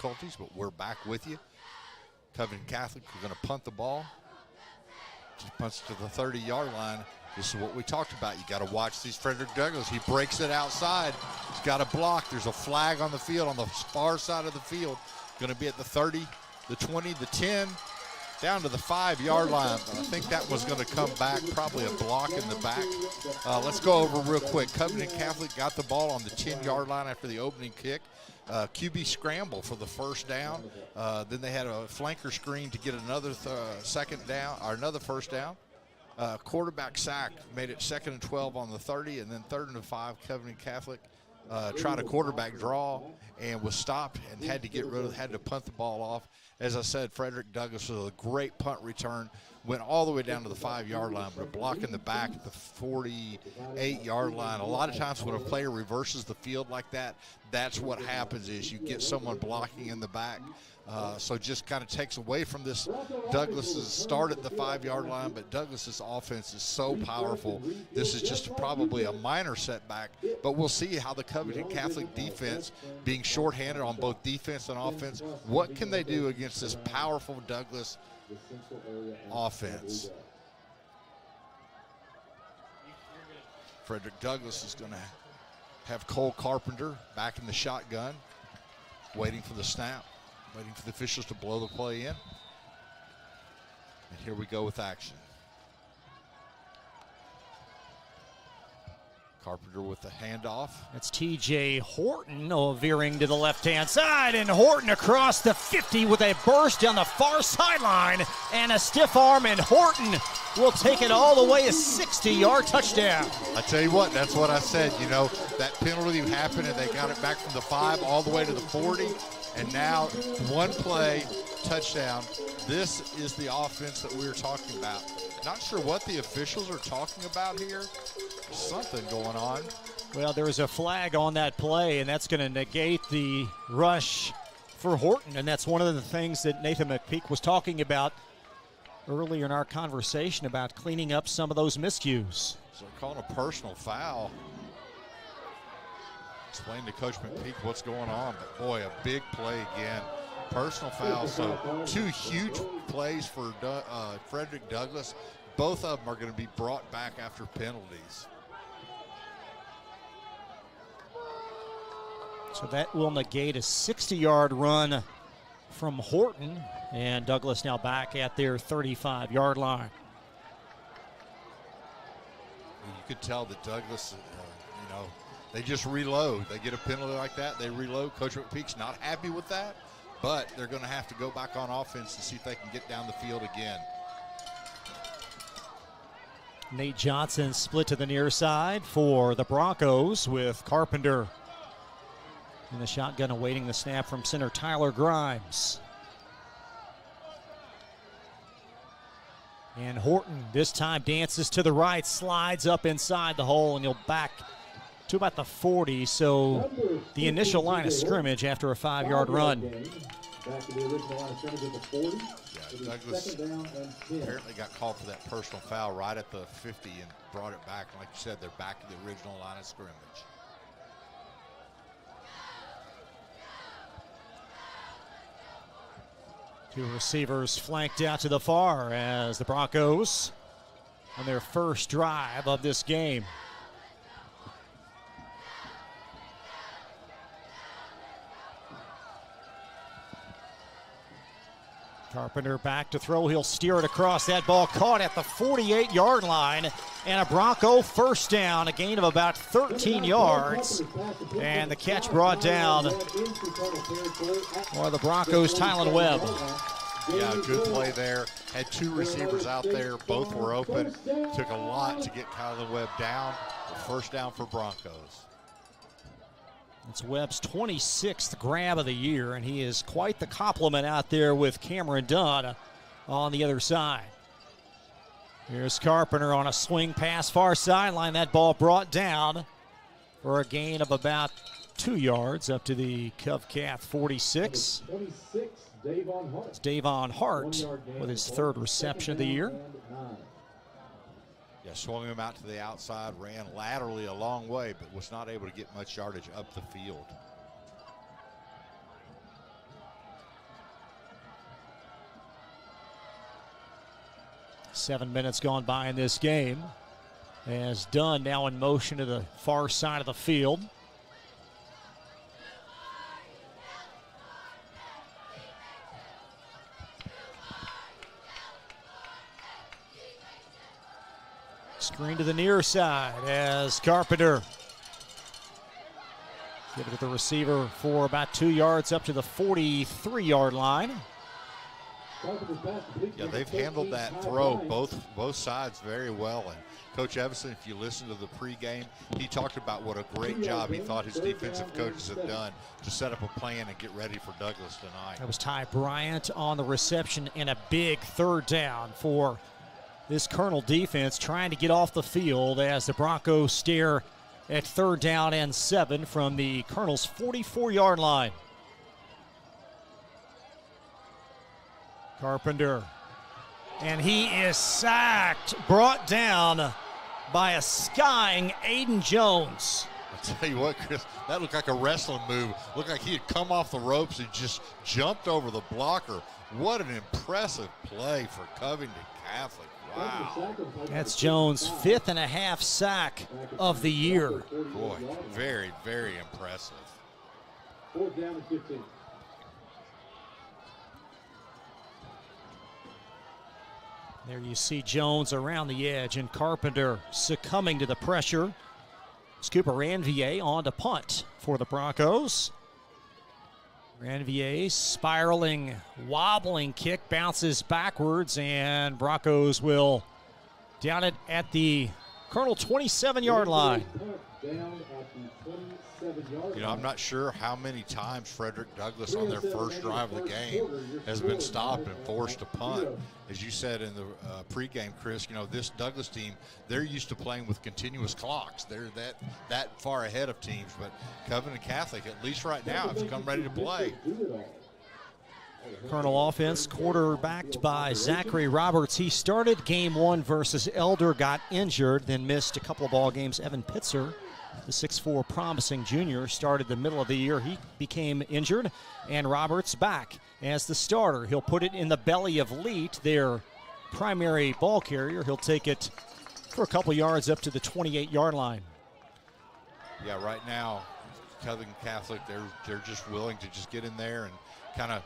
difficulties, but we're back with you. Covington Catholic, we're going to punt the ball. Just punts to the 30-yard line. This is what we talked about. You got to watch these Frederick Douglass. He breaks it outside. He's got a block. There's a flag on the field on the far side of the field. Going to be at the 30, the 20, the 10, down to the 5-yard line. But I think that was going to come back, probably a block in the back. Let's go over real quick. Covington Catholic got the ball on the 10-yard line after the opening kick. QB scramble for the first down. Then they had a flanker screen to get another second down, or another first down. Quarterback sack made it 2nd and 12 on the 30, and then 3rd and 5. Covington Catholic tried a quarterback draw and was stopped and had to punt the ball off. As I said, Frederick Douglass with a great punt return, went all the way down to the 5-yard line, but a block in the back at the 48-yard line. A lot of times when a player reverses the field like that, that's what happens is you get someone blocking in the back. So just kind of takes away from this Douglas's start at the 5-yard line, but Douglas's offense is so powerful. This is just probably a minor setback, but we'll see how the Covington Catholic defense, being shorthanded on both defense and offense, what can they do against this powerful Douglas offense? Frederick Douglass is going to have Cole Carpenter back in the shotgun, waiting for the snap. Waiting for the officials to blow the play in. And here we go with action. Carpenter with the handoff. That's TJ Horton veering to the left-hand side, and Horton across the 50 with a burst down the far sideline and a stiff arm, and Horton will take it all the way, a 60-yard touchdown. I tell you what, that's what I said. You know, that penalty happened, and they got it back from the 5 all the way to the 40. And now, one play, touchdown. This is the offense that we were talking about. Not sure what the officials are talking about here. There's something going on. Well, there was a flag on that play, and that's going to negate the rush for Horton. And that's one of the things that Nathan McPeak was talking about earlier in our conversation about cleaning up some of those miscues. So they're calling a personal foul. Explain to Coach McPeak what's going on, but boy, a big play again. Personal foul, so 2 huge plays for Frederick Douglass. Both of them are going to be brought back after penalties. So that will negate a 60-yard run from Horton, and Douglass now back at their 35-yard line. You could tell that Douglass, they just reload. They get a penalty like that, they reload. Coach McPeak's not happy with that, but they're going to have to go back on offense and see if they can get down the field again. Nate Johnson split to the near side for the Broncos with Carpenter in the shotgun awaiting the snap from center Tyler Grimes. And Horton this time dances to the right, slides up inside the hole, and you'll back to about the 40, so the initial line of scrimmage after a 5-yard run. Back to the original line of scrimmage at the 40. Yeah, Douglass apparently got called for that personal foul right at the 50 and brought it back. Like you said, they're back to the original line of scrimmage. Two receivers flanked out to the far as the Broncos on their first drive of this game. Carpenter back to throw. He'll steer it across. That ball caught at the 48-yard line. And a Bronco first down, a gain of about 13 yards. And the catch brought down for the Broncos, Tylen Webb. Yeah, good play there. Had 2 receivers out there. Both were open. Took a lot to get Tylen Webb down. First down for Broncos. It's Webb's 26th grab of the year, and he is quite the compliment out there with Cameron Dunn on the other side. Here's Carpenter on a swing pass, far sideline. That ball brought down for a gain of about 2 yards up to the Cath 46. It's Davon Hart with his 3rd reception of the year. Yeah, swung him out to the outside, ran laterally a long way, but was not able to get much yardage up the field. 7 minutes gone by in this game, as Dunn now in motion to the far side of the field. Screen to the near side as Carpenter give it to the receiver for about 2 yards up to the 43-yard line. Yeah, they've handled that throw both sides very well. And Coach Everson, if you listen to the pregame, he talked about what a great job he thought his defensive coaches have done to set up a plan and get ready for Douglas tonight. That was Ty Bryant on the reception, and a big third down for this Colonel defense, trying to get off the field as the Broncos stare at 3rd down and 7 from the Colonel's 44-yard line. Carpenter, and he is sacked, brought down by a skying Aiden Jones. I'll tell you what, Chris, that looked like a wrestling move. Looked like he had come off the ropes and just jumped over the blocker. What an impressive play for Covington Catholic. Wow. That's Jones' 5th-and-a-half sack of the year. Boy, very, very impressive. 4th down and 15. There you see Jones around the edge, and Carpenter succumbing to the pressure. Cooper Ranvier on to punt for the Broncos. Ranvier spiraling, wobbling kick, bounces backwards, and Broncos will down it at the Colonel 27-yard line. You know, I'm not sure how many times Frederick Douglass on their first drive of the game has been stopped and forced to punt. As you said in the pregame, Chris, you know, this Douglass team, they're used to playing with continuous clocks. They're that far ahead of teams, but Covington Catholic, at least right now, have come ready to play. Colonel offense quarterbacked by Zachary Roberts. He started game 1 versus Elder, got injured, then missed a couple of ball games. Evan Pitzer, the 6'4" promising junior, started the middle of the year. He became injured, and Roberts back as the starter. He'll put it in the belly of Leet, their primary ball carrier. He'll take it for a couple yards up to the 28-yard line. Yeah, right now, Covington Catholic, they're just willing to just get in there and kind of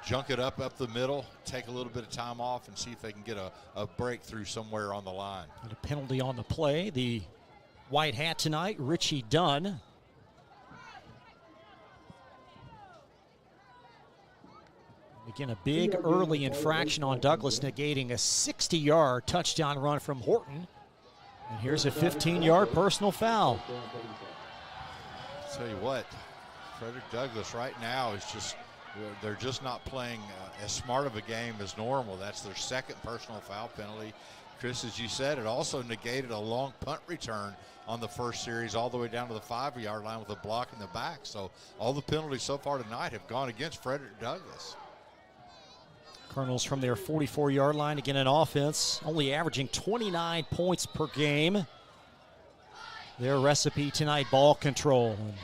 junk it up the middle, take a little bit of time off, and see if they can get a breakthrough somewhere on the line. And a penalty on the play. The white hat tonight, Richie Dunn. Again, a big early infraction on Douglas, negating a 60-yard touchdown run from Horton. And here's a 15-yard personal foul. I'll tell you what, Frederick Douglass right now is just, they're just not playing as smart of a game as normal. That's their 2nd personal foul penalty. Chris, as you said, it also negated a long punt return on the first series all the way down to the 5-yard line with a block in the back. So all the penalties so far tonight have gone against Frederick Douglass. Colonels from their 44-yard line, again in offense, only averaging 29 points per game. Their recipe tonight, ball control. And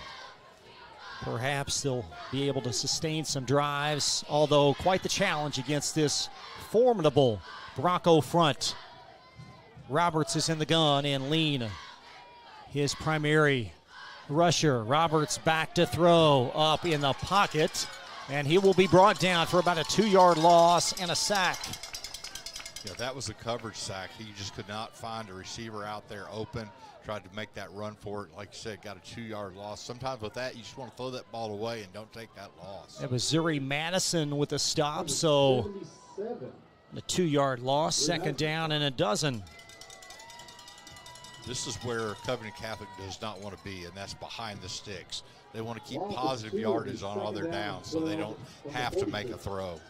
perhaps they'll be able to sustain some drives, although quite the challenge against this formidable Bronco front. Roberts is in the gun, and Lean, his primary rusher. Roberts back to throw, up in the pocket, and he will be brought down for about a 2-yard loss and a sack. Yeah, that was a coverage sack. He just could not find a receiver out there open. Tried to make that run for it. Like you said, got a 2-yard loss. Sometimes with that, you just want to throw that ball away and don't take that loss. It was Zuri Madison with a stop, so a 2-yard loss, 2nd down and a dozen. This is where Covington Catholic does not want to be, and that's behind the sticks. They want to keep positive yardage on all their downs so they don't have to make a throw.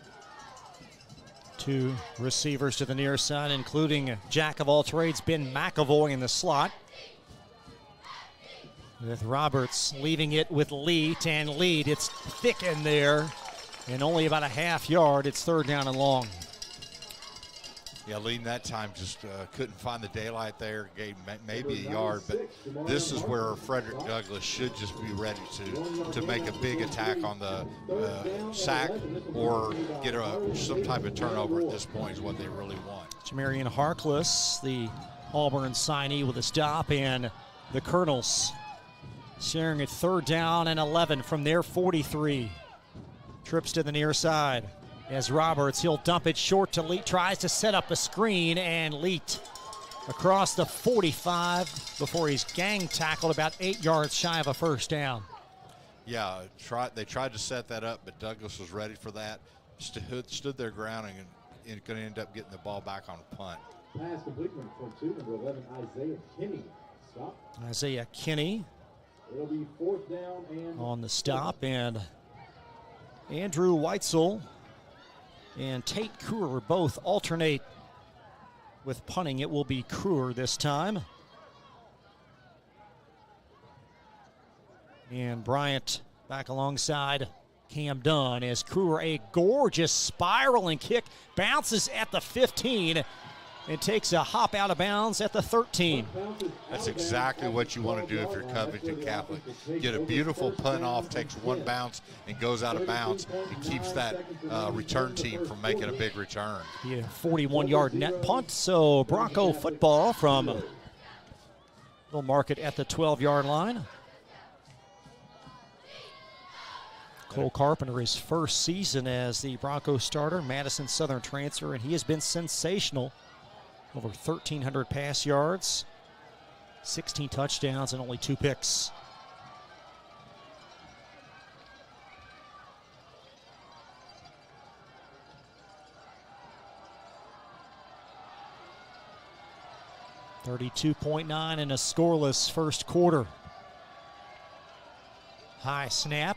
2 receivers to the near side, including jack of all trades, Ben McAvoy in the slot. With Roberts leaving it with Leet, and Leet, it's thick in there, and only about a half yard. It's 3rd down and long. Yeah, leading that time just couldn't find the daylight there, gave maybe a yard, but this is where Frederick Douglass should just be ready to make a big attack on the sack or get some type of turnover at this point is what they really want. Jamarian Harkless, the Auburn signee, with a stop, and the Colonels sharing it 3rd down and 11 from their 43. Trips to the near side. As Roberts, he'll dump it short to Leet, tries to set up a screen, and Leet across the 45 before he's gang tackled about 8 yards shy of a first down. Yeah, they tried to set that up, but Douglas was ready for that. Stood their ground and going to end up getting the ball back on a punt. Pass complete from 2, number 11, Isaiah Kinney. Stop. Isaiah Kinney. It'll be 4th down and on the stop, and Andrew Weitzel and Tate Kruer both alternate with punting. It will be Kruer this time. And Bryant back alongside Cam Dunn as Kruer, a gorgeous spiraling kick, bounces at the 15 and takes a hop out of bounds at the 13. That's exactly what you want to do if you're Covington Catholic. Get a beautiful punt off, takes one bounce and goes out of bounds and keeps that return team from making a big return. Yeah, 41-yard net punt, so Bronco football from Little Market at the 12-yard line. Cole Carpenter, his first season as the Bronco starter, Madison Southern transfer, and he has been sensational. Over 1,300 pass yards, 16 touchdowns, and only 2 picks. .9 in a scoreless first quarter. High snap,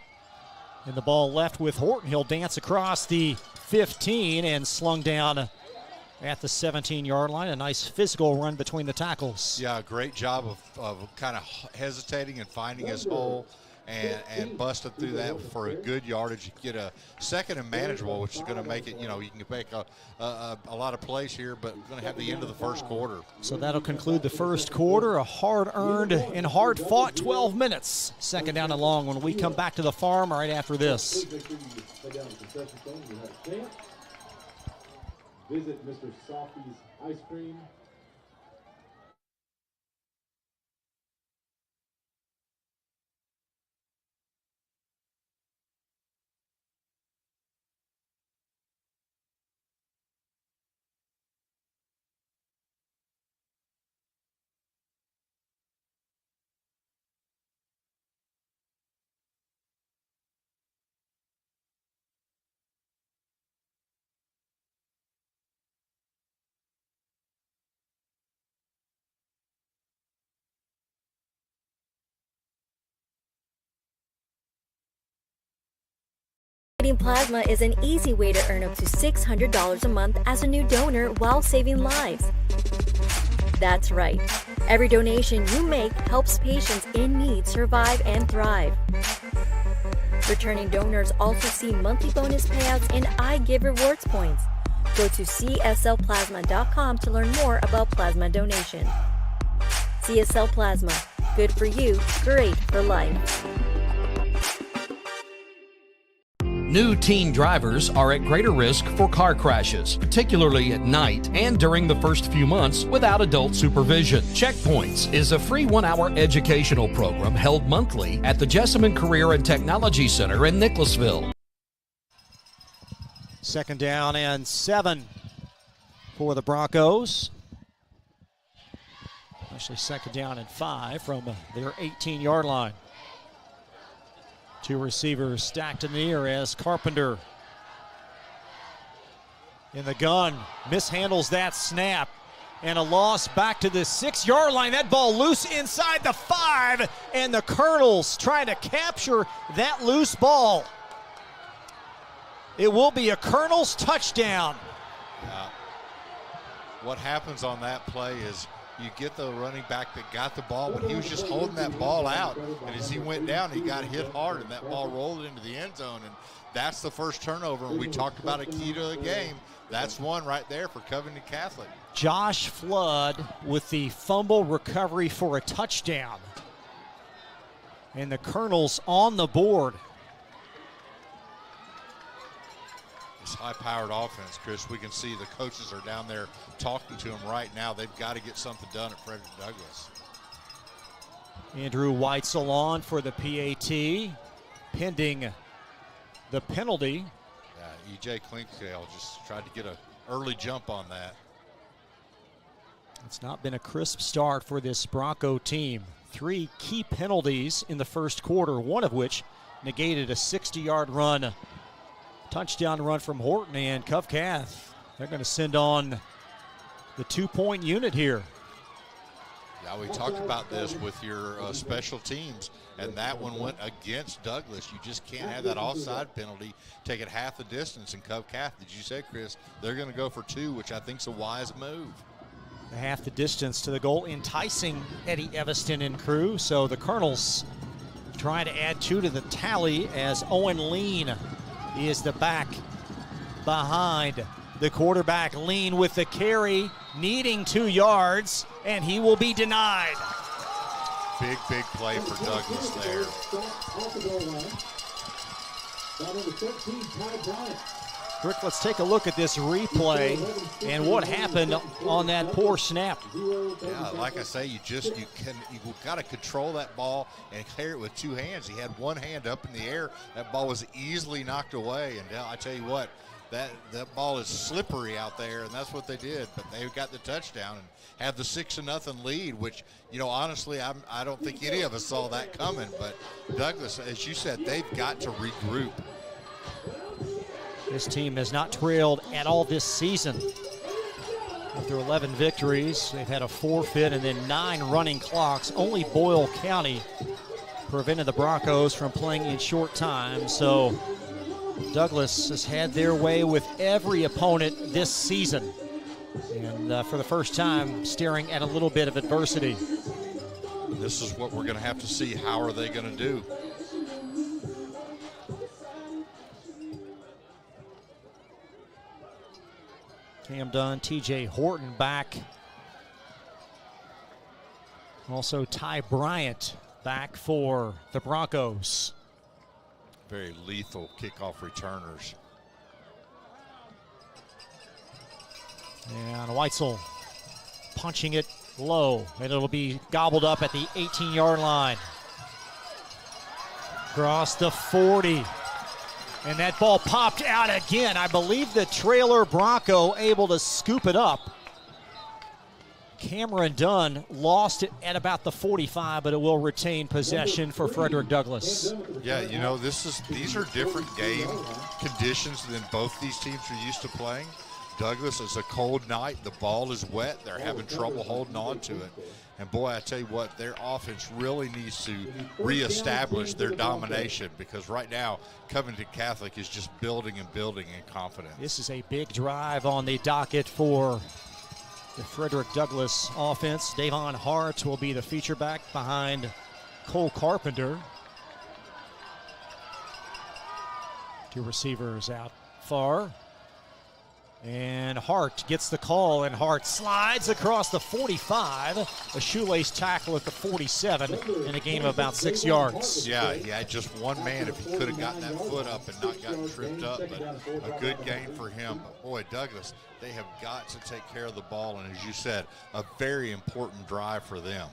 and the ball left with Horton. He'll dance across the 15 and slung down at the 17-yard line. A nice physical run between the tackles. Yeah, great job of kind of hesitating and finding his hole and busted through that for a good yardage. You get a second and manageable, which is going to make it, you can make a lot of plays here, but we're going to have the end of the first quarter. So that'll conclude the first quarter. A hard-earned and hard-fought 12 minutes. 2nd down and long when we come back to the farm right after this. Visit Mr. Softy's Ice Cream. Donating plasma is an easy way to earn up to $600 a month as a new donor while saving lives. That's right. Every donation you make helps patients in need survive and thrive. Returning donors also see monthly bonus payouts and I Give Rewards points. Go to cslplasma.com to learn more about plasma donation. CSL Plasma. Good for you, great for life. New teen drivers are at greater risk for car crashes, particularly at night and during the first few months without adult supervision. Checkpoints is a free 1-hour educational program held monthly at the Jessamine Career and Technology Center in Nicholasville. 2nd down and 7 for the Broncos. Actually, 2nd down and 5 from their 18-yard line. 2 receivers stacked in the air as Carpenter in the gun mishandles that snap, and a loss back to the 6-yard line. That ball loose inside the 5, and the Colonels trying to capture that loose ball. It will be a Colonels touchdown. What happens on that play is you get the running back that got the ball, but he was just holding that ball out. And as he went down, he got hit hard, and that ball rolled into the end zone. And that's the first turnover. And we talked about a key to the game. That's one right there for Covington Catholic. Josh Flood with the fumble recovery for a touchdown. And the Colonels on the board. This high-powered offense, Chris, we can see the coaches are down there talking to them right now. They've got to get something done at Frederick Douglass. Andrew Weitzel on for the PAT, pending the penalty. Yeah, E.J. Klinkdale just tried to get an early jump on that. It's not been a crisp start for this Bronco team. 3 key penalties in the first quarter, one of which negated a 60-yard run, touchdown run from Horton and Cath. They're going to send on the 2-point unit here. Yeah, we talked about this with your special teams, and that one went against Douglass. You just can't have that offside penalty, take it half the distance, and Cath, did you say, Chris, they're going to go for 2, which I think is a wise move. Half the distance to the goal, enticing Eddie Evanston and crew. So the Colonels trying to add 2 to the tally as Owen Lean is the back behind the quarterback. Lean with the carry, needing 2 yards, and he will be denied. Big play for Douglass there. Rick, let's take a look at this replay and what happened on that poor snap. Yeah, like I say, you've got to control that ball and clear it with 2 hands. He had one hand up in the air. That ball was easily knocked away. And I tell you what, that ball is slippery out there, and that's what they did. But they got the touchdown and have the 6-0 lead, which, honestly, I don't think any of us saw that coming. But Douglass, as you said, they've got to regroup. This team has not trailed at all this season. After 11 victories, they've had a forfeit and then 9 running clocks. Only Boyle County prevented the Broncos from playing in short time. So Douglass has had their way with every opponent this season. And for the first time, staring at a little bit of adversity. This is what we're going to have to see. How are they going to do? Cam Dunn, TJ Horton back. Also Ty Bryant back for the Broncos. Very lethal kickoff returners. And Weitzel punching it low, and it'll be gobbled up at the 18-yard line. Across the 40. And that ball popped out again. I believe the trailer Bronco able to scoop it up. Cameron Dunn lost it at about the 45, but it will retain possession for Frederick Douglass. Yeah, these are different game conditions than both these teams are used to playing. Douglass, is a cold night. The ball is wet. They're having trouble holding on to it. And, boy, I tell you what, their offense really needs to reestablish their domination, because right now Covington Catholic is just building and building in confidence. This is a big drive on the docket for the Frederick Douglass offense. Davon Hart will be the feature back behind Cole Carpenter. 2 receivers out far. And Hart gets the call, and Hart slides across the 45. A shoelace tackle at the 47 in a gain of about 6 yards. Yeah, he had just one man if he could have gotten that foot up and not gotten tripped up, but a good gain for him. But, boy, Douglass, they have got to take care of the ball, and as you said, a very important drive for them.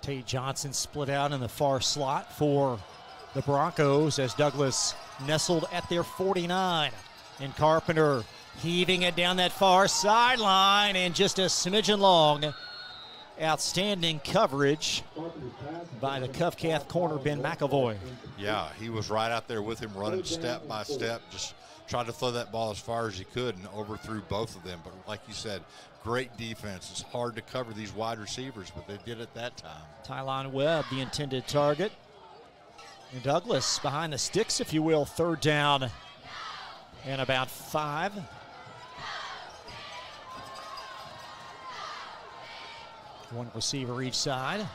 Tate Johnson split out in the far slot for the Broncos as Douglass nestled at their 49. And Carpenter heaving it down that far sideline, and just a smidgen long. Outstanding coverage by the Cath corner, Ben McAvoy. Yeah, he was right out there with him, running step by step, just tried to throw that ball as far as he could and overthrew both of them. But like you said, great defense. It's hard to cover these wide receivers, but they did it that time. Tylon Webb, the intended target. And Douglass behind the sticks, if you will. 3rd down and about 5. One receiver each side.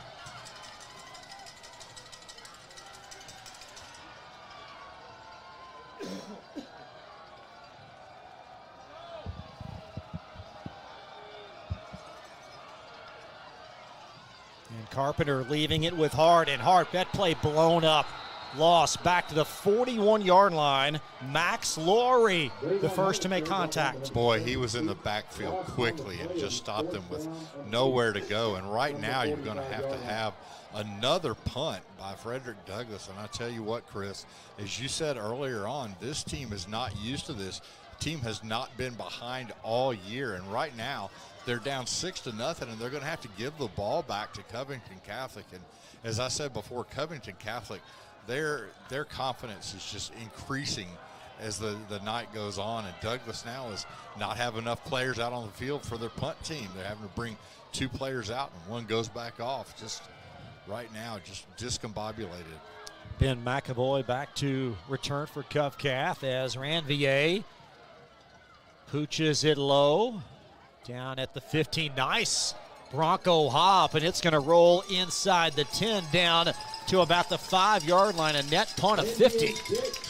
And Carpenter leaving it with Hart, and Hart, that play blown up. Lost back to the 41-yard line. Max Laurie, the first to make contact. Boy, he was in the backfield quickly and just stopped them with nowhere to go. And right now you're going to have another punt by Frederick Douglass. And I tell you what, Chris, as you said earlier on, this team is not used to this. The team has not been behind all year. And right now they're down 6-0, and they're going to have to give the ball back to Covington Catholic. And as I said before, Covington Catholic, their confidence is just increasing as the night goes on, and Douglass now is not have enough players out on the field for their punt team. They're having to bring 2 players out, and one goes back off. Just right now, just discombobulated. Ben McAvoy back to return for Cath as Ranvier pooches it low down at the 15. Nice Bronco hop, and it's going to roll inside the 10 down to about the 5-yard line, a net punt of 50.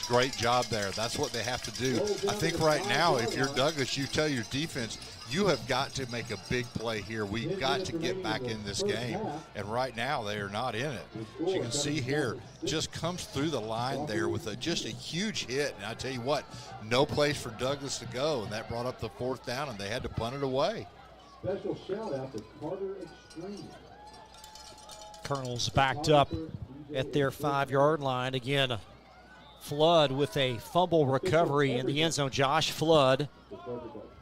Great job there. That's what they have to do. I think right now, if you're Douglas, you tell your defense, you have got to make a big play here. We've got to get back in this game. And right now, they are not in it. As you can see here, just comes through the line there with just a huge hit. And I tell you what, no place for Douglas to go. And that brought up the 4th down, and they had to punt it away. Special shout out to Carter Extreme. Colonel's backed up at their 5-yard line. Again, Flood with a fumble recovery in the end zone. Josh Flood.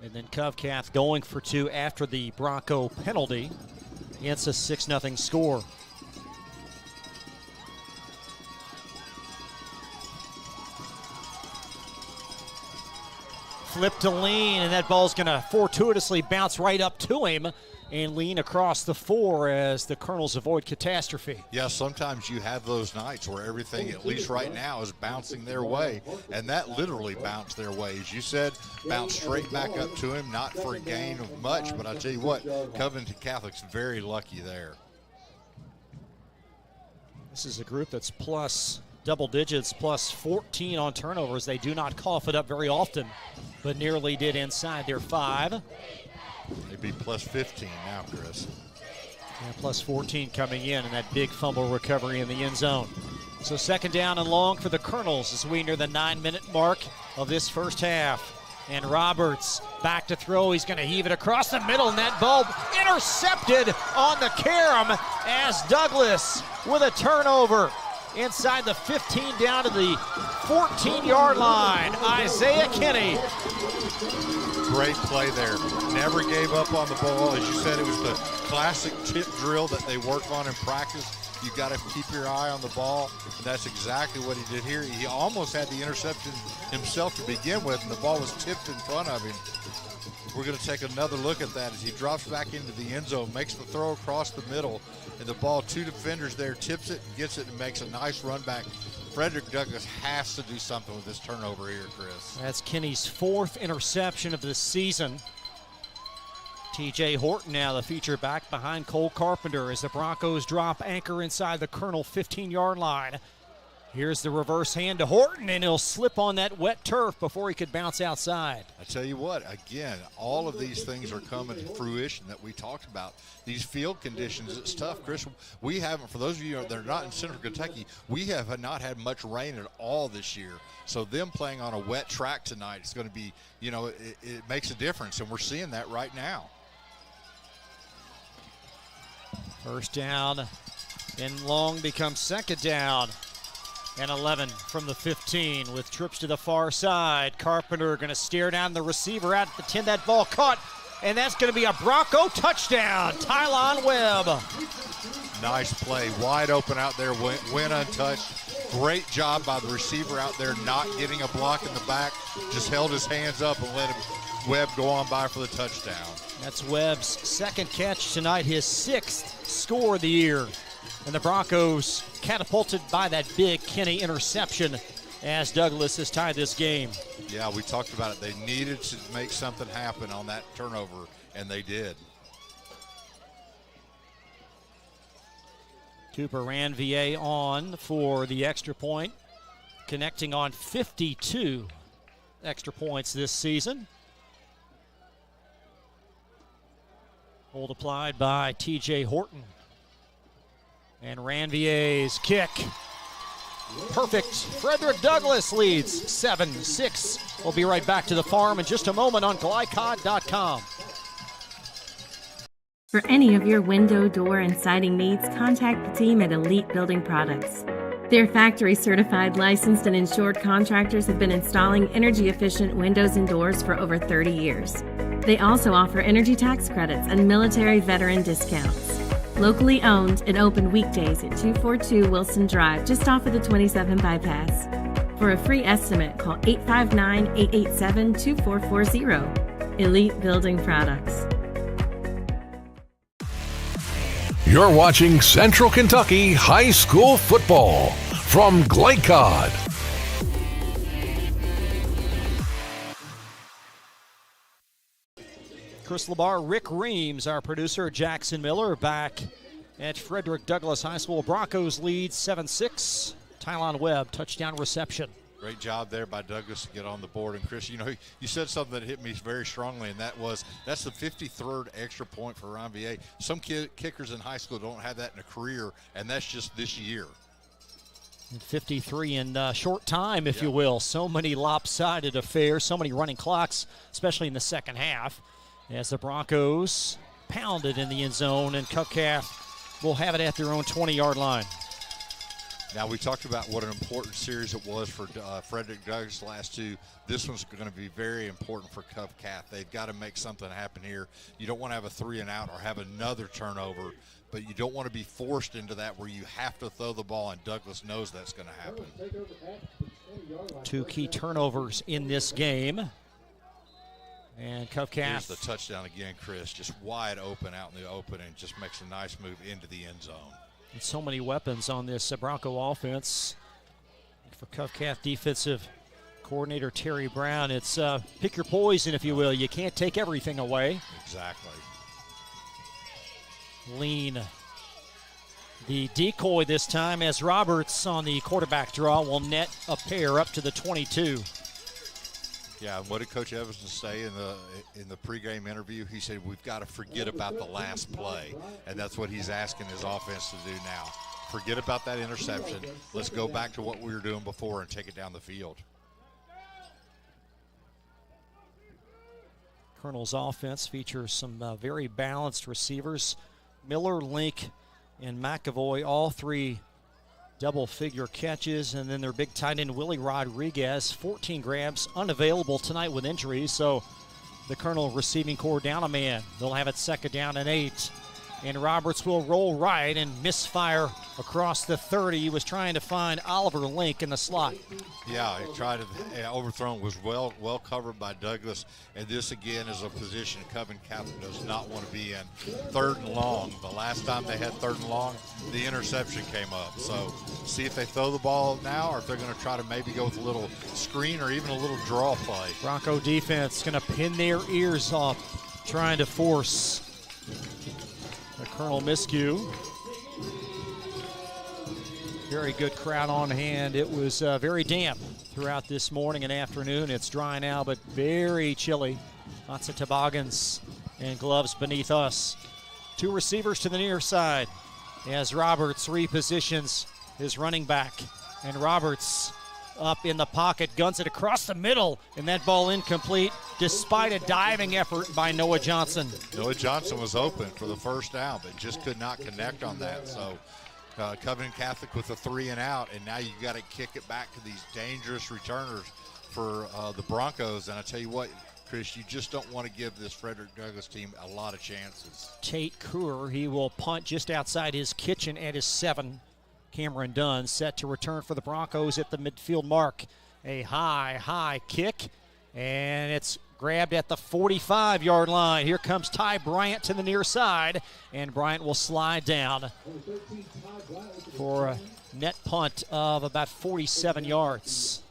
And then Cath going for 2 after the Bronco penalty. It's a 6-0 score. Flip to Lean, and that ball's going to fortuitously bounce right up to him and lean across the 4 as the Colonels avoid catastrophe. Yeah, sometimes you have those nights where everything, at least right now, is bouncing their way, and that literally bounced their way. As you said, bounced straight back up to him, not for a gain of much, but I tell you what, Covington Catholic's very lucky there. This is a group that's plus double digits, plus 14 on turnovers. They do not cough it up very often, but nearly did inside their 5. They'd be plus 15 now, Chris. Yeah, plus 14 coming in, and that big fumble recovery in the end zone. So 2nd down and long for the Colonels as we near the 9-minute mark of this first half. And Roberts back to throw. He's going to heave it across the middle, and that ball intercepted on the carom as Douglas with a turnover inside the 15 down to the 14-yard line. Isaiah Kinney. Great play there. Never gave up on the ball. As you said, it was the classic tip drill that they work on in practice. You got to keep your eye on the ball, and that's exactly what he did here. He almost had the interception himself to begin with, and the ball was tipped in front of him. We're going to take another look at that as he drops back into the end zone, makes the throw across the middle, and the ball, 2 defenders there, tips it, gets it, and makes a nice run back. Frederick Douglass has to do something with this turnover here, Chris. That's Kinney's 4th interception of the season. TJ Horton now the feature back behind Cole Carpenter as the Broncos drop anchor inside the Colonel 15-yard line. Here's the reverse hand to Horton, and he'll slip on that wet turf before he could bounce outside. I tell you what, again, all of these things are coming to fruition that we talked about. These field conditions, it's tough, Chris. We haven't, for those of you that are not in Central Kentucky, we have not had much rain at all this year. So them playing on a wet track tonight, it's going to be, you know, it makes a difference, and we're seeing that right now. First down and long becomes 2nd down. And 11 from the 15 with trips to the far side. Carpenter going to stare down the receiver out at the 10. That ball caught, and that's going to be a Bronco touchdown. Tylon Webb. Nice play. Wide open out there, went untouched. Great job by the receiver out there not getting a block in the back. Just held his hands up and let Webb go on by for the touchdown. That's Webb's 2nd catch tonight, his 6th score of the year. And the Broncos catapulted by that big Kinney interception as Douglas has tied this game. Yeah, we talked about it. They needed to make something happen on that turnover, and they did. Cooper Ranvier on for the extra point. connecting on 52 extra points this season. Hold applied by TJ Horton. And Ranvier's kick. Perfect. Frederick Douglass leads 7-6. We'll be right back to the farm in just a moment on glycod.com. For any of your window, door, and siding needs, contact the team at Elite Building Products. Their factory-certified, licensed, and insured contractors have been installing energy-efficient windows and doors for over 30 years. They also offer energy tax credits and military veteran discounts. Locally owned and open weekdays at 242 Wilson Drive, just off of the 27 bypass. For a free estimate, call 859-887-2440. Elite Building Products. You're watching Central Kentucky High School Football from Glycod. Chris Labar, Rick Reams, our producer, Jackson Miller, back at Frederick Douglass High School. Broncos lead 7-6. Tylon Webb, touchdown reception. Great job there by Douglas to get on the board. And Chris, you know, you said something that hit me very strongly, and that's the 53rd extra point for Ranvier. Some kickers in high school don't have that in a career, and that's just this year. And 53 in short time, if you will. So many lopsided affairs, so many running clocks, especially in the second half, as the Broncos pounded in the end zone, and Cath will have it at their own 20-yard line. Now, we talked about what an important series it was for Frederick Douglass last two. This one's going to be very important for Cath. They've got to make something happen here. You don't want to have a 3-and-out or have another turnover, but you don't want to be forced into that where you have to throw the ball, and Douglas knows that's going to happen. Two key turnovers in this game. And Cath. Here's the touchdown again, Chris. Just wide open out in the open and just makes a nice move into the end zone. And so many weapons on this Bronco offense. For Cath defensive coordinator Terry Brown, it's pick your poison, if you will. You can't take everything away. Exactly. Lean. The decoy this time, as Roberts on the quarterback draw will net a pair up to the 22. Yeah, and what did Coach Evans say in the pregame interview? He said, we've got to forget about the last play, and that's what he's asking his offense to do now. Forget about that interception. Let's go back to what we were doing before and take it down the field. Colonel's offense features some very balanced receivers. Miller, Link, and McAvoy, all three double-figure catches, and then their big tight end, Willie Rodriguez, 14 grabs, unavailable tonight with injuries, so the Colonel receiving core down a man. They'll have it second down and 8, and Roberts will roll right and misfire across the 30. He was trying to find Oliver Link in the slot. Yeah, he tried to overthrown, was well covered by Douglas, and this again is a position Cath does not want to be in. 3rd and long. The last time they had 3rd and long, the interception came up. So see if they throw the ball now, or if they're going to try to maybe go with a little screen or even a little draw play. Bronco defense going to pin their ears off, trying to force the Colonel miscue. Very good crowd on hand. It was very damp throughout this morning and afternoon. It's dry now, but very chilly. Lots of toboggans and gloves beneath us. Two receivers to the near side as Roberts repositions his running back. And Roberts up in the pocket, guns it across the middle, and that ball incomplete despite a diving effort by Noah Johnson. Noah Johnson was open for the first down, but just could not connect on that. So Covenant Catholic with a 3-and-out, and now you got to kick it back to these dangerous returners for the Broncos. And I tell you what, Chris, you just don't want to give this Frederick Douglass team a lot of chances. Tate Coor, he will punt just outside his kitchen at his 7. Cameron Dunn set to return for the Broncos at the midfield mark. A high kick, and it's grabbed at the 45-yard line. Here comes Ty Bryant to the near side, and Bryant will slide down for a net punt of about 47 yards.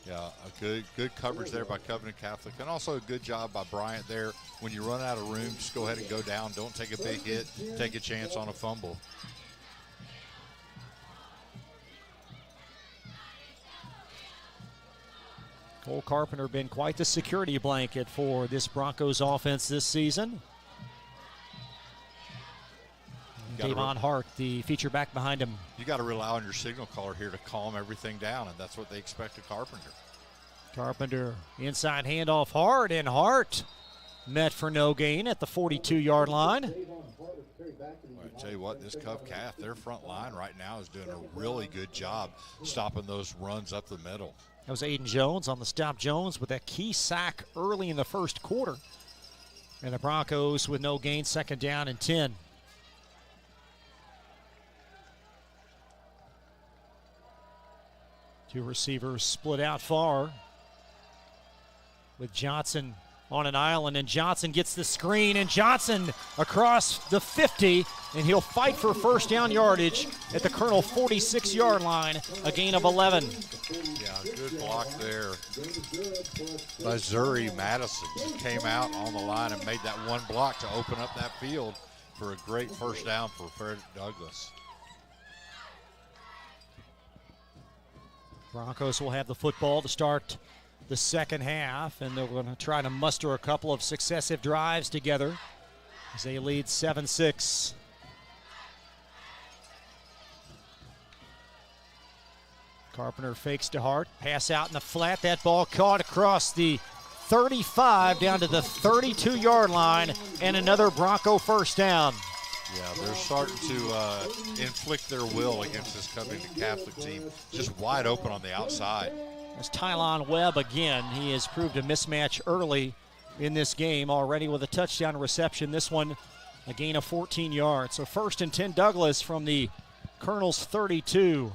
Yeah, a good coverage there by Covenant Catholic, and also a good job by Bryant there. When you run out of room, just go ahead and go down. Don't take a big hit. Take a chance on a fumble. Cole Carpenter been quite the security blanket for this Broncos offense this season. Davon Hart, the feature back behind him. You got to rely on your signal caller here to calm everything down, and that's what they expect of Carpenter. Carpenter, inside handoff, Hart, and Hart met for no gain at the 42-yard line. I tell you what, this Cath, their front line right now is doing a really good job stopping those runs up the middle. That was Aiden Jones on the stop. Jones with that key sack early in the first quarter. And the Broncos with no gain, 2nd down and 10. Two receivers split out far with Johnson on an island, and Johnson gets the screen, and Johnson across the 50, and he'll fight for first down yardage at the Colonel 46-yard line, a gain of 11. Yeah, good block there by Zuri Madison. He came out on the line and made that one block to open up that field for a great first down for Frederick Douglass. Broncos will have the football to start the second half, and they're going to try to muster a couple of successive drives together as they lead 7-6. Carpenter fakes to Hart, pass out in the flat. That ball caught across the 35 down to the 32-yard line, and another Bronco first down. Yeah, they're starting to inflict their will against this Covington Catholic team. Just wide open on the outside. There's Tylon Webb again. He has proved a mismatch early in this game, already with a touchdown reception. This one, a gain of 14 yards. So 1st and 10 Douglas from the Colonel's 32.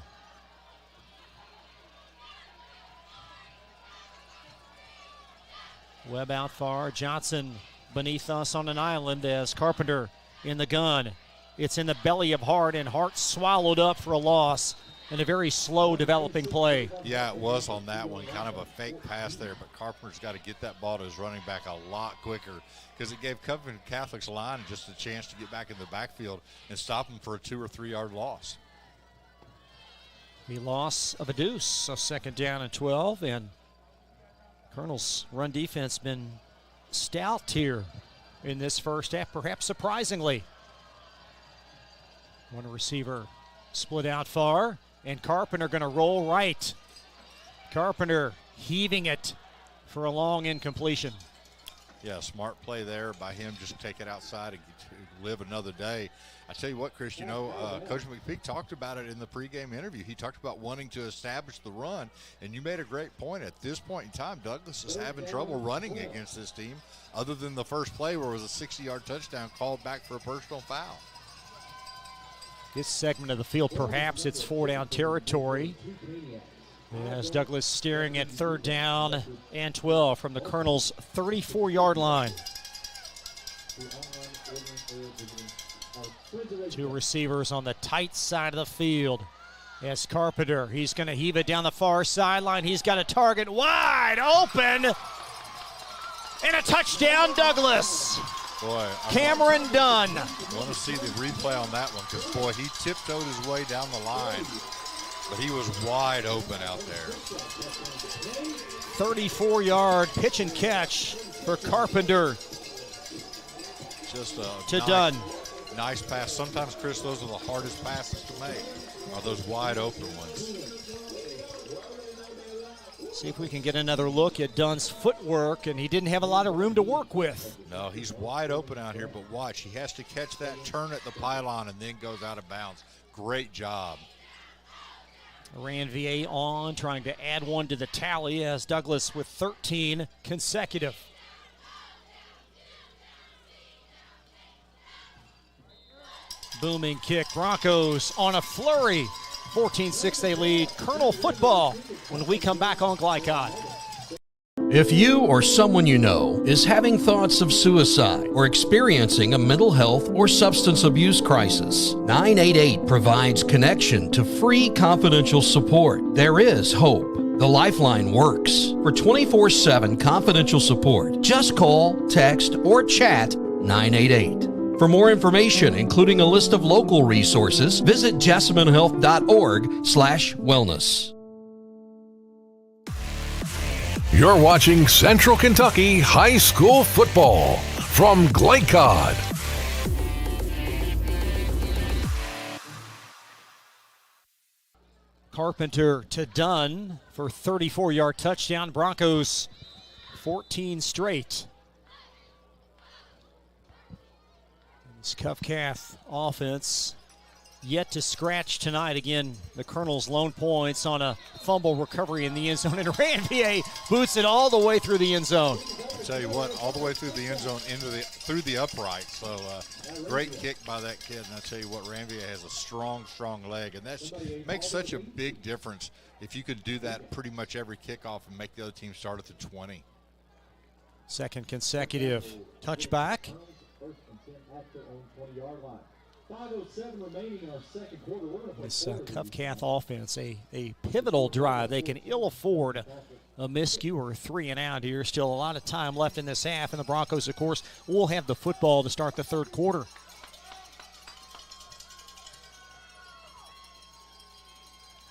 Webb out far. Johnson beneath us on an island as Carpenter in the gun. It's in the belly of Hart, and Hart swallowed up for a loss in a very slow developing play. Yeah, it was on that one. Kind of a fake pass there, but Carpenter's got to get that ball to his running back a lot quicker because it gave Covington Catholic's line just a chance to get back in the backfield and stop him for a 2 or 3 yard loss. The loss of a deuce, so 2nd down and 12, and Colonel's run defense been stout here in this first half, perhaps surprisingly. One receiver split out far, and Carpenter going to roll right. Carpenter heaving it for a long incompletion. Yeah, smart play there by him, just take it outside and live another day. I tell you what, Chris, you know, Coach McPeak talked about it in the pregame interview. He talked about wanting to establish the run, and you made a great point. At this point in time, Douglas is having trouble running against this team, other than the first play where it was a 60-yard touchdown called back for a personal foul. This segment of the field, perhaps it's 4-down territory, as Douglas steering at 3rd down and 12 from the Colonel's 34-yard line. Two receivers on the tight side of the field. As Carpenter, he's going to heave it down the far sideline. He's got a target wide open. And a touchdown, Douglas. Boy, Cameron Dunn. I want to see the replay on that one because, boy, he tiptoed his way down the line, but he was wide open out there. 34-yard pitch and catch for Carpenter. Just to Dunn. Nice pass. Sometimes, Chris, those are the hardest passes to make, are those wide open ones. See if we can get another look at Dunn's footwork, and he didn't have a lot of room to work with. No, he's wide open out here, but watch. He has to catch that turn at the pylon and then goes out of bounds. Great job. Iran VA on, trying to add one to the tally as Douglas with 13 consecutive. Booming kick. Broncos on a flurry. 14-6 they lead. Colonel football when we come back on Glycod. If you or someone you know is having thoughts of suicide or experiencing a mental health or substance abuse crisis, 988 provides connection to free confidential support. There is hope. The Lifeline works. For 24/7 confidential support, just call, text, or chat 988. For more information, including a list of local resources, visit jessamynhealth.org/wellness. You're watching Central Kentucky High School Football from Glycod. Carpenter to Dunn for 34-yard touchdown. Broncos 14 straight. This Cath offense yet to scratch tonight. Again, the Colonel's lone points on a fumble recovery in the end zone, and Ranvier boots it all the way through the end zone. I'll tell you what, all the way through the end zone, through the upright. So great kick by that kid. And I'll tell you what, Ranvier has a strong leg, and that makes such a big difference if you could do that pretty much every kickoff and make the other team start at the 20. Second consecutive touchback. First and 10 at their own 20-yard line. 5:07 remaining in our second quarter. This Cath offense, a pivotal drive. They can ill afford a miscue or 3 and out here. Still a lot of time left in this half, and the Broncos, of course, will have the football to start the third quarter.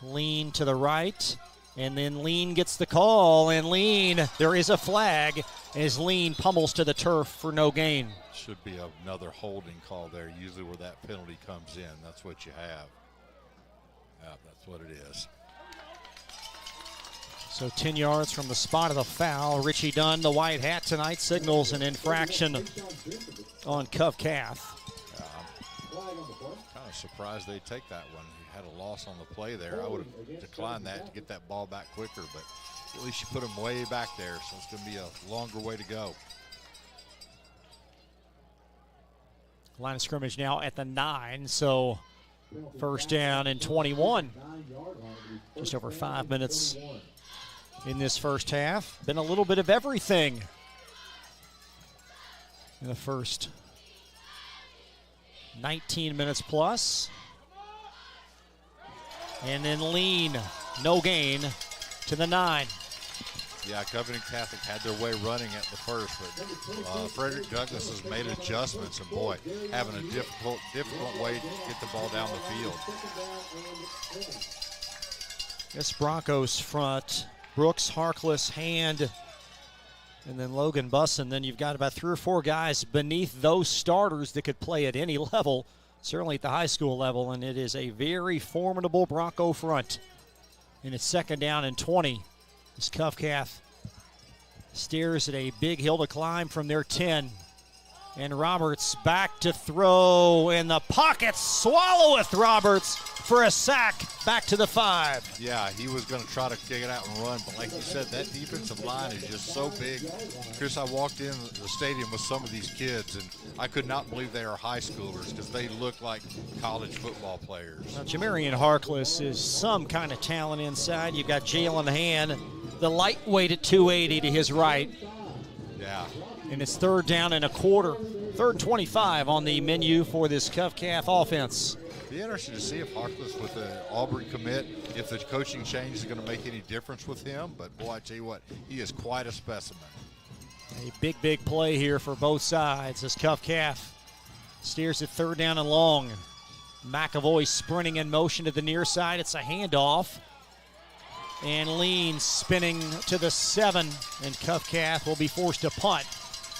Lean to the right, and then Lean gets the call, and Lean, there is a flag as Lean pummels to the turf for no gain. Should be another holding call there, usually where that penalty comes in. That's what you have. Yeah, that's what it is. So 10 yards from the spot of the foul. Richie Dunn, the white hat tonight, signals an infraction on Cath. Kind of surprised they take that one. He had a loss on the play there. I would have declined that to get that ball back quicker, but at least you put him way back there, so it's going to be a longer way to go. Line of scrimmage now at the 9, so first down and 21. Just over 5 minutes in this first half. Been a little bit of everything in the first 19 minutes plus. And then Lean, no gain to the 9. Yeah, Covenant Catholic had their way running at the first, but Frederick Douglass has made adjustments, and boy, having a difficult way to get the ball down the field. This Broncos front, Brooks, Harkless, Hand, and then Logan Bussin. Then you've got about 3 or 4 guys beneath those starters that could play at any level, certainly at the high school level, and it is a very formidable Bronco front. And it's second down and 20. This Cath stares at a big hill to climb from their 10. And Roberts back to throw, and the pocket swalloweth Roberts for a sack back to the 5. Yeah, he was going to try to kick it out and run, but like you said, that defensive line is just so big. Chris, I walked in the stadium with some of these kids, and I could not believe they are high schoolers because they look like college football players. Now, Jamarian Harkless is some kind of talent inside. You've got Jalen Hand, the lightweight at 280 to his right. Yeah. And it's third down and a quarter. Third and 25 on the menu for this Cath offense. Be interested to see if Harkless with the Auburn commit, if the coaching change is going to make any difference with him. But, boy, I tell you what, he is quite a specimen. A big play here for both sides as Cath steers it third down and long. McAvoy sprinting in motion to the near side. It's a handoff. And Lean spinning to the 7, and Cath will be forced to punt.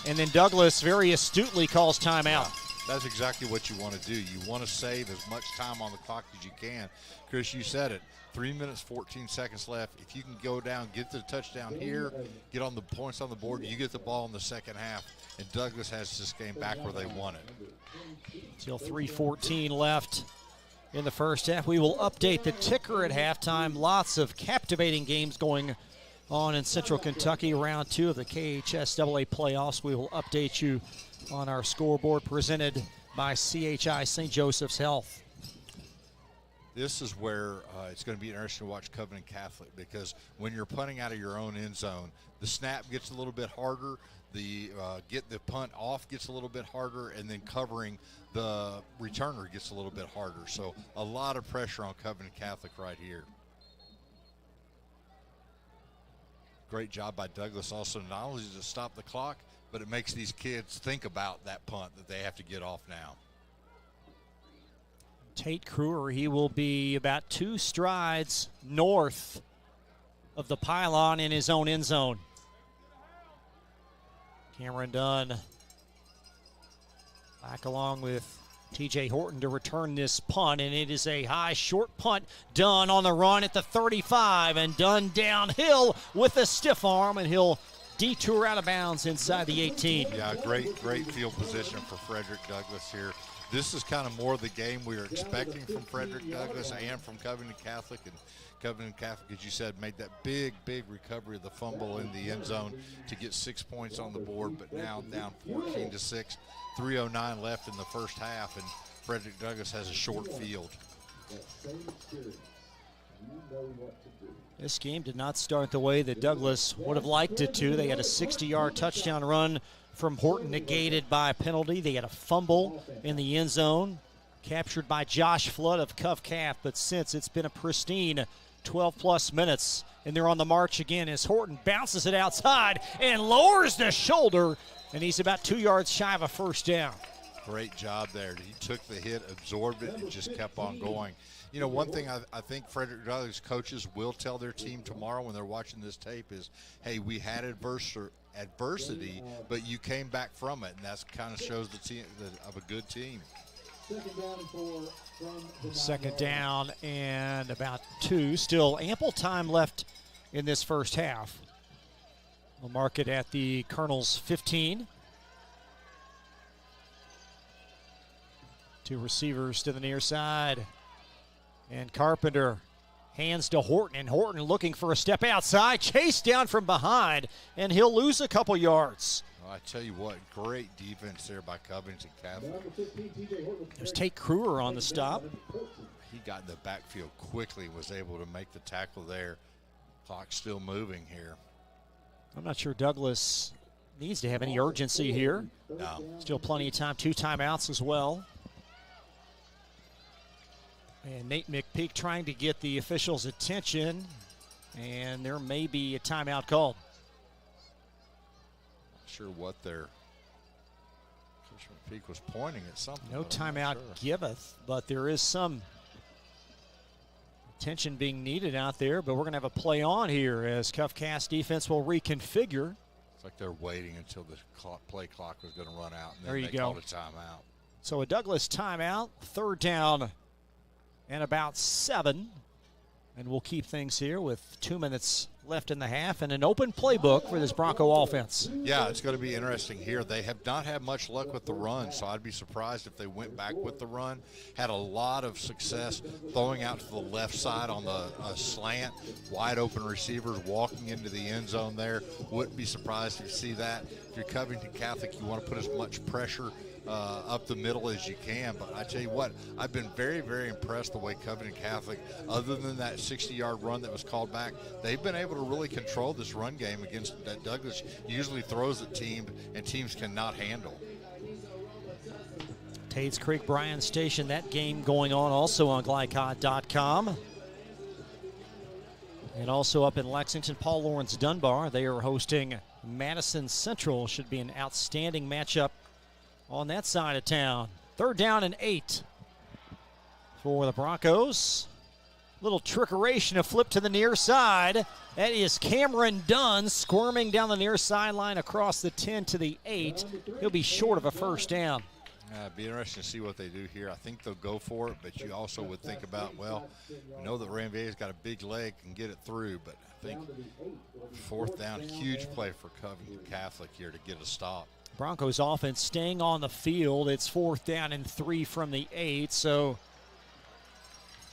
And then Douglas very astutely calls timeout. Yeah, that's exactly what you want to do. You want to save as much time on the clock as you can. Chris, you said it. 3 minutes, 14 seconds left. If you can go down, get the touchdown here, get on the points on the board, you get the ball in the second half, and Douglas has this game back where they want it. Still 3:14 left in the first half. We will update the ticker at halftime. Lots of captivating games going on in Central Kentucky. Round 2 of the KHSAA playoffs. We will update you on our scoreboard presented by CHI St. Joseph's Health. This is where it's going to be interesting to watch Covenant Catholic, because when you're punting out of your own end zone, the snap gets a little bit harder, the get the punt off gets a little bit harder, and then covering the returner gets a little bit harder. So a lot of pressure on Covenant Catholic right here. Great job by Douglas also, not only to stop the clock, but it makes these kids think about that punt that they have to get off now. Tate Kruer, he will be about 2 strides north of the pylon in his own end zone. Cameron Dunn back along with TJ Horton to return this punt, and it is a high short punt. Dunn on the run at the 35, and Dunn downhill with a stiff arm, and he'll detour out of bounds inside the 18. Yeah, great field position for Frederick Douglass here. This is kind of more of the game we were expecting from Frederick Douglass and from Covington Catholic. And Covington Catholic, as you said, made that big recovery of the fumble in the end zone to get 6 points on the board, but now down 14-6, 3:09 left in the first half, and Frederick Douglass has a short field. This game did not start the way that Douglass would have liked it to. They had a 60-yard touchdown run from Horton negated by a penalty. They had a fumble in the end zone, captured by Josh Flood of Cath, but since it's been a pristine 12-plus minutes, and they're on the march again as Horton bounces it outside and lowers the shoulder, and he's about 2 yards shy of a first down. Great job there. He took the hit, absorbed it, and just kept on going. You know, one thing I think Frederick Douglass coaches will tell their team tomorrow when they're watching this tape is, hey, we had adversity, but you came back from it, and that kind of shows the team of a good team. Second down and about 2. Still ample time left in this first half. We'll mark it at the Colonel's 15. 2 receivers to the near side. And Carpenter hands to Horton, and Horton looking for a step outside, chased down from behind, and he'll lose a couple yards. Well, I tell you what, great defense there by Covington Catholic. There's Tate Kruger on the stop. He got in the backfield quickly, was able to make the tackle there. Clock's still moving here. I'm not sure Douglass needs to have any urgency here. No. Still plenty of time, 2 timeouts as well. And Nate McPeak trying to get the officials' attention, and there may be a timeout called. Not sure what their Coach McPeak was pointing at something. No timeout giveth, but there is some attention being needed out there. But we're going to have a play on here as Cath's defense will reconfigure. It's like they're waiting until the play clock was going to run out, and there then you they go. called a timeout. So a Douglass timeout, 3rd down and about 7. And we'll keep things here with 2 minutes left in the half and an open playbook for this Bronco offense. Yeah, it's going to be interesting here. They have not had much luck with the run, so I'd be surprised if they went back with the run. Had a lot of success throwing out to the left side on the slant, wide open receivers walking into the end zone there. Wouldn't be surprised to see that. If you're Covington Catholic, you want to put as much pressure up the middle as you can. But I tell you what, I've been very impressed the way Covington Catholic, other than that 60-yard run that was called back, they've been able to really control this run game against that Douglass usually throws at teams and teams cannot handle. Tate's Creek Bryan Station, that game going on also on glycod.com. And also up in Lexington, Paul Lawrence Dunbar. They are hosting Madison Central. Should be an outstanding matchup on that side of town. 3rd down and 8 for the Broncos. Little trickeration, a flip to the near side. That is Cameron Dunn squirming down the near sideline across the 10 to the 8. He'll be short of a first down. It'd be interesting to see what they do here. I think they'll go for it, but you also would think about, well, you know that Ranvier's got a big leg and get it through, but I think 4th down, huge play for Covington Catholic here to get a stop. Broncos offense staying on the field. It's 4th down and 3 from the 8, so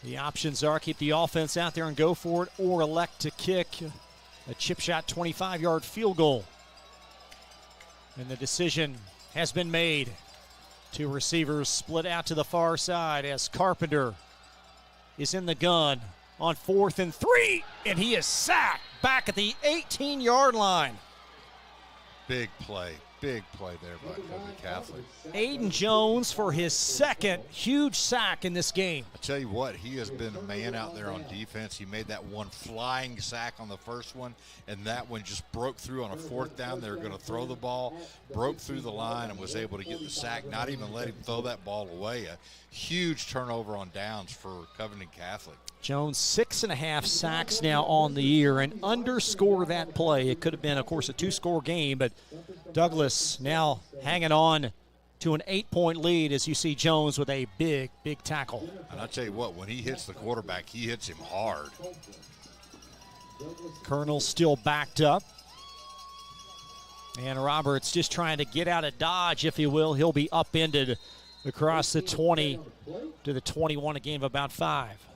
the options are keep the offense out there and go for it, or elect to kick a chip shot 25-yard field goal. And the decision has been made. 2 receivers split out to the far side as Carpenter is in the gun on 4th and 3, and he is sacked back at the 18-yard line. Big play. Big play there by Covington Catholic. Aiden Jones for his second huge sack in this game. I tell you what, he has been a man out there on defense. He made that one flying sack on the first one, and that one just broke through on a fourth down. They were going to throw the ball, broke through the line, and was able to get the sack, not even let him throw that ball away. A huge turnover on downs for Covington Catholic. Jones 6.5 sacks now on the year, and underscore that play. It could have been, of course, a 2-score game, but Douglas now hanging on to an 8-point lead as you see Jones with a big tackle. And I'll tell you what, when he hits the quarterback, he hits him hard. Colonel still backed up. And Roberts just trying to get out of dodge, if you will. He'll be upended across the 20 to the 21, a gain of about 5.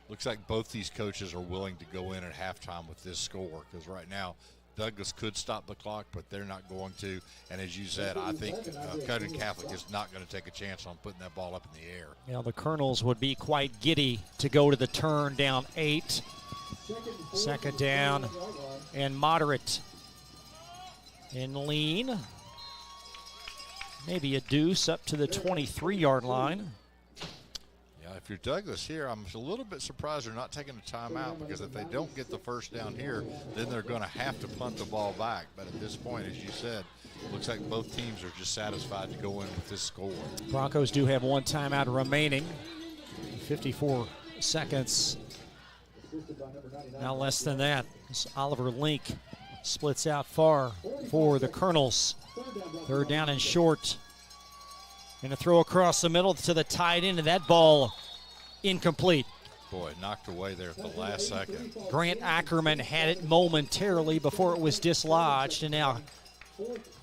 Looks like both these coaches are willing to go in at halftime with this score, because right now Douglas could stop the clock, but they're not going to. And as you said, I think Covington Catholic is not going to take a chance on putting that ball up in the air. You know, the Colonels would be quite giddy to go to the turn, down 8. Second down and moderate. And lean. Maybe a deuce up to the 23-yard line. Yeah, if you're Douglas here, I'm a little bit surprised they're not taking a timeout, because if they don't get the first down here, then they're going to have to punt the ball back. But at this point, as you said, looks like both teams are just satisfied to go in with this score. Broncos do have one timeout remaining. 54 seconds. Now less than that. As Oliver Link splits out far for the Colonels. Third down and short. And a throw across the middle to the tight end, and that ball incomplete. Boy, knocked away there at the last second. Grant Ackerman had it momentarily before it was dislodged, and now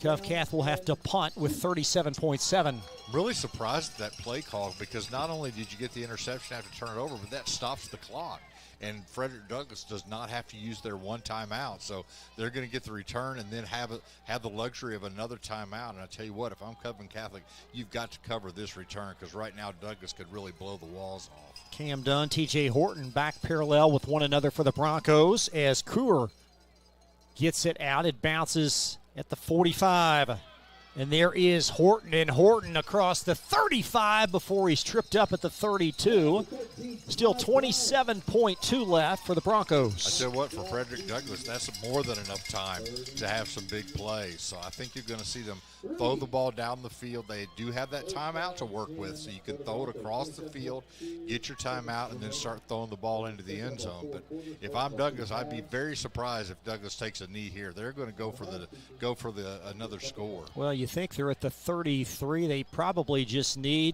Cath will have to punt with 37.7. Really surprised at that play call, because not only did you get the interception, have to turn it over, but that stops the clock. And Frederick Douglass does not have to use their one timeout, so they're going to get the return and then have the luxury of another timeout. And I tell you what, if I'm Covington Catholic, you've got to cover this return, because right now Douglass could really blow the walls off. Cam Dunn, T.J. Horton back parallel with one another for the Broncos as Kruger gets it out. It bounces at the 45. And there is Horton, and Horton across the 35 before he's tripped up at the 32. Still 27.2 left for the Broncos. I tell you what, for Frederick Douglass, that's more than enough time to have some big plays. So I think you're going to see them throw the ball down the field. They do have that timeout to work with, so you can throw it across the field, get your timeout, and then start throwing the ball into the end zone. But if I'm Douglass, I'd be very surprised if Douglass takes a knee here. They're going to go for the another score. Well, you think they're at the 33. They probably just need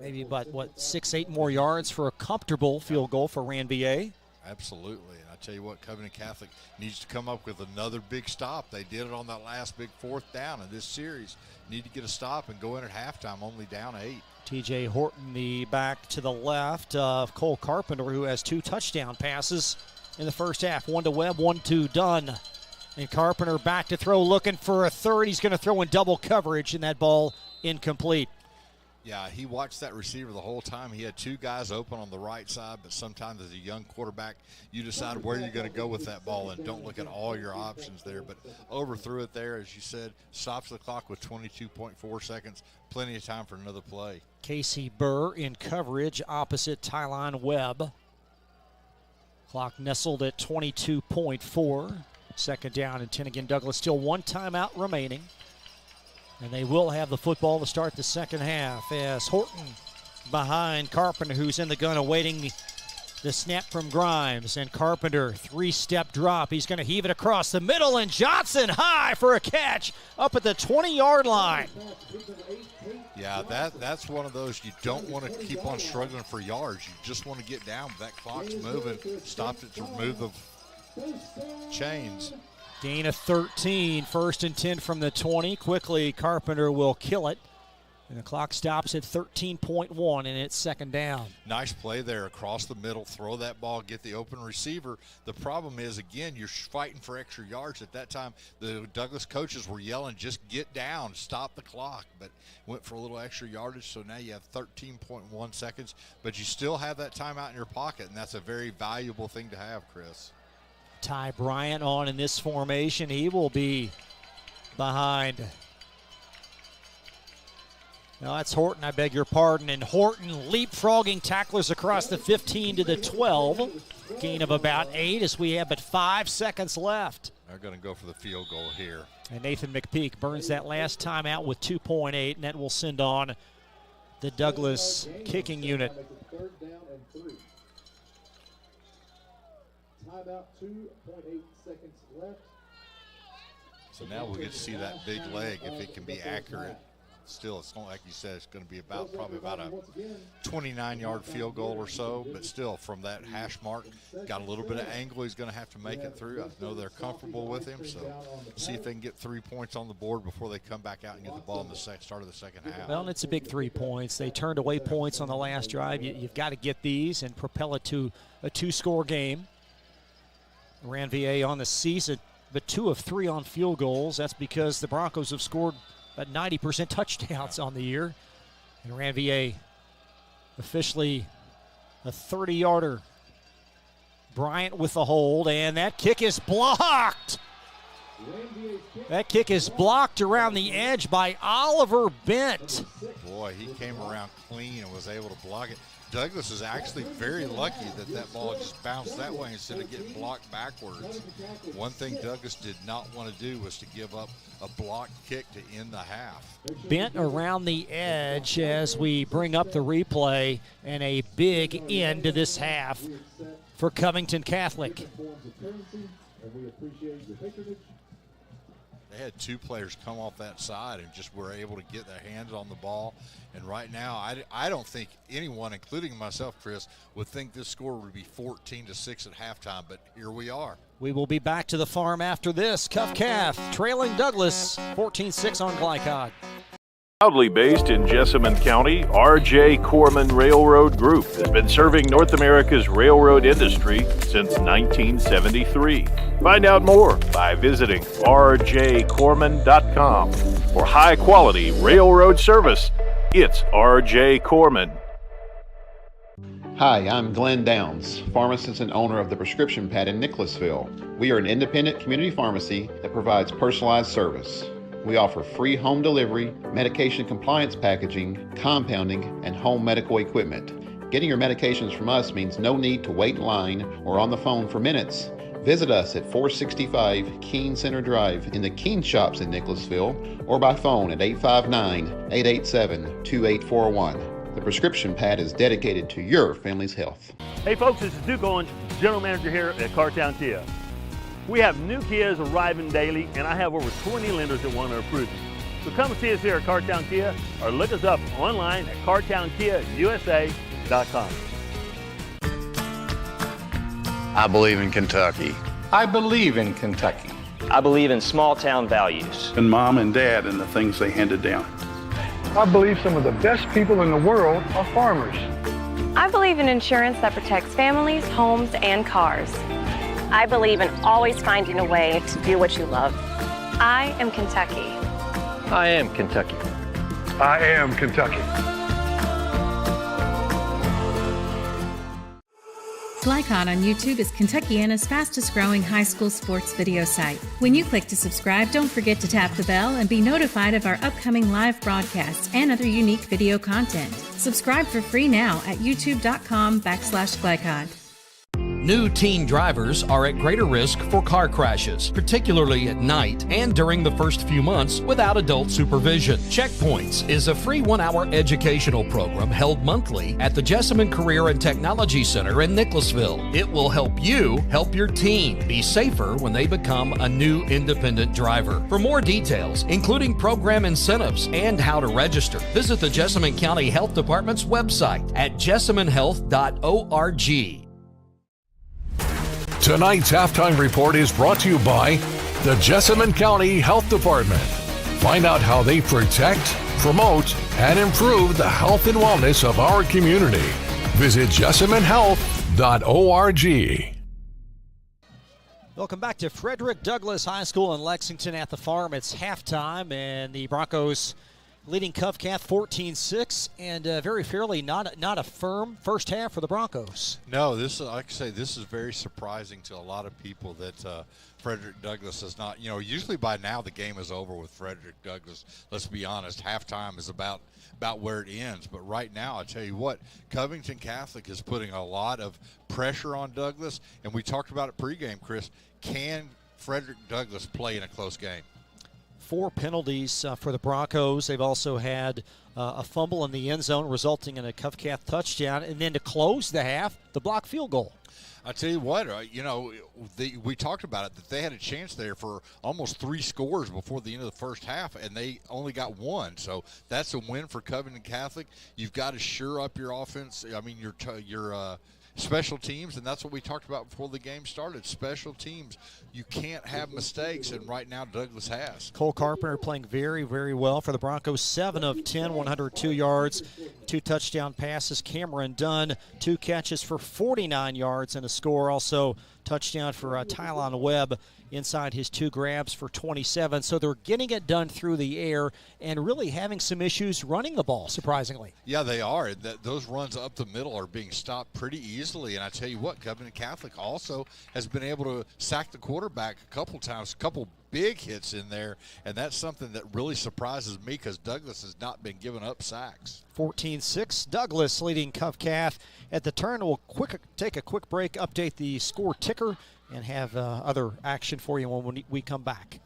maybe about, 6-8 more yards for a comfortable field goal for Ranvier. Absolutely. And I tell you what, Covington Catholic needs to come up with another big stop. They did it on that last big fourth down in this series. Need to get a stop and go in at halftime, only down 8. T.J. Horton, the back to the left of Cole Carpenter, who has 2 touchdown passes in the first half. One to Webb, one to Dunn. And Carpenter back to throw, looking for a third. He's going to throw in double coverage, and that ball incomplete. Yeah, he watched that receiver the whole time. He had 2 guys open on the right side, but sometimes as a young quarterback, you decide where you're going to go with that ball and don't look at all your options there. But overthrew it there, as you said, stops the clock with 22.4 seconds. Plenty of time for another play. Casey Burr in coverage opposite Tylon Webb. Clock nestled at 22.4. Second down and 10 again. Douglas still one timeout remaining. And they will have the football to start the second half as Horton behind Carpenter, who's in the gun awaiting the snap from Grimes. And Carpenter, 3-step drop. He's going to heave it across the middle, and Johnson high for a catch up at the 20-yard line. Yeah, that's one of those you don't want to keep on struggling for yards. You just want to get down. That clock's moving. Stopped it to remove the chains. Gain of 13, 1st and 10 from the 20. Quickly, Carpenter will kill it. And the clock stops at 13.1, and it's second down. Nice play there across the middle. Throw that ball, get the open receiver. The problem is, again, you're fighting for extra yards. At that time, the Douglas coaches were yelling, just get down, stop the clock. But went for a little extra yardage, so now you have 13.1 seconds. But you still have that timeout in your pocket, and that's a very valuable thing to have, Chris. Ty Bryant on in this formation. He will be behind No, that's Horton, I beg your pardon. And Horton leapfrogging tacklers across the 15 to the 12. Gain of about 8 as we have but 5 seconds left. They're going to go for the field goal here. And Nathan McPeak burns that last time out with 2.8, and that will send on the Douglas kicking unit. Third down and 3. Timeout, 2.8 seconds left. So now we'll get to see that big leg if it can be accurate. Still, it's not like you said, it's going to be probably about a 29-yard field goal or so, but still from that hash mark, got a little bit of angle. He's going to have to make it through. I know they're comfortable with him, so see if they can get 3 points on the board before they come back out and get the ball in the start of the second half. Well, and it's a big 3 points. They turned away points on the last drive. You've got to get these and propel it to a 2-score game. Ranvier on the season, but 2 of 3 on field goals. That's because the Broncos have scored about 90% touchdowns on the year. And Ranvier officially a 30-yarder. Bryant with the hold, and that kick is blocked. That kick is blocked around the edge by Oliver Bent. Boy, he came around clean and was able to block it. Douglas is actually very lucky that ball just bounced that way instead of getting blocked backwards. One thing Douglas did not want to do was to give up a blocked kick to end the half. Bent around the edge as we bring up the replay, and a big end to this half for Covington Catholic. They had 2 players come off that side and just were able to get their hands on the ball. And right now, I don't think anyone, including myself, Chris, would think this score would be 14-6 at halftime, but here we are. We will be back to the farm after this. Cath trailing Douglas 14-6 on Glycod. Proudly based in Jessamine County, R.J. Corman Railroad Group has been serving North America's railroad industry since 1973. Find out more by visiting rjcorman.com. For high-quality railroad service, it's R.J. Corman. Hi, I'm Glenn Downs, pharmacist and owner of the Prescription Pad in Nicholasville. We are an independent community pharmacy that provides personalized service. We offer free home delivery, medication compliance packaging, compounding, and home medical equipment. Getting your medications from us means no need to wait in line or on the phone for minutes. Visit us at 465 Keene Center Drive in the Keene Shops in Nicholasville or by phone at 859-887-2841. The Prescription Pad is dedicated to your family's health. Hey folks, this is Duke Owens, General Manager here at Cartown Kia. We have new Kias arriving daily, and I have over 20 lenders that want to approve you. So come and see us here at Cartown Kia or look us up online at cartownkiausa.com. I believe in Kentucky. I believe in Kentucky. I believe in small town values. And mom and dad and the things they handed down. I believe some of the best people in the world are farmers. I believe in insurance that protects families, homes, and cars. I believe in always finding a way to do what you love. I am Kentucky. I am Kentucky. I am Kentucky. Glycod on YouTube is Kentuckiana's fastest growing high school sports video site. When you click to subscribe, don't forget to tap the bell and be notified of our upcoming live broadcasts and other unique video content. Subscribe for free now at youtube.com/Glycod. New teen drivers are at greater risk for car crashes, particularly at night and during the first few months without adult supervision. Checkpoints is a free 1-hour educational program held monthly at the Jessamine Career and Technology Center in Nicholasville. It will help you help your teen be safer when they become a new independent driver. For more details, including program incentives and how to register, visit the Jessamine County Health Department's website at jessaminehealth.org. Tonight's halftime report is brought to you by the Jessamine County Health Department. Find out how they protect, promote, and improve the health and wellness of our community. Visit jessaminehealth.org. Welcome back to Frederick Douglass High School in Lexington at the Farm. It's halftime, and the Broncos leading Cath 14-6, and very fairly not a firm first half for the Broncos. No, this is, like I say, this is very surprising to a lot of people that Frederick Douglass is not. Usually by now the game is over with Frederick Douglass. Let's be honest, halftime is about where it ends. But right now, I tell you what, Covington Catholic is putting a lot of pressure on Douglass, and we talked about it pregame, Chris. Can Frederick Douglass play in a close game? 4 penalties for the Broncos. They've also had a fumble in the end zone, resulting in a Cath touchdown. And then to close the half, the blocked field goal. I tell you what, we talked about it, that they had a chance there for almost 3 scores before the end of the first half, and they only got 1. So that's a win for Covington Catholic. You've got to shore up your offense. I mean, your special teams, and that's what we talked about before the game started. Special teams, you can't have mistakes, and right now Douglass has. Cole Carpenter playing very, very well for the Broncos. 7 of 10, 102 yards, 2 touchdown passes. Cameron Dunn, 2 catches for 49 yards and a score. Also touchdown for Tylon Webb inside his 2 grabs for 27. So they're getting it done through the air and really having some issues running the ball, surprisingly. Yeah, they are. Those runs up the middle are being stopped pretty easily. And I tell you what, Covington Catholic also has been able to sack the quarterback a couple times, a couple big hits in there, and that's something that really surprises me because Douglass has not been giving up sacks. 14-6, Douglass leading Cath. At the turn, we'll take a quick break, update the score ticker, and have other action for you when we come back.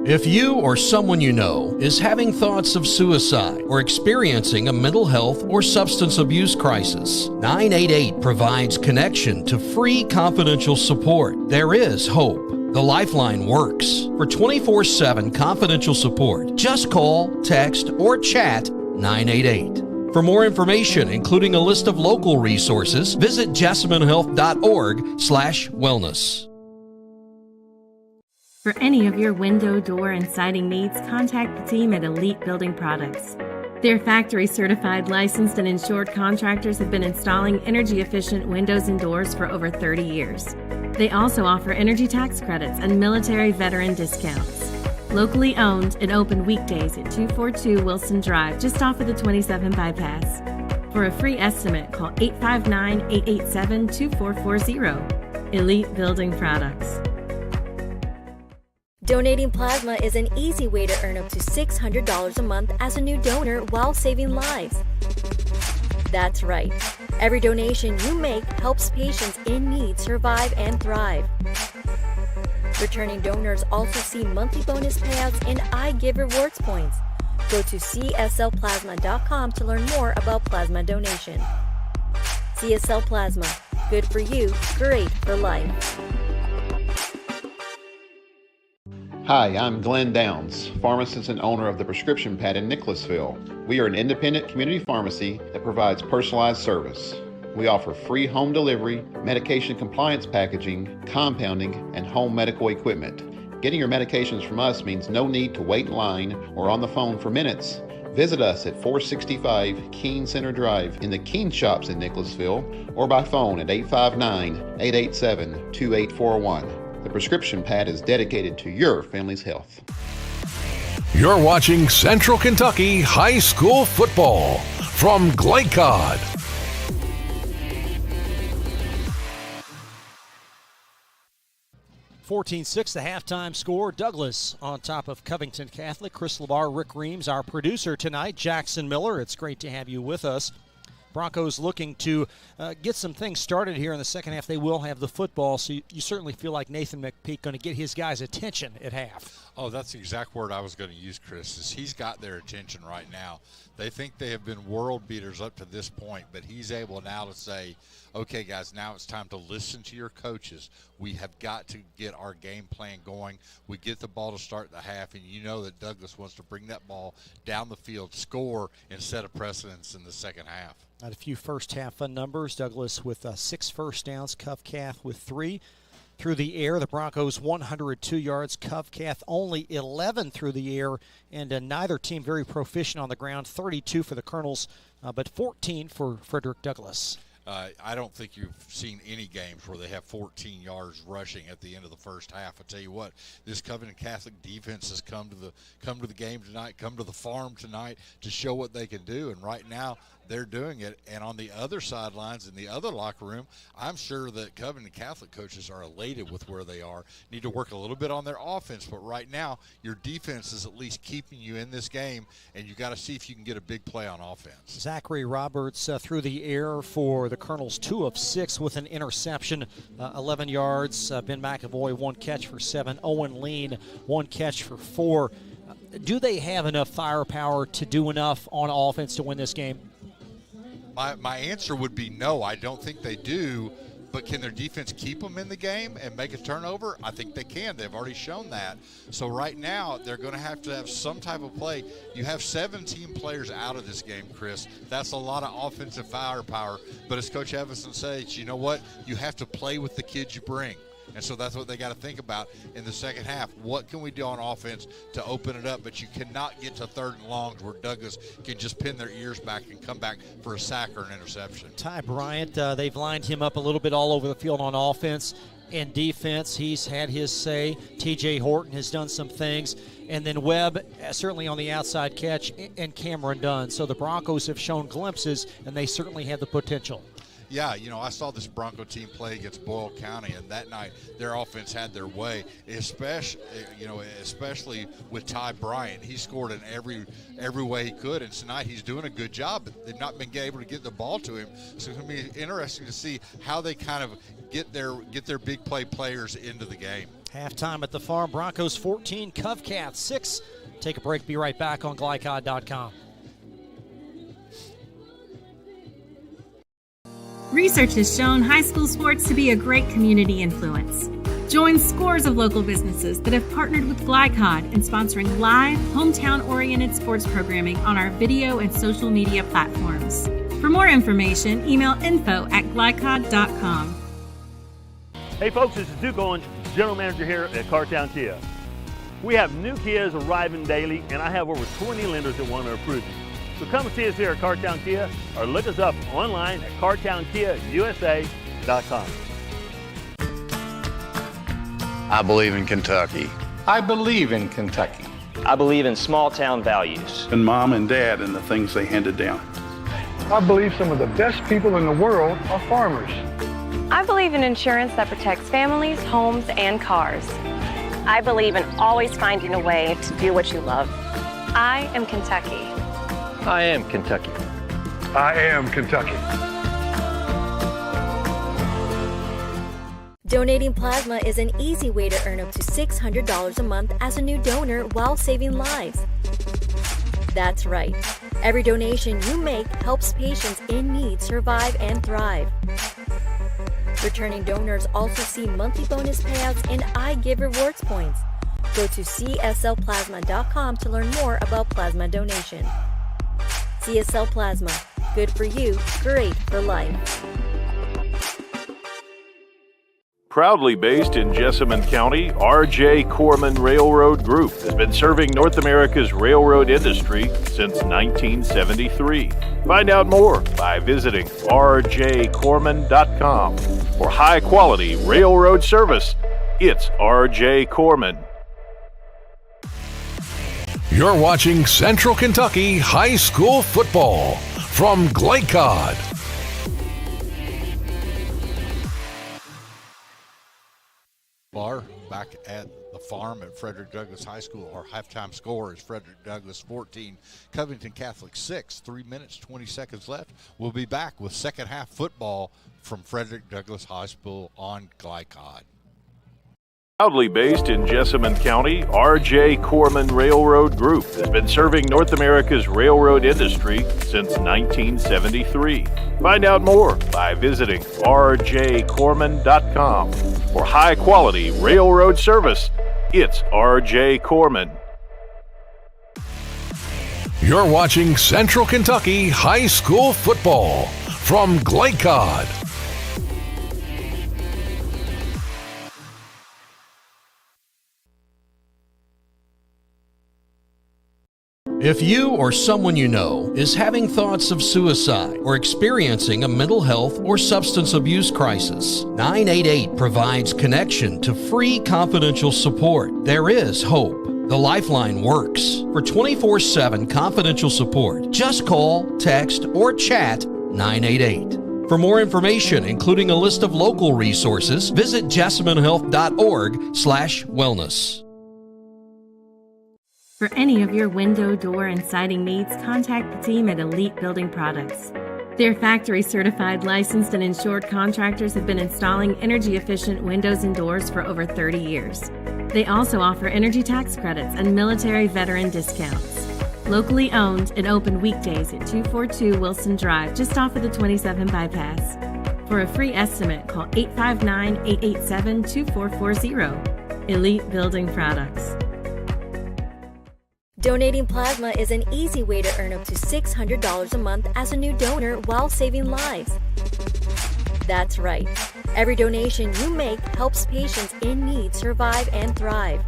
If you or someone you know is having thoughts of suicide or experiencing a mental health or substance abuse crisis, 988 provides connection to free confidential support. There is hope. The Lifeline works. For 24/7 confidential support, just call, text, or chat 988. For more information, including a list of local resources, visit jessamynhealth.org/wellness. For any of your window, door, and siding needs, contact the team at Elite Building Products. Their factory-certified, licensed, and insured contractors have been installing energy-efficient windows and doors for over 30 years. They also offer energy tax credits and military veteran discounts. Locally owned and open weekdays at 242 Wilson Drive, just off of the 27 bypass. For a free estimate, call 859-887-2440. Elite Building Products. Donating plasma is an easy way to earn up to $600 a month as a new donor while saving lives. That's right. Every donation you make helps patients in need survive and thrive. Returning donors also see monthly bonus payouts and I Give rewards points. Go to cslplasma.com to learn more about plasma donation. CSL Plasma. Good for you, great for life. Hi, I'm Glenn Downs, pharmacist and owner of the Prescription Pad in Nicholasville. We are an independent community pharmacy that provides personalized service. We offer free home delivery, medication compliance packaging, compounding, and home medical equipment. Getting your medications from us means no need to wait in line or on the phone for minutes. Visit us at 465 Keene Center Drive in the Keene Shops in Nicholasville or by phone at 859-887-2841. The Prescription Pad is dedicated to your family's health. You're watching Central Kentucky High School Football from Glaycod. (14-6) the halftime score. Douglass on top of Covington Catholic. Chris LeBar, Rick Reams, our producer tonight. Jackson Miller, it's great to have you with us. Broncos looking to get some things started here in the second half. They will have the football, so you certainly feel like Nathan McPeak going to get his guys' attention at half. Oh, that's the exact word I was going to use, Chris, is he's got their attention right now. They think they have been world beaters up to this point, but he's able now to say, okay, guys, now it's time to listen to your coaches. We have got to get our game plan going. We get the ball to start the half, and you know that Douglass wants to bring that ball down the field, score, and set a precedence in the second half. Had a few first half fun numbers. Douglass with 6 first downs, Cath with 3. Through the air, the Broncos 102 yards, Cath only 11 through the air, and neither team very proficient on the ground. 32 for the Colonels, but 14 for Frederick Douglass. I don't think you've seen any games where they have 14 yards rushing at the end of the first half. I tell you what, this Covenant Catholic defense has come to the game tonight, come to the farm tonight to show what they can do, and right now they're doing it. And on the other sidelines, in the other locker room, I'm sure that Covenant Catholic coaches are elated with where they are. Need to work a little bit on their offense, but right now your defense is at least keeping you in this game, and you got to see if you can get a big play on offense. Zachary Roberts through the air for the Colonels, 2 of 6 with an interception, 11 yards. Ben McAvoy, 1 catch for 7. Owen Lean, 1 catch for 4. Do they have enough firepower to do enough on offense to win this game? My answer would be no, I don't think they do. But can their defense keep them in the game and make a turnover? I think they can. They've already shown that. So right now, they're going to have some type of play. You have 17 players out of this game, Chris. That's a lot of offensive firepower. But as Coach Evison says, you know what? You have to play with the kids you bring. And so that's what they got to think about in the second half. What can we do on offense to open it up? But you cannot get to 3rd and longs where Douglas can just pin their ears back and come back for a sack or an interception. Ty Bryant, they've lined him up a little bit all over the field on offense and defense. He's had his say. TJ Horton has done some things. And then Webb, certainly on the outside catch, and Cameron Dunn. So the Broncos have shown glimpses, and they certainly have the potential. Yeah, I saw this Bronco team play against Boyle County, and that night their offense had their way, especially with Ty Bryant. He scored in every way he could, and tonight he's doing a good job. But they've not been able to get the ball to him, so it's going to be interesting to see how they kind of get their big play players into the game. Halftime at the farm, Broncos 14, Cath 6. Take a break, be right back on glycod.com. Research has shown high school sports to be a great community influence. Join scores of local businesses that have partnered with Glycod in sponsoring live, hometown-oriented sports programming on our video and social media platforms. For more information, email info@glycod.com. Hey folks, this is Duke Owens, General Manager here at Cartown Kia. We have new Kias arriving daily, and I have over 20 lenders that want to approve you. So come and see us here at Cartown Kia, or look us up online at cartownkiausa.com. I believe in Kentucky. I believe in Kentucky. I believe in small town values. And Mom and Dad and the things they handed down. I believe some of the best people in the world are farmers. I believe in insurance that protects families, homes, and cars. I believe in always finding a way to do what you love. I am Kentucky. I am Kentucky. I am Kentucky. Donating plasma is an easy way to earn up to $600 a month as a new donor while saving lives. That's right. Every donation you make helps patients in need survive and thrive. Returning donors also see monthly bonus payouts and I Give Rewards points. Go to cslplasma.com to learn more about plasma donation. CSL Plasma. Good for you, great for life. Proudly based in Jessamine County, R.J. Corman Railroad Group has been serving North America's railroad industry since 1973. Find out more by visiting rjcorman.com. For high-quality railroad service, it's R.J. Corman. You're watching Central Kentucky High School Football from Glycod. Bar back at the farm at Frederick Douglass High School. Our halftime score is Frederick Douglass 14, Covington Catholic 6. 3 minutes, 20 seconds left. We'll be back with second half football from Frederick Douglass High School on Glycod. Proudly based in Jessamine County, R.J. Corman Railroad Group has been serving North America's railroad industry since 1973. Find out more by visiting rjcorman.com. For high-quality railroad service, it's R.J. Corman. You're watching Central Kentucky High School Football from Glycod. If you or someone you know is having thoughts of suicide or experiencing a mental health or substance abuse crisis, 988 provides connection to free confidential support. There is hope. The Lifeline works. For 24/7 confidential support, just call, text, or chat 988. For more information, including a list of local resources, visit jessamynhealth.org/wellness. For any of your window, door, and siding needs, contact the team at Elite Building Products. Their factory-certified, licensed, and insured contractors have been installing energy-efficient windows and doors for over 30 years. They also offer energy tax credits and military veteran discounts. Locally owned and open weekdays at 242 Wilson Drive, just off of the 27 bypass. For a free estimate, call 859-887-2440. Elite Building Products. Donating plasma is an easy way to earn up to $600 a month as a new donor while saving lives. That's right. Every donation you make helps patients in need survive and thrive.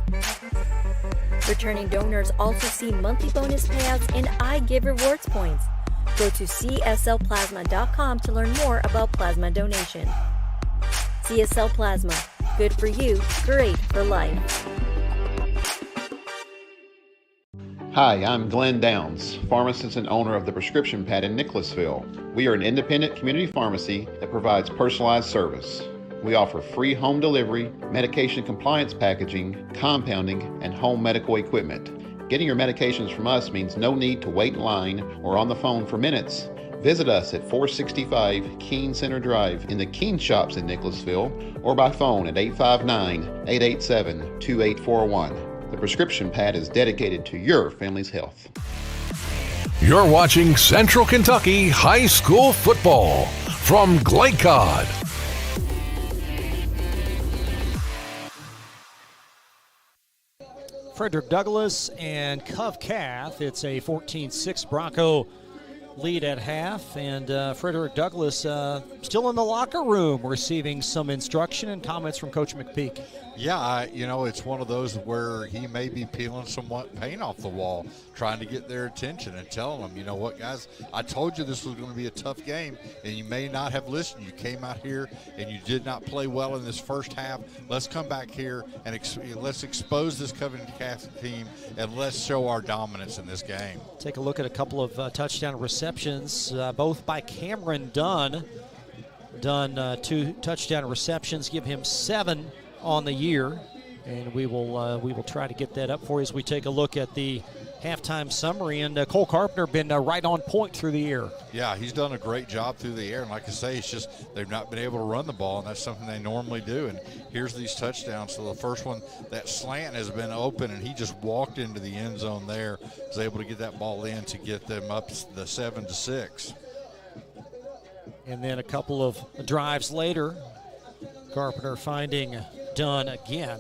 Returning donors also see monthly bonus payouts and I Give rewards points. Go to cslplasma.com to learn more about plasma donation. CSL Plasma. Good for you, great for life. Hi, I'm Glenn Downs, pharmacist and owner of the Prescription Pad in Nicholasville. We are an independent community pharmacy that provides personalized service. We offer free home delivery, medication compliance packaging, compounding, and home medical equipment. Getting your medications from us means no need to wait in line or on the phone for minutes. Visit us at 465 Keene Center Drive in the Keene Shops in Nicholasville or by phone at 859-887-2841. The Prescription Pad is dedicated to your family's health. You're watching Central Kentucky High School Football from Glycod. Frederick Douglass and Cath. It's a 14-6 Bronco lead at half, and Frederick Douglass still in the locker room receiving some instruction and comments from Coach McPeak. Yeah, it's one of those where he may be peeling some paint off the wall, trying to get their attention and telling them, you know what, guys, I told you this was going to be a tough game, and you may not have listened. You came out here and you did not play well in this first half. Let's come back here and let's expose this Covington Cath team, and let's show our dominance in this game. Take a look at a couple of touchdown receptions, both by Cameron Dunn. Dunn, 2 touchdown receptions, give him 7 on the year, and we will try to get that up for you as we take a look at the halftime summary. And Cole Carpenter been right on point through the air. Yeah, he's done a great job through the air, and like I say, it's just they've not been able to run the ball, and that's something they normally do. And here's these touchdowns. So the first one, that slant has been open, and he just walked into the end zone there, was able to get that ball in to get them up the 7-6. And then a couple of drives later, Carpenter finding Dunn again.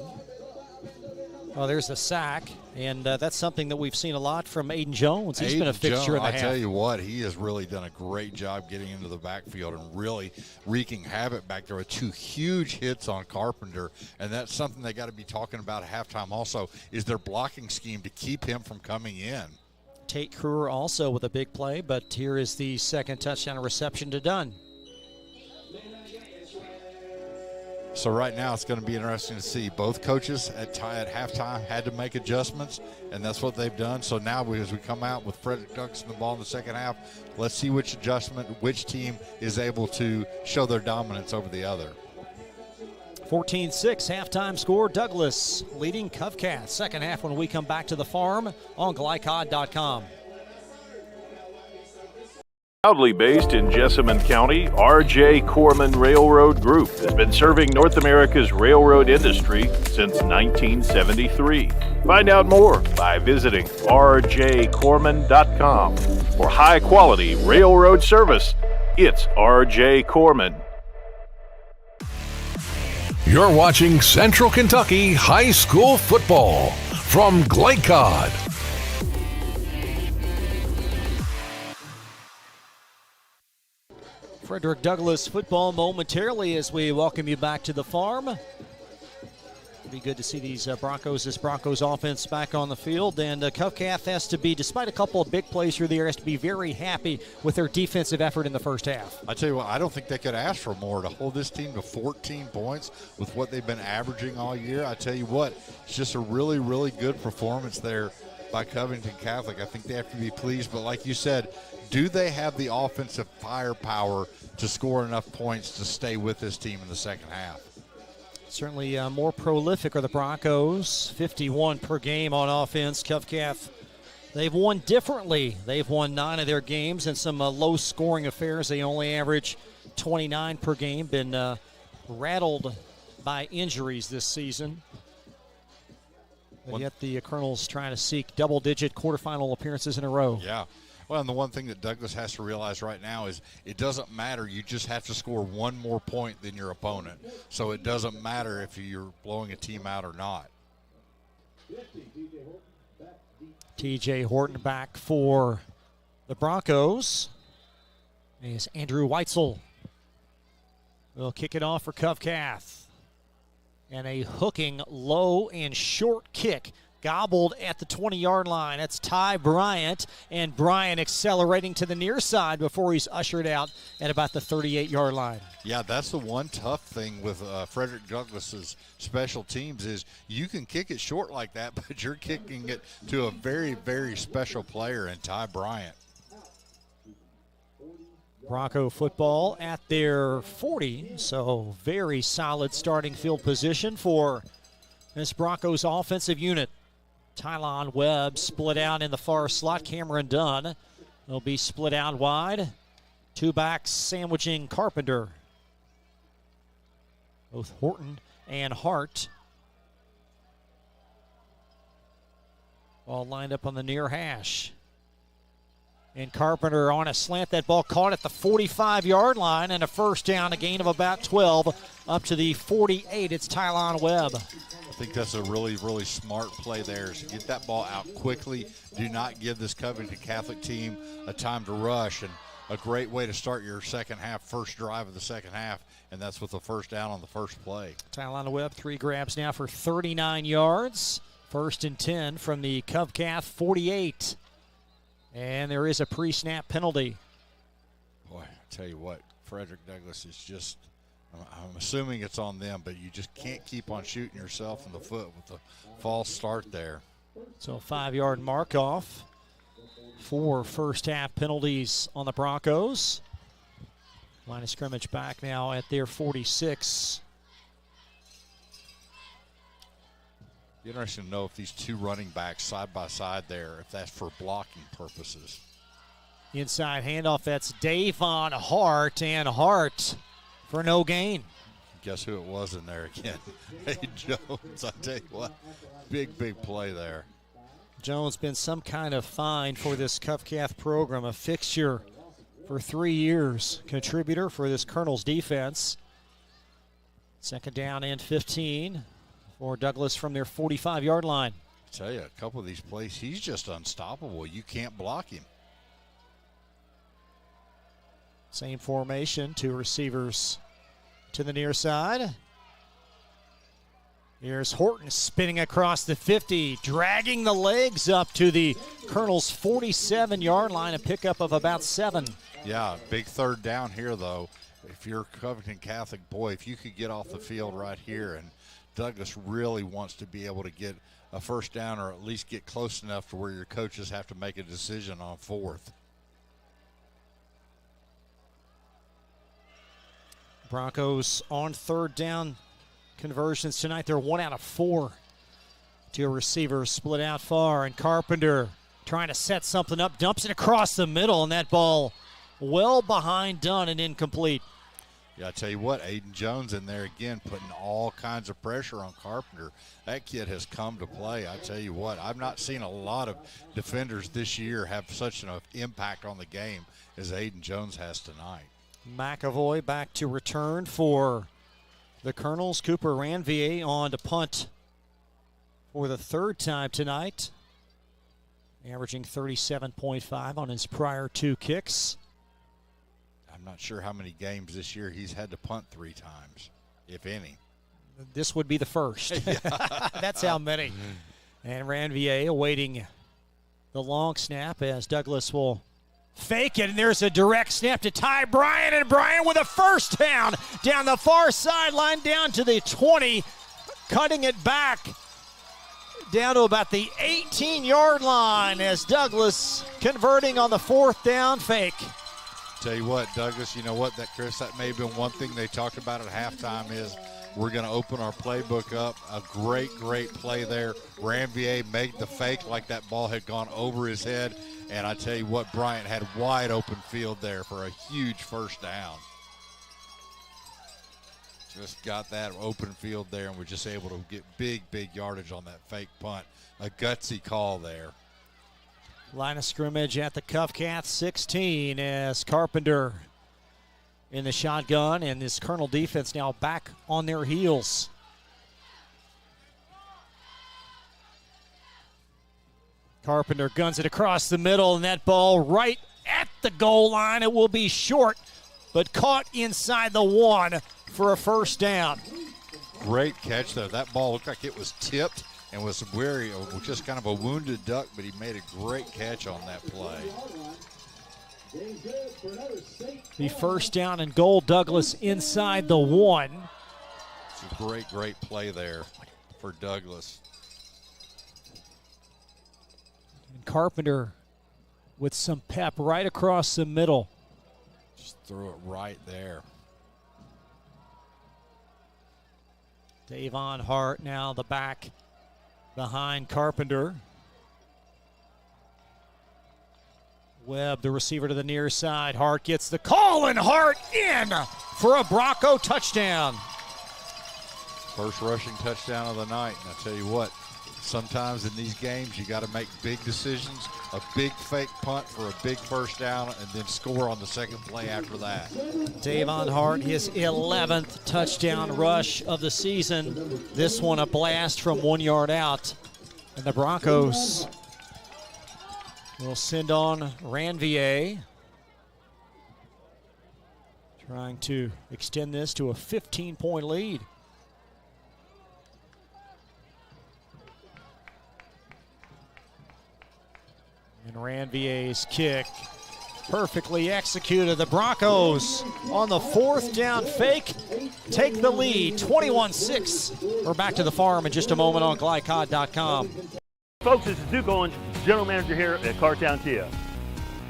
Oh, there's the sack, and that's something that we've seen a lot from Aiden Jones. He's been a fixture in the half. I tell you what, he has really done a great job getting into the backfield and really wreaking havoc back there with 2 huge hits on Carpenter, and that's something they got to be talking about at halftime also, is their blocking scheme to keep him from coming in. Tate Kruger also with a big play, but here is the second touchdown reception to Dunn. So right now it's going to be interesting to see. Both coaches at halftime had to make adjustments, and that's what they've done. So now as we come out with Frederick Douglass in the ball in the second half, let's see which team is able to show their dominance over the other. 14-6 halftime score. Douglass leading Cath. Second half when we come back to the farm on Glycod.com. Proudly based in Jessamine County, R.J. Corman Railroad Group has been serving North America's railroad industry since 1973. Find out more by visiting rjcorman.com. For high-quality railroad service, it's R.J. Corman. You're watching Central Kentucky High School Football from Glycod. Frederick Douglass football momentarily as we welcome you back to the farm. It'd be good to see this Broncos offense back on the field. And Cath has to be, despite a couple of big plays through the air, has to be very happy with their defensive effort in the first half. I tell you what, I don't think they could ask for more to hold this team to 14 points with what they've been averaging all year. I tell you what, it's just a really, really good performance there by Covington Catholic. I think they have to be pleased. But like you said, do they have the offensive firepower to score enough points to stay with this team in the second half? Certainly more prolific are the Broncos, 51 per game on offense. Cath, they've won differently. They've won 9 of their games in some low-scoring affairs. They only average 29 per game. Been rattled by injuries this season. But yet the Colonels trying to seek double-digit quarterfinal appearances in a row. Yeah. Well, and the one thing that Douglas has to realize right now is it doesn't matter. You just have to score one more point than your opponent. So it doesn't matter if you're blowing a team out or not. TJ Horton back for the Broncos. Is Andrew Weitzel. Will kick it off for Cath. And a hooking low and short kick. Gobbled at the 20-yard line. That's Ty Bryant, and Bryant accelerating to the near side before he's ushered out at about the 38-yard line. Yeah, that's the one tough thing with Frederick Douglas's special teams is you can kick it short like that, but you're kicking it to a very, very special player in Ty Bryant. Bronco football at their 40, so very solid starting field position for this Broncos offensive unit. Tylon Webb split out in the far slot. Cameron Dunn will be split out wide. 2 backs sandwiching Carpenter. Both Horton and Hart all lined up on the near hash. And Carpenter on a slant. That ball caught at the 45-yard line, and a first down, a gain of about 12 up to the 48. It's Tylon Webb. I think that's a really, really smart play there. So get that ball out quickly. Do not give this Covington Catholic team a time to rush. And a great way to start your second half, first drive of the second half, and that's with the first down on the first play. Tylon Webb, 3 grabs now for 39 yards. 1st and 10 from the Cath 48. And there is a pre-snap penalty. Boy, I tell you what, Frederick Douglass is just, I'm assuming it's on them, but you just can't keep on shooting yourself in the foot with the false start there. So 5-yard mark off. 4 first half penalties on the Broncos. Line of scrimmage back now at their 46. Be interesting to know if these 2 running backs side by side there, if that's for blocking purposes. Inside handoff, that's Davon Hart, and Hart for no gain. Guess who it was in there again? Hey, Jones, I tell you what, big, big play there. Jones been some kind of find for this Cath program, a fixture for 3 years, contributor for this Colonel's defense. 2nd down and 15 for Douglas from their 45-yard line. I tell you, a couple of these plays, he's just unstoppable. You can't block him. Same formation, 2 receivers to the near side. Here's Horton spinning across the 50, dragging the legs up to the Colonel's 47-yard line, a pickup of about 7. Yeah, big 3rd down here, though. If you're Covington Catholic, boy, if you could get off the field right here, and Douglas really wants to be able to get a first down or at least get close enough to where your coaches have to make a decision on 4th. Broncos on 3rd down conversions tonight. They're 1 out of 4. 2 receivers split out far, and Carpenter trying to set something up, dumps it across the middle, and that ball well behind Dunn and incomplete. Yeah, I tell you what, Aiden Jones in there again putting all kinds of pressure on Carpenter. That kid has come to play. I tell you what, I've not seen a lot of defenders this year have such an impact on the game as Aiden Jones has tonight. McAvoy back to return for the Colonels. Cooper Ranvier on to punt for the 3rd time tonight, averaging 37.5 on his prior 2 kicks. I'm not sure how many games this year he's had to punt 3 times, if any. this would be the first. That's how many. And Ranvier awaiting the long snap as Douglas will fake it, and there's a direct snap to Ty Bryant, and Bryant with a first down the far sideline down to the 20, cutting it back down to about the 18-yard line as Douglas converting on the 4th down fake. Tell you what, Douglas, you know what, Chris, that may have been one thing they talked about at halftime is we're going to open our playbook up. A great play there. Ranvier made the fake like that ball had gone over his head. And I tell you what, Bryant had wide open field there for a huge first down. Just got that open field there and we're just able to get big yardage on that fake punt. A gutsy call there. Line of scrimmage at the Cath 16 as Carpenter in the shotgun, and this Colonel defense now back on their heels. Carpenter guns it across the middle, and that ball right at the goal line. It will be short, but caught inside the 1 for a first down. Great catch there. That ball looked like it was tipped and was just kind of a wounded duck, but he made a great catch on that play. The first down and goal, Douglas inside the 1. It's a great play there for Douglas. And Carpenter with some pep right across the middle. Just threw it right there. Davon Hart now the back behind Carpenter. Webb, the receiver to the near side. Hart gets the call, and Hart in for a Bronco touchdown. First rushing touchdown of the night. And I tell you what, sometimes in these games you got to make big decisions. A big fake punt for a big first down and then score on the second play after that. Davon Hart, his 11th touchdown rush of the season. This one a blast from 1 yard out. And the Broncos will send on Ranvier, trying to extend this to a 15-point lead. And Ranvier's kick, perfectly executed. The Broncos on the 4th down fake take the lead, 21-6. We're back to the farm in just a moment on glycod.com. Folks, this is Duke Owens, General Manager here at Cartown Kia.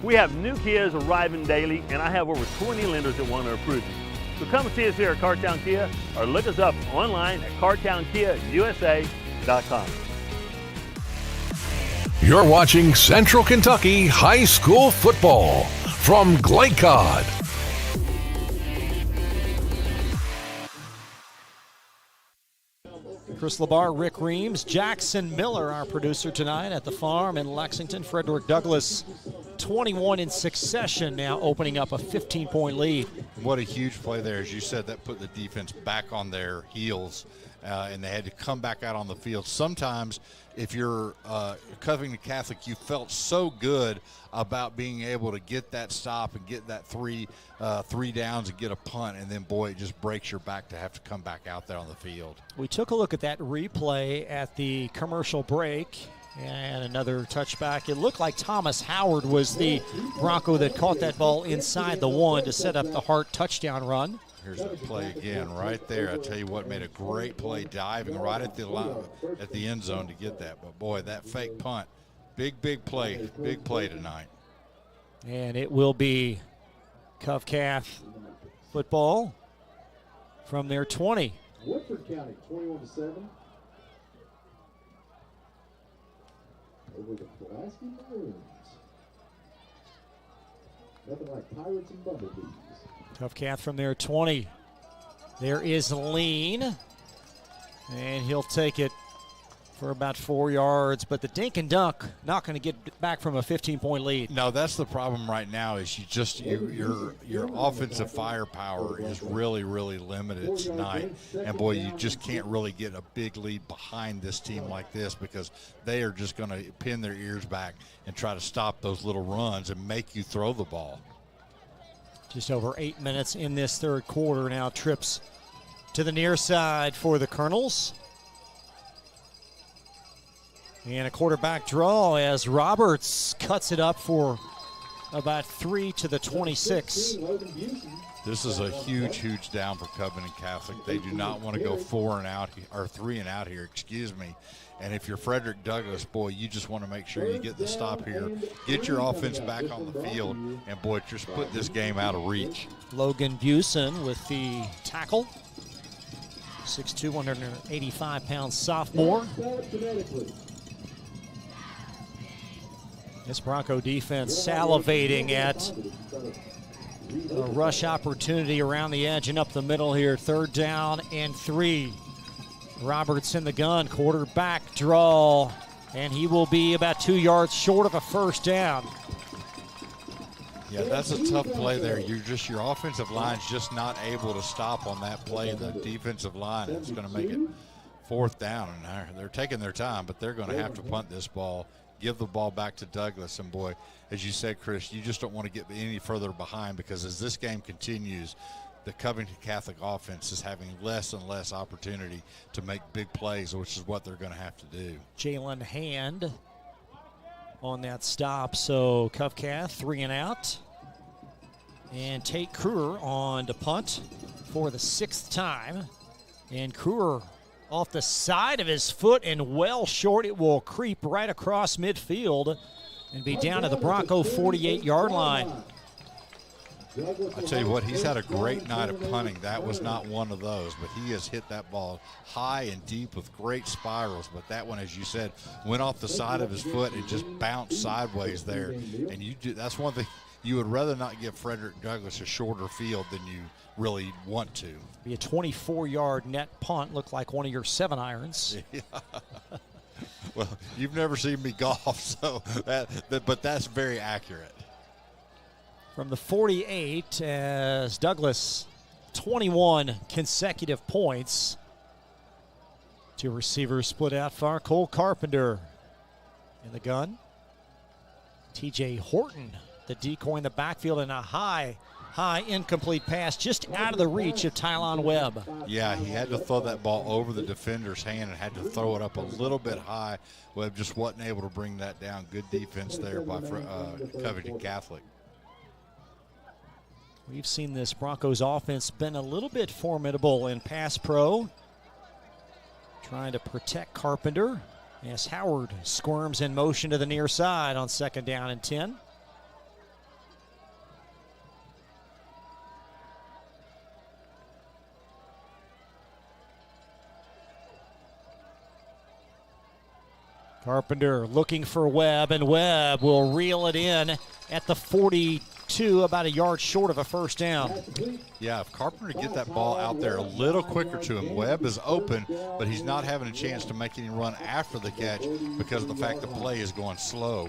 We have new Kias arriving daily, and I have over 20 lenders that want to approve you. So come and see us here at Cartown Kia, or look us up online at cartownkiausa.com. You're watching Central Kentucky High School Football from Glycod. Chris Labar, Rick Reams, Jackson Miller, our producer tonight at the farm in Lexington. Frederick Douglass, 21 in succession, now opening up a 15-point lead. What a huge play there. As you said, that put the defense back on their heels, and they had to come back out on the field. Sometimes if you're Covington Catholic, you felt so good about being able to get that stop and get that three downs and get a punt, and then, boy, it just breaks your back to have to come back out there on the field. We took a look at that replay at the commercial break, and another touchback. It looked like Thomas Howard was the Bronco that caught that ball inside the 1 to set up the Hart touchdown run. Here's that play again right there. I tell you what, made a great play diving right at the line, at the end zone to get that. But, boy, that fake punt, big play tonight. And it will be Cath football from their 20. Woodford County, 21-7. Over the Pulaski Maroons. Nothing like Pirates and Bumblebees. Cath from their 20. There is Lean, and he'll take it for about 4 yards, but the dink and dunk not going to get back from a 15-point lead. No, that's the problem right now is your offensive firepower is really limited tonight, and boy, you just can't really get a big lead behind this team like this because they are just going to pin their ears back and try to stop those little runs and make you throw the ball. Just over 8 minutes in this third quarter now. Trips to the near side for the Colonels. And a quarterback draw as Roberts cuts it up for about 3 to the 26. This is a huge, huge down for Covenant Catholic. They do not want to go 4 and out, or 3 and out here, excuse me. And if you're Frederick Douglass, boy, you just want to make sure you get the stop here, get your offense back on the field, and boy, just put this game out of reach. Logan Busen with the tackle. 6'2", 185-pound sophomore. This Bronco defense salivating at a rush opportunity around the edge and up the middle here. 3rd down and 3. Roberts in the gun, quarterback draw, and he will be about 2 yards short of a 1st down. Yeah, that's a tough play there. Your offensive line's just not able to stop on that play. The defensive line is going to make it 4th down, and they're taking their time, but they're going to have to punt this ball, give the ball back to Douglass, and boy, as you said, Chris, you just don't want to get any further behind, because as this game continues, the Covington Catholic offense is having less and less opportunity to make big plays, which is what they're going to have to do. Jalen Hand on that stop, so Cath 3 and out. And Tate Kruer on to punt for the 6th time. And Kruer off the side of his foot and well short. It will creep right across midfield and be down to the Bronco 48-yard line. I tell you what, he's had a great night of punting. That was not one of those, but he has hit that ball high and deep with great spirals. But that one, as you said, went off the side of his foot and just bounced sideways there. And that's one thing. You would rather not give Frederick Douglass a shorter field than you really want to. Be a 24-yard net punt, look like one of your 7-irons. Yeah. Well, you've never seen me golf, so but that's very accurate. From the 48, as Douglass 21 consecutive points. 2 receivers split out far. Cole Carpenter in the gun. TJ Horton, the decoy in the backfield, and a high incomplete pass just out of the reach of Tylon Webb. Yeah, he had to throw that ball over the defender's hand and had to throw it up a little bit high. Webb just wasn't able to bring that down. Good defense there by Covington Catholic. We've seen this Broncos offense been a little bit formidable in pass pro. Trying to protect Carpenter as Howard squirms in motion to the near side on 2nd down and 10. Carpenter looking for Webb, and Webb will reel it in at the 42, about a yard short of a 1st down. Yeah, if Carpenter get that ball out there a little quicker to him, Webb is open, but he's not having a chance to make any run after the catch because of the fact the play is going slow.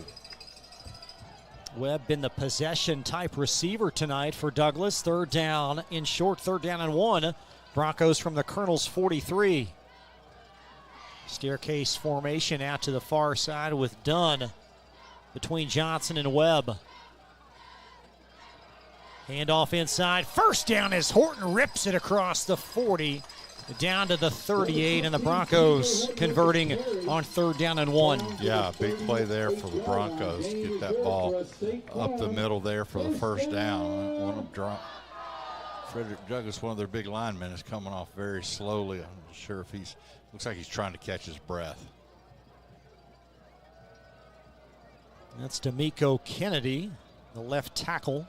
Webb been the possession type receiver tonight for Douglass. 3rd down in short, 3rd down and 1. Broncos from the Colonel's 43. Staircase formation out to the far side with Dunn between Johnson and Webb. Handoff inside. 1st down as Horton rips it across the 40 down to the 38, and the Broncos converting on 3rd down and 1. Yeah, big play there for the Broncos to get that ball up the middle there for the 1st down. One of them Frederick Douglass, one of their big linemen, is coming off very slowly. I'm not sure if looks like he's trying to catch his breath. That's D'Amico Kennedy, the left tackle.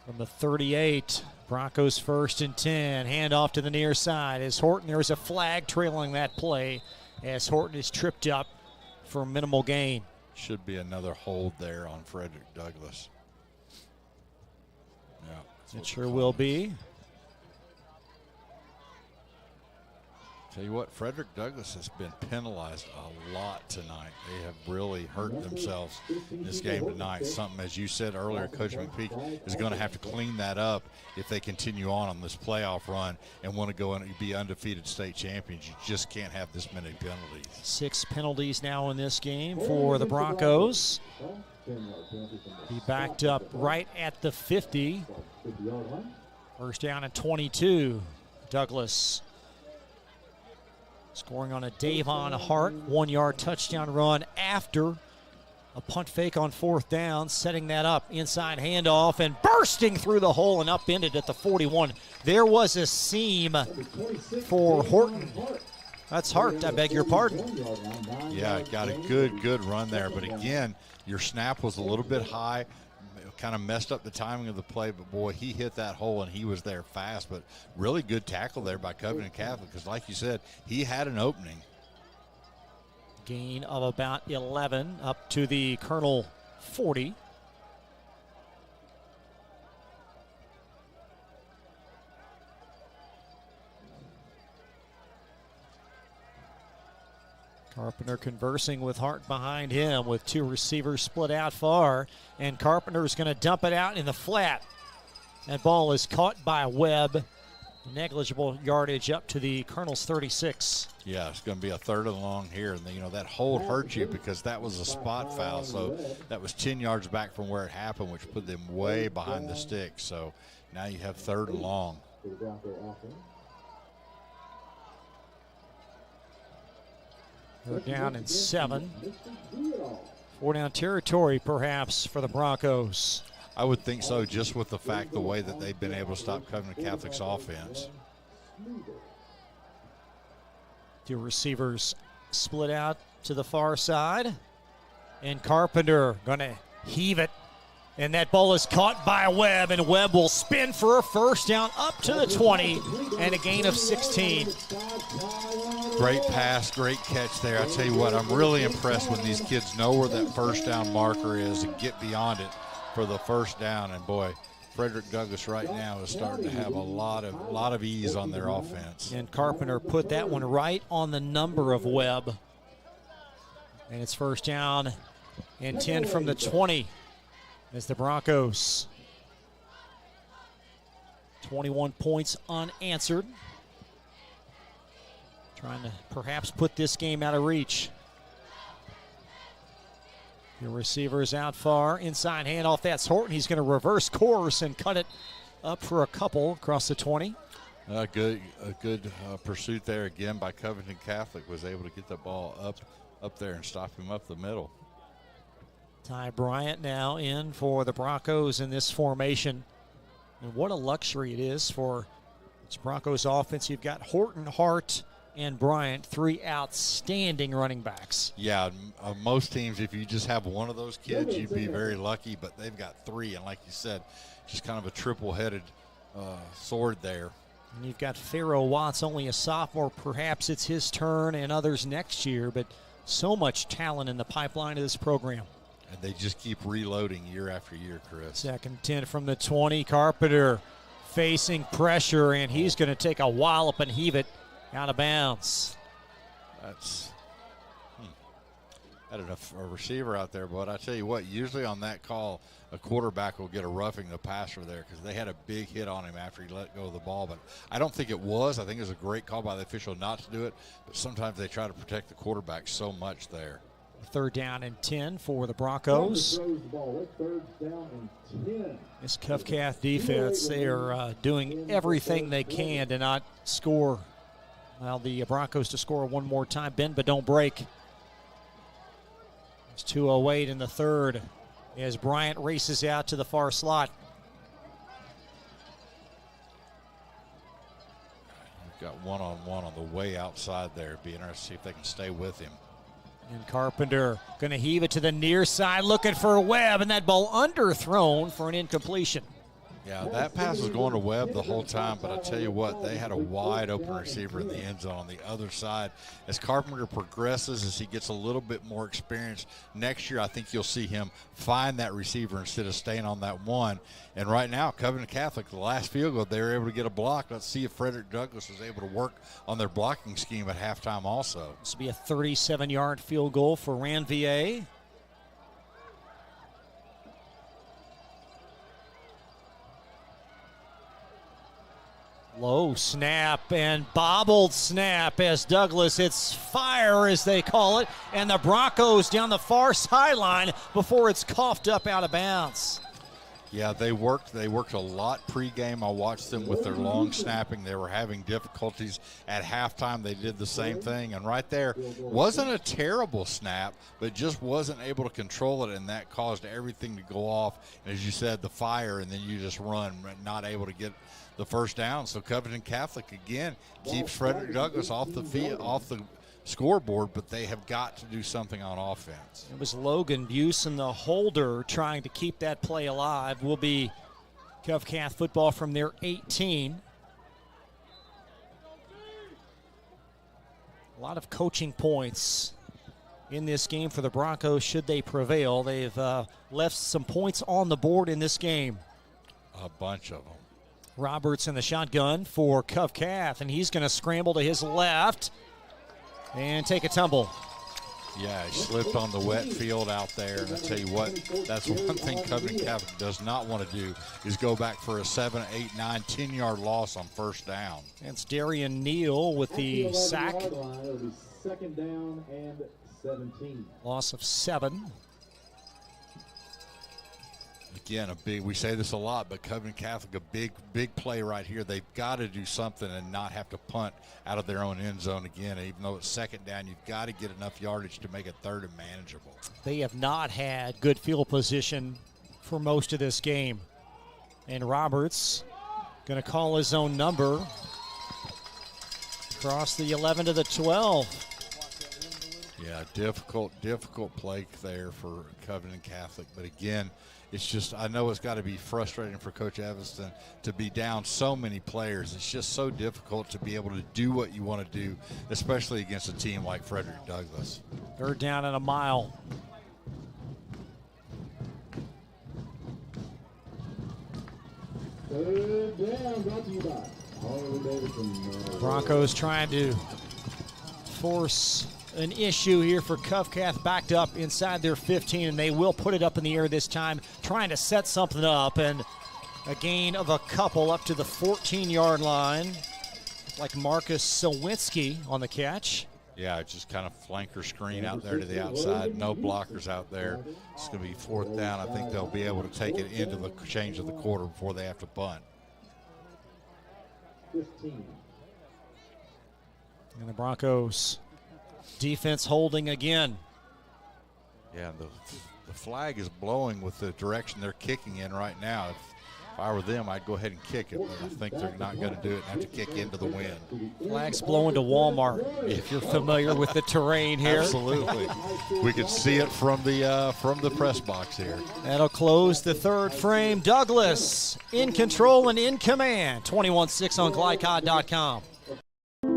From the 38, Broncos 1st and 10. Handoff to the near side as Horton. There's a flag trailing that play as Horton is tripped up for minimal gain. Should be another hold there on Frederick Douglass. Yeah, it sure will be. Tell you what, Frederick Douglass has been penalized a lot tonight. They have really hurt themselves in this game tonight. Something, as you said earlier, Coach McPeak is going to have to clean that up if they continue on this playoff run and want to go and be undefeated state champions. You just can't have this many penalties. 6 penalties now in this game for the Broncos. He backed up right at the 50. First down and 22. Douglas scoring on a Davon Hart 1-yard touchdown run after a punt fake on 4th down, setting that up. Inside handoff and bursting through the hole and upended at the 41. There was a seam for Horton. That's Hart, I beg your pardon. Yeah, got a good run there. But again, your snap was a little bit high. Kind of messed up the timing of the play, but boy, he hit that hole and he was there fast. But really good tackle there by Covenant Catholic, because like you said, he had an opening. Gain of about 11 up to the Colonel 40. Carpenter conversing with Hart behind him with 2 receivers split out far, and Carpenter's going to dump it out in the flat. That ball is caught by Webb. Negligible yardage up to the Colonel's 36. Yeah, it's going to be a 3rd and long here, and you know that hold hurt you because that was a spot foul, so that was 10 yards back from where it happened, which put them way behind the stick. So now you have 3rd and long. They're down in 7. 4-down territory, perhaps, for the Broncos. I would think so, just with the way that they've been able to stop Covenant Catholic's offense. 2 receivers split out to the far side. And Carpenter going to heave it. And that ball is caught by Webb, and Webb will spin for a 1st down up to the 20 and a gain of 16. Great pass, great catch there. I tell you what, I'm really impressed when these kids know where that 1st down marker is and get beyond it for the 1st down. And boy, Frederick Douglass right now is starting to have a lot of ease on their offense. And Carpenter put that one right on the number of Webb. And it's 1st down and 10 from the 20 as the Broncos 21 points unanswered. Trying to perhaps put this game out of reach. Your receivers out far. Inside handoff. That's Horton. He's going to reverse course and cut it up for a couple across the 20. A good pursuit there again by Covington Catholic. Was able to get the ball up there and stop him up the middle. Ty Bryant now in for the Broncos in this formation. And what a luxury it is for this Broncos offense. You've got Horton, Hart, and Bryant, 3 outstanding running backs. Yeah, most teams, if you just have one of those kids, you'd be very lucky, but they've got 3, and like you said, just kind of a triple-headed sword there. And you've got Pharaoh Watts, only a sophomore. Perhaps it's his turn and others next year, but so much talent in the pipeline of this program. And they just keep reloading year after year, Chris. 2nd 10 from the 20. Carpenter facing pressure, and he's going to take a wallop and heave it out of bounds. That's had a receiver out there, but I tell you what, usually on that call, a quarterback will get a roughing the passer there because they had a big hit on him after he let go of the ball. But I don't think it was. I think it was a great call by the official not to do it, but sometimes they try to protect the quarterback so much there. 3rd down and 10 for the Broncos. This Cath defense, they are doing everything they can to not score. Allow the Broncos to score one more time. Bend but don't break. It's 2:08 in the 3rd as Bryant races out to the far slot. You've got one-on-one on the way outside there. It'd be interesting to see if they can stay with him. And Carpenter going to heave it to the near side, looking for Webb, and that ball underthrown for an incompletion. Yeah, that pass was going to Webb the whole time, but I tell you what, they had a wide open receiver in the end zone on the other side. As Carpenter progresses, as he gets a little bit more experience, next year I think you'll see him find that receiver instead of staying on that one. And right now, Covenant Catholic, the last field goal, they were able to get a block. Let's see if Frederick Douglass was able to work on their blocking scheme at halftime also. This will be a 37-yard field goal for Ranvier. Low snap and bobbled snap as Douglas hits fire, as they call it, and the Broncos down the far sideline before it's coughed up out of bounds. Yeah, they worked a lot pregame. I watched them with their long snapping. They were having difficulties at halftime. They did the same thing, and right there wasn't a terrible snap, but just wasn't able to control it, and that caused everything to go off. And as you said, the fire, and then you just run, not able to get the first down. So Covington Catholic again keeps Frederick Douglass off the field, off the scoreboard, but they have got to do something on offense. It was Logan Busen, the holder, trying to keep that play alive. Will be Cath football from their 18. A lot of coaching points in this game for the Broncos should they prevail. They've left some points on the board in this game. A bunch of them. Roberts in the shotgun for Cath, and he's going to scramble to his left and take a tumble. Yeah, he slipped on the wet field out there, and I tell you what, that's one thing Covington Catholic does not want to do is go back for a 7, 8, 9, 10-yard loss on first down. It's Darian Neal with the sack. Second down and 17. Loss of 7. Again, we say this a lot, but Covington Catholic, a big play right here. They've got to do something and not have to punt out of their own end zone again. Even though it's second down, you've got to get enough yardage to make it third and manageable. They have not had good field position for most of this game. And Roberts going to call his own number. Across the 11 to the 12. Yeah, difficult play there for Covington Catholic. But again, it's just, I know it's got to be frustrating for Coach Evanston to be down so many players. It's just so difficult to be able to do what you want to do, especially against a team like Frederick Douglass. Third down and a mile. Third down brought to you by Broncos trying to force an issue here for Cath, backed up inside their 15, and they will put it up in the air this time, trying to set something up, and a gain of a couple up to the 14-yard line, like Marcus Sowinski on the catch. Yeah, just kind of flanker screen out there to the outside. No blockers out there. It's going to be fourth down. I think they'll be able to take it into the change of the quarter before they have to punt. 15. And the Broncos defense holding again. Yeah, the flag is blowing with the direction they're kicking in right now. If I were them, I'd go ahead and kick it, but I think they're not going to do it and have to kick into the wind. Flag's blowing to Walmart, if you're familiar with the terrain here. Absolutely. We can see it from the press box here. That'll close the third frame. Douglass in control and in command. 21-6 on glycod.com.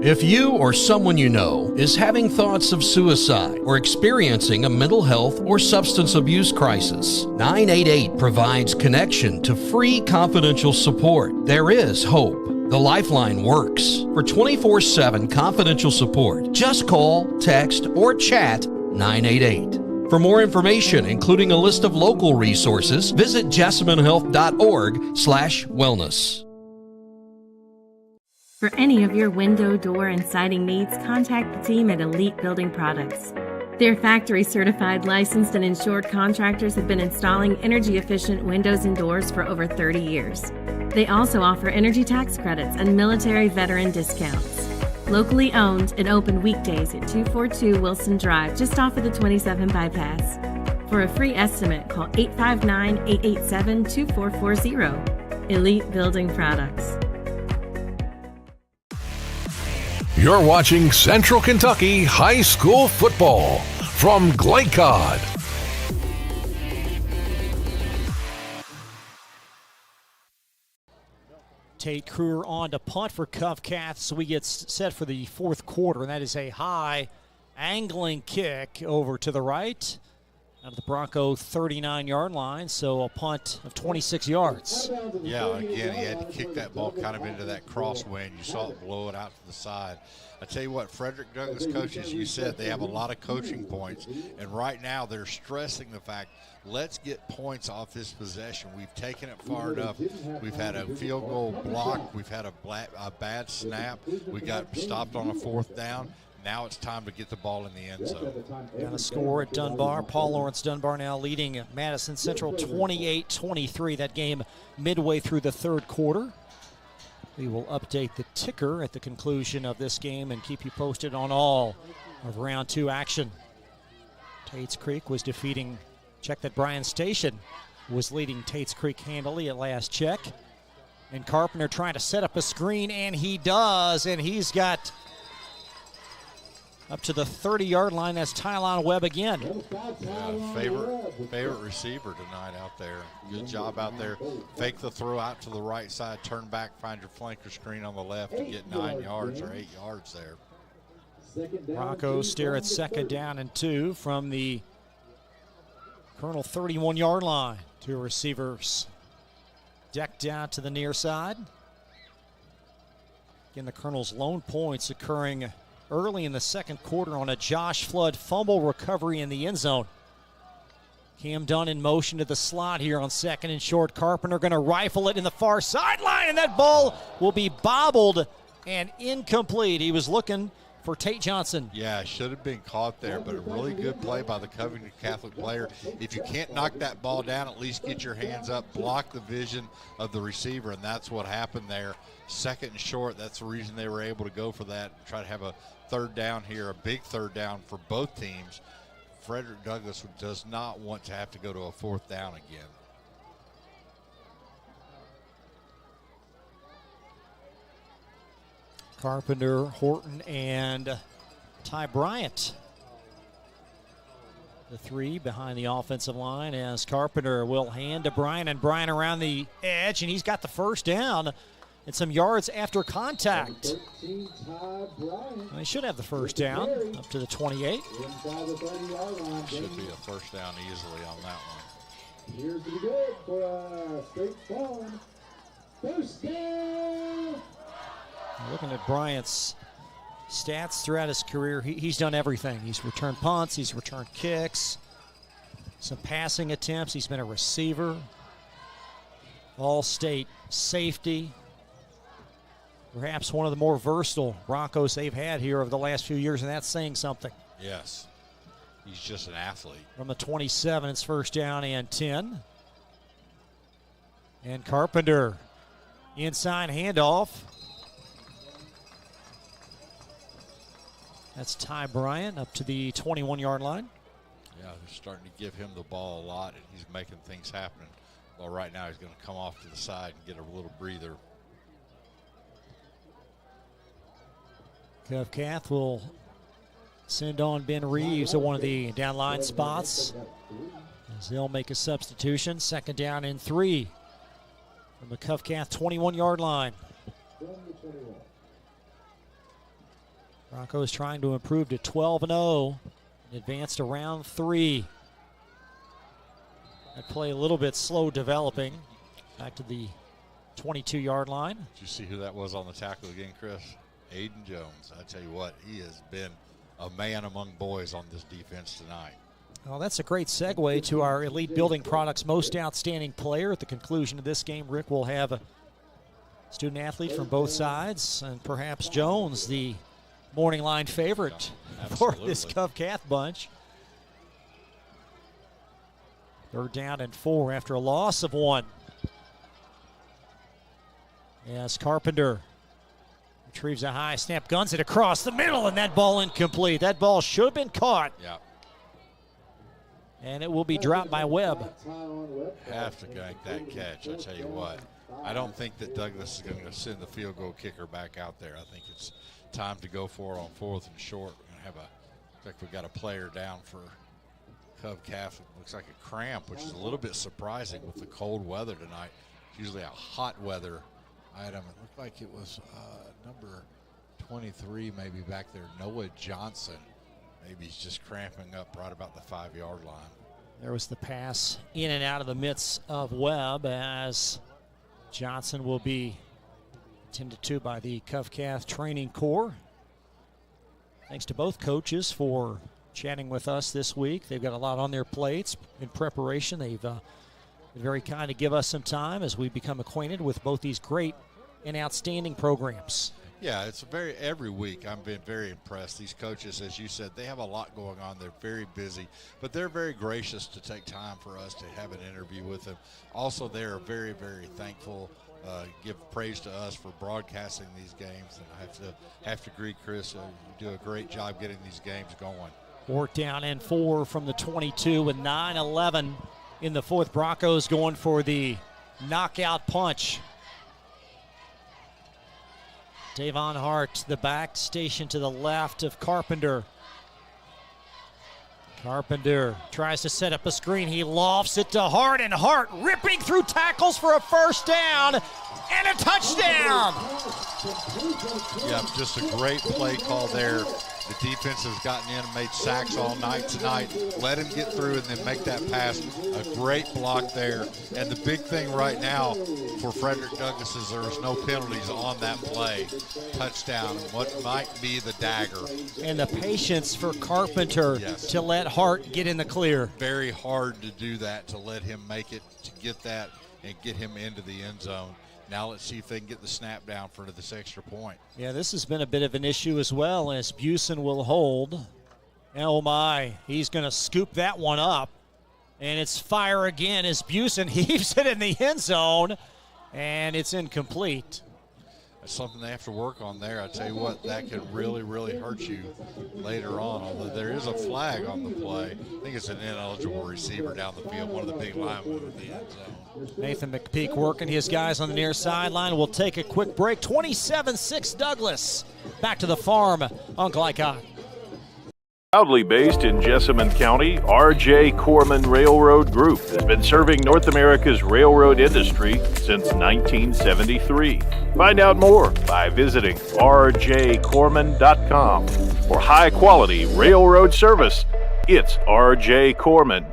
If you or someone you know is having thoughts of suicide or experiencing a mental health or substance abuse crisis, 988 provides connection to free confidential support. There is hope. The Lifeline works. For 24/7 confidential support, just call, text, or chat 988. For more information, including a list of local resources, visit jessamynhealth.org/wellness. For any of your window, door, and siding needs, contact the team at Elite Building Products. Their factory-certified, licensed, and insured contractors have been installing energy-efficient windows and doors for over 30 years. They also offer energy tax credits and military veteran discounts. Locally owned and open weekdays at 242 Wilson Drive, just off of the 27 bypass. For a free estimate, call 859-887-2440. Elite Building Products. You're watching Central Kentucky High School Football from Glycod. Tate Kruger on to punt for Cath, so we get set for the fourth quarter, and that is a high angling kick over to the right. out of the Bronco 39-yard line, so a punt of 26 yards. Yeah, again, he had to kick that ball kind of into that crosswind. You saw it blow it out to the side. I tell you what, Frederick Douglass coaches, you said they have a lot of coaching points, and right now they're stressing the fact, let's get points off this possession. We've taken it far enough. We've had a field goal block. We've had a bad snap. We got stopped on a 4th down. Now it's time to get the ball in the end zone. Got a score at Dunbar. Paul Lawrence Dunbar now leading Madison Central 28-23. That game midway through the 3rd quarter. We will update the ticker at the conclusion of this game and keep you posted on all of round 2 action. Tates Creek was defeating, check that Bryan Station was leading Tates Creek handily at last check. And Carpenter trying to set up a screen, and he does, and he's got up to the 30-yard line. That's Tylon Webb again. Yeah, favorite receiver tonight out there. Good job out there. Fake the throw out to the right side, turn back, find your flanker screen on the left to get 9 yards or 8 yards there. Broncos stare at 2nd down and 2 from the Colonel 31-yard line. 2 receivers decked out to the near side. Again, the Colonel's lone points occurring early in the 2nd quarter on a Josh Flood fumble recovery in the end zone. Cam Dunn in motion to the slot here on 2nd and short. Carpenter going to rifle it in the far sideline, and that ball will be bobbled and incomplete. He was looking for Tate Johnson. Yeah, should have been caught there, but a really good play by the Covington Catholic player. If you can't knock that ball down, at least get your hands up, block the vision of the receiver, and that's what happened there. 2nd and short, that's the reason they were able to go for that and try to have a 3rd down here, a big 3rd down for both teams. Frederick Douglass does not want to have to go to a 4th down again. Carpenter, Horton, and Ty Bryant. The 3 behind the offensive line as Carpenter will hand to Bryant, and Bryant around the edge, and he's got the 1st down and some yards after contact. Well, he should have the 1st down up to the 28. Should be a 1st down easily on that one. Here's to be good for a straight forward 1st down. Looking at Bryant's stats throughout his career, he's done everything. He's returned punts, he's returned kicks, some passing attempts. He's been a receiver, all-state safety. Perhaps one of the more versatile Broncos they've had here over the last few years, and that's saying something. Yes, he's just an athlete. From the 27, it's 1st down and 10. And Carpenter, inside handoff. That's Ty Bryant up to the 21-yard line. Yeah, they're starting to give him the ball a lot, and he's making things happen. Well, right now he's going to come off to the side and get a little breather. Cath will send on Ben Reeves at one of the down line spots as they'll make a substitution. 2nd down and 3 from the Cath 21-yard line. Broncos trying to improve to 12-0 and advance to round 3. That play a little bit slow developing. Back to the 22-yard line. Did you see who that was on the tackle again, Chris? Aiden Jones. I tell you what, he has been a man among boys on this defense tonight. Well, that's a great segue to our Elite Building Products Most Outstanding Player. At the conclusion of this game, Rick will have a student athlete from both sides, and perhaps Jones, the morning line favorite for this Cath bunch. 3rd down and 4 after a loss of 1. As Carpenter retrieves a high snap, guns it across the middle, and that ball incomplete. That ball should have been caught. Yeah. And it will be dropped by Webb. Have to make that catch, I tell you what. I don't think that Douglas is going to send the field goal kicker back out there. I think it's time to go for it on 4th and short. We're going to have looks like we've got a player down for Cath. Looks like a cramp, which is a little bit surprising with the cold weather tonight. It's usually a hot weather item. It looked like it was number 23 maybe back there, Noah Johnson. Maybe he's just cramping up right about the 5-yard line. There was the pass in and out of the midst of Webb as Johnson will be attended to by the Cath Training Corps. Thanks to both coaches for chatting with us this week. They've got a lot on their plates in preparation. They've been very kind to give us some time as we become acquainted with both these great and outstanding programs. Yeah, it's every week I've been very impressed. These coaches, as you said, they have a lot going on. They're very busy, but they're very gracious to take time for us to have an interview with them. Also, they are very, very thankful, give praise to us for broadcasting these games. And I have to agree, Chris, you do a great job getting these games going. 4th down and 4 from the 22 with 9:11 in the fourth. Broncos going for the knockout punch. Davon Hart, the back station to the left of Carpenter. Carpenter tries to set up a screen. He lofts it to Hart, and Hart ripping through tackles for a first down and a touchdown. Yeah, just a great play call there. The defense has gotten in and made sacks all night tonight. Let him get through and then make that pass. A great block there. And the big thing right now for Frederick Douglass is there was no penalties on that play. Touchdown, and what might be the dagger. And the patience for Carpenter to let Hart get in the clear. Very hard to do that, to let him make it, to get that and get him into the end zone. Now let's see if they can get the snap down for this extra point. Yeah, this has been a bit of an issue as well as Busen will hold. Oh my, he's going to scoop that one up. And it's fire again as Busen heaves it in the end zone. And it's incomplete. That's something they have to work on there. I tell you what, that could really, really hurt you later on. Although there is a flag on the play. I think it's an ineligible receiver down the field, one of the big linemen in the end zone. Nathan McPeak working his guys on the near sideline. We'll take a quick break. 27-6 Douglas. Back to the farm on Glycott. Proudly based in Jessamine County, R.J. Corman Railroad Group has been serving North America's railroad industry since 1973. Find out more by visiting rjcorman.com. For high-quality railroad service, it's R.J. Corman.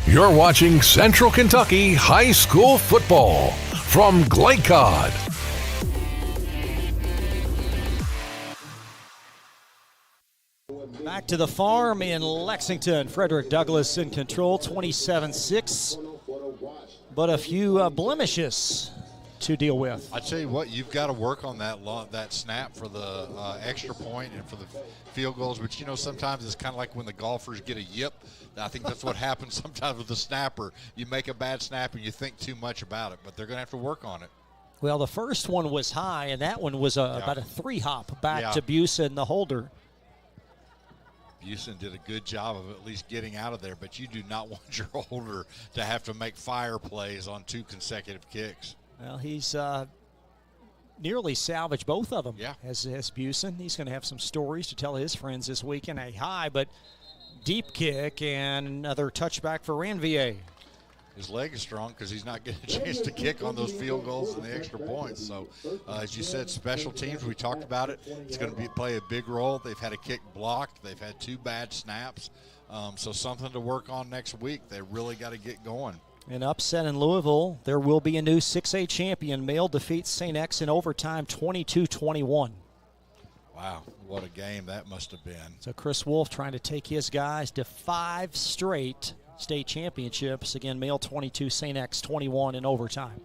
You're watching Central Kentucky High School Football from Glycott. Back to the farm in Lexington. Frederick Douglass in control, 27-6. But a few blemishes to deal with. I tell you what, you've got to work on that snap for the extra point and for the field goals. But, you know, sometimes it's kind of like when the golfers get a yip. I think that's what happens sometimes with the snapper. You make a bad snap and you think too much about it. But they're going to have to work on it. Well, the first one was high, and that one was about a 3-hop back to Busen, the holder. Busen did a good job of at least getting out of there, but you do not want your holder to have to make fire plays on 2 consecutive kicks. Well, he's nearly salvaged both of them. Yeah. As Busen. He's going to have some stories to tell his friends this weekend. A high but deep kick and another touchback for Ranvier. His leg is strong because he's not getting a chance to kick on those field goals and the extra points. So, as you said, special teams, we talked about it. It's going to play a big role. They've had a kick blocked. They've had 2 bad snaps. So something to work on next week. They really got to get going. An upset in Louisville. There will be a new 6A champion. Male defeats St. X in overtime 22-21. Wow, what a game that must have been. So Chris Wolf trying to take his guys to 5 straight state championships. Again, male 22, St. X 21 in overtime.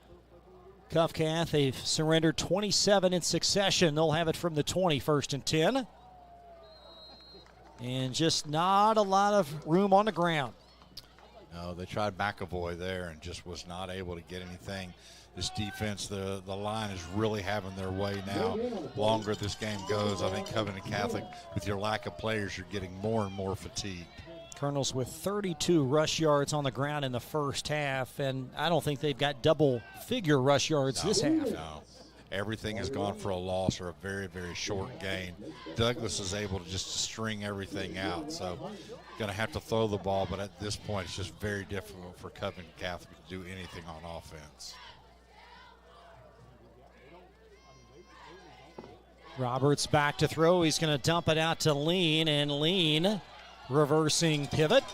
Cath, they've surrendered 27 in succession. They'll have it from the 20, 1st and 10. And just not a lot of room on the ground. No, they tried McAvoy there and just was not able to get anything. This defense, the line is really having their way now. Longer this game goes, I think Covenant Catholic, with your lack of players, you're getting more and more fatigued. Colonels with 32 rush yards on the ground in the first half, and I don't think they've got double-figure rush yards this half. No, everything has gone for a loss or a very, very short gain. Douglas is able to just string everything out, so going to have to throw the ball, but at this point it's just very difficult for Covenant Catholic to do anything on offense. Roberts back to throw. He's going to dump it out to Lean, and Lean reversing pivot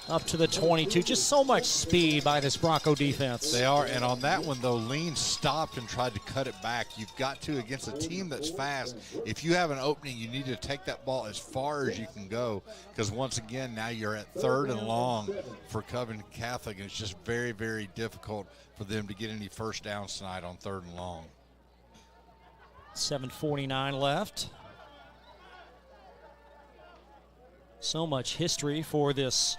up to the 22. Just so much speed by this Bronco defense. They are, and on that one, though, Lean stopped and tried to cut it back. You've got to, against a team that's fast, if you have an opening, you need to take that ball as far as you can go, because once again, now you're at 3rd and long for Covington Catholic, and it's just very, very difficult for them to get any first downs tonight on 3rd and long. 7:49 left. So much history for this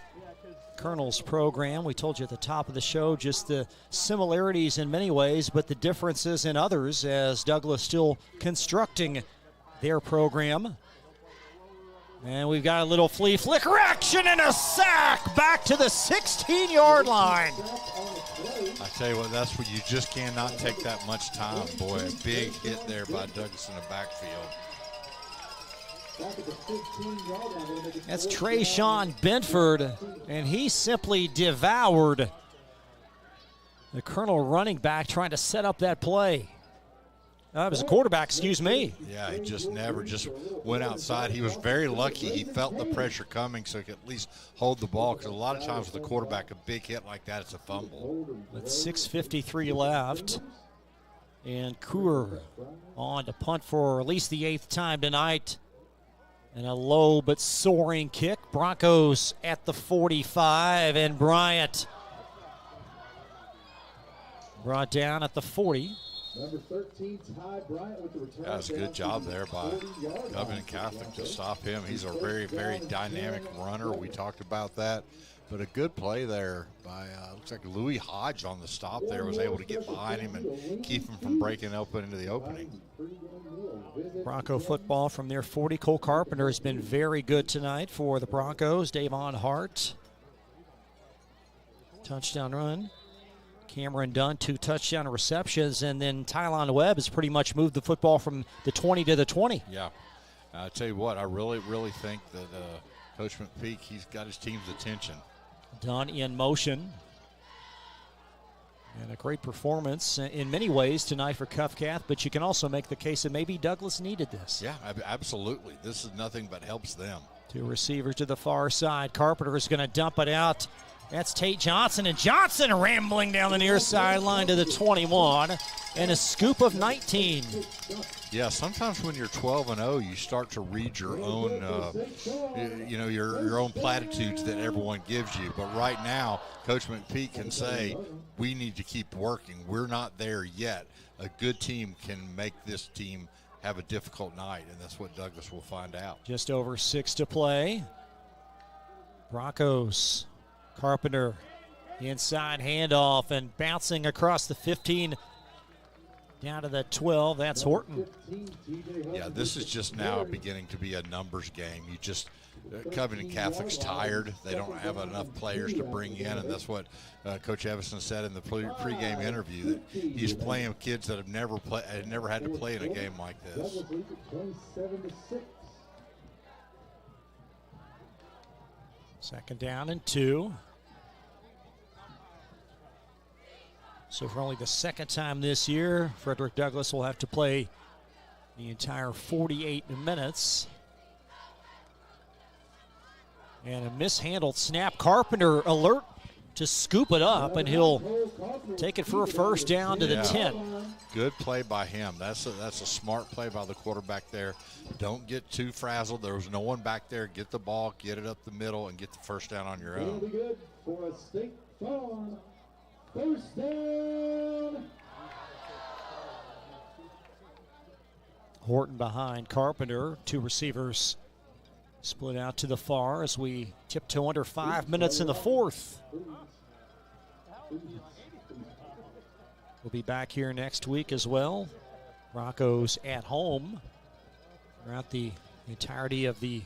Colonel's program. We told you at the top of the show just the similarities in many ways, but the differences in others, as Douglas still constructing their program. And we've got a little flea flicker action and a sack back to the 16-yard line. I tell you what, that's what you just cannot take that much time. Boy, a big hit there by Douglas in the backfield. That's Trayshawn Benford, and he simply devoured the Colonel running back trying to set up that play. It was a quarterback, excuse me. Yeah, he just never just went outside. He was very lucky. He felt the pressure coming so he could at least hold the ball, because a lot of times with the quarterback, a big hit like that, it's a fumble. With 6:53 left, and Coor on to punt for at least the 8th time tonight. And a low but soaring kick. Broncos at the 45, and Bryant brought down at the 40. Number 13, Ty Bryant with the return. That was a good job there by Covington Catholic to stop him. He's a very, very dynamic runner. We talked about that. But a good play there by, looks like Louis Hodge on the stop there, was able to get behind him and keep him from breaking open into the opening. Bronco football from their 40. Cole Carpenter has been very good tonight for the Broncos. Davon Hart, touchdown run. Cameron Dunn, 2 touchdown receptions, and then Tylon Webb has pretty much moved the football from the 20 to the 20. Yeah, I tell you what, I really, really think that Coach McPeak, he's got his team's attention. Dunn in motion. And a great performance in many ways tonight for Cath, but you can also make the case that maybe Douglas needed this. Yeah, absolutely. This is nothing but helps them. 2 receivers to the far side. Carpenter is going to dump it out. That's Tate Johnson, and Johnson rambling down the near sideline to the 21, and a scoop of 19. Yeah, sometimes when you're 12-0, you start to read your own, your own platitudes that everyone gives you. But right now, Coach McPeak can say, we need to keep working. We're not there yet. A good team can make this team have a difficult night, and that's what Douglas will find out. Just over 6 to play. Broncos. Carpenter, inside handoff, and bouncing across the 15 down to the 12. That's Horton. Yeah, this is just now beginning to be a numbers game. You just, Covington Catholic's tired. They don't have enough players to bring in, and that's what Coach Evison said in the pregame interview, that he's playing kids that have never had to play in a game like this. Second down and 2. So for only the second time this year, Frederick Douglass will have to play the entire 48 minutes. And a mishandled snap. Carpenter alert to scoop it up, and he'll take it for a first down to the 10. Good play by him. That's a smart play by the quarterback there. Don't get too frazzled. There was no one back there. Get the ball, get it up the middle, and get the first down on your own. Good for a State Farm first down. Horton behind Carpenter. 2 receivers split out to the far as we tiptoe under 5 minutes in the 4th. We'll be back here next week as well. Broncos at home throughout the entirety of the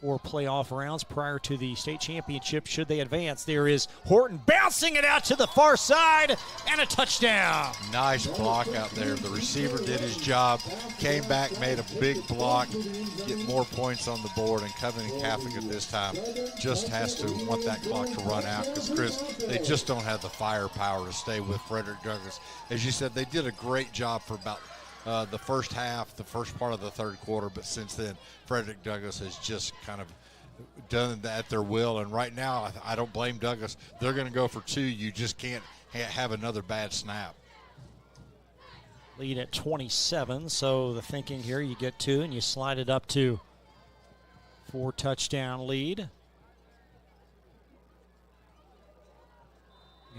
4 playoff rounds prior to the state championship, should they advance. There is Horton bouncing it out to the far side, and a touchdown. Nice block out there. The receiver did his job, came back, made a big block, get more points on the board, and Covington Catholic at this time just has to want that clock to run out, because, Chris, they just don't have the firepower to stay with Frederick Douglass. As you said, they did a great job for about the first half, the first part of the third quarter, but since then, Frederick Douglass has just kind of done at their will. And right now, I don't blame Douglas. They're going to go for 2. You just can't have another bad snap. Lead at 27, so the thinking here, you get 2 and you slide it up to 4-touchdown lead.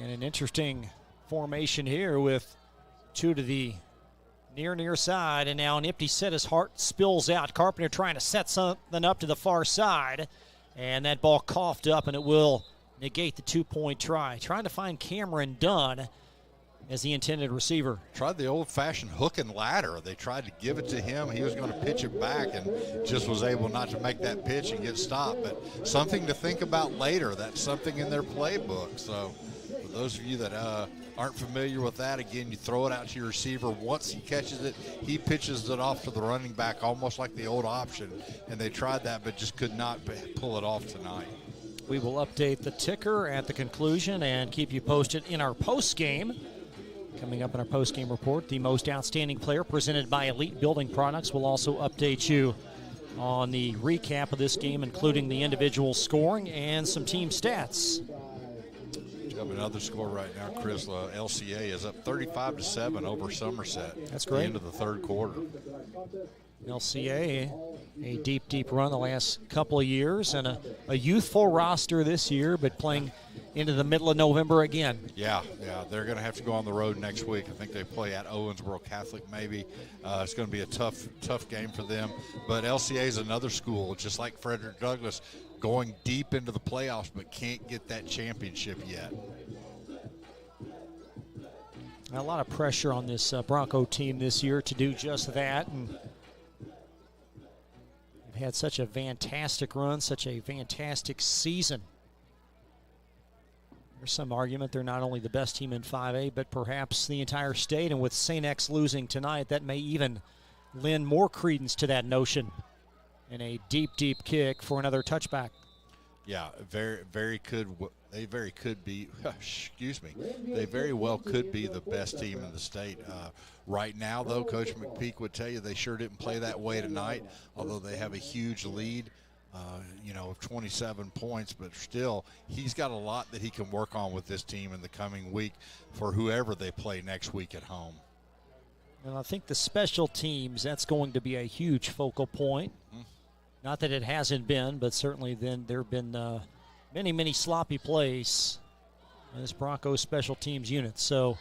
And an interesting formation here with 2 to the near side, and now an empty set as Hart spills out. Carpenter trying to set something up to the far side, and that ball coughed up, and it will negate the 2-point try. Trying to find Cameron Dunn as the intended receiver. Tried the old-fashioned hook and ladder. They tried to give it to him. He was going to pitch it back and just was able not to make that pitch and get stopped. But something to think about later. That's something in their playbook. So for those of you that aren't familiar with that, again, you throw it out to your receiver. Once he catches it, he pitches it off to the running back, almost like the old option. And they tried that but just could not pull it off tonight. We will update the ticker at the conclusion and keep you posted in our post game. Coming up in our post-game report, the most outstanding player presented by Elite Building Products. Will also update you on the recap of this game, including the individual scoring and some team stats. We have another score right now, Chris. LCA is up 35-7 over Somerset. That's great. At the end of the third quarter. LCA, a deep run the last couple of years, and a youthful roster this year, but playing into the middle of November again. Yeah, they're going to have to go on the road next week. I think they play at Owensboro Catholic maybe. It's going to be a tough game for them. But LCA is another school, just like Frederick Douglass, going deep into the playoffs but can't get that championship yet. A lot of pressure on this Bronco team this year to do just that. And they've had such a fantastic run, such a fantastic season. There's some argument they're not only the best team in 5A, but perhaps the entire state. And with St. X losing tonight, that may even lend more credence to that notion. And a deep kick for another touchback. Yeah, very could. They very could be. Excuse me. They very well could be the best team in the state. Right now, though, Coach McPeak would tell you they sure didn't play that way tonight. Although they have a huge lead, of 27 points, but still, he's got a lot that he can work on with this team in the coming week for whoever they play next week at home. And I think the special teams, that's going to be a huge focal point. Mm-hmm. Not that it hasn't been, but certainly then there have been many sloppy plays in this Broncos special teams unit. So,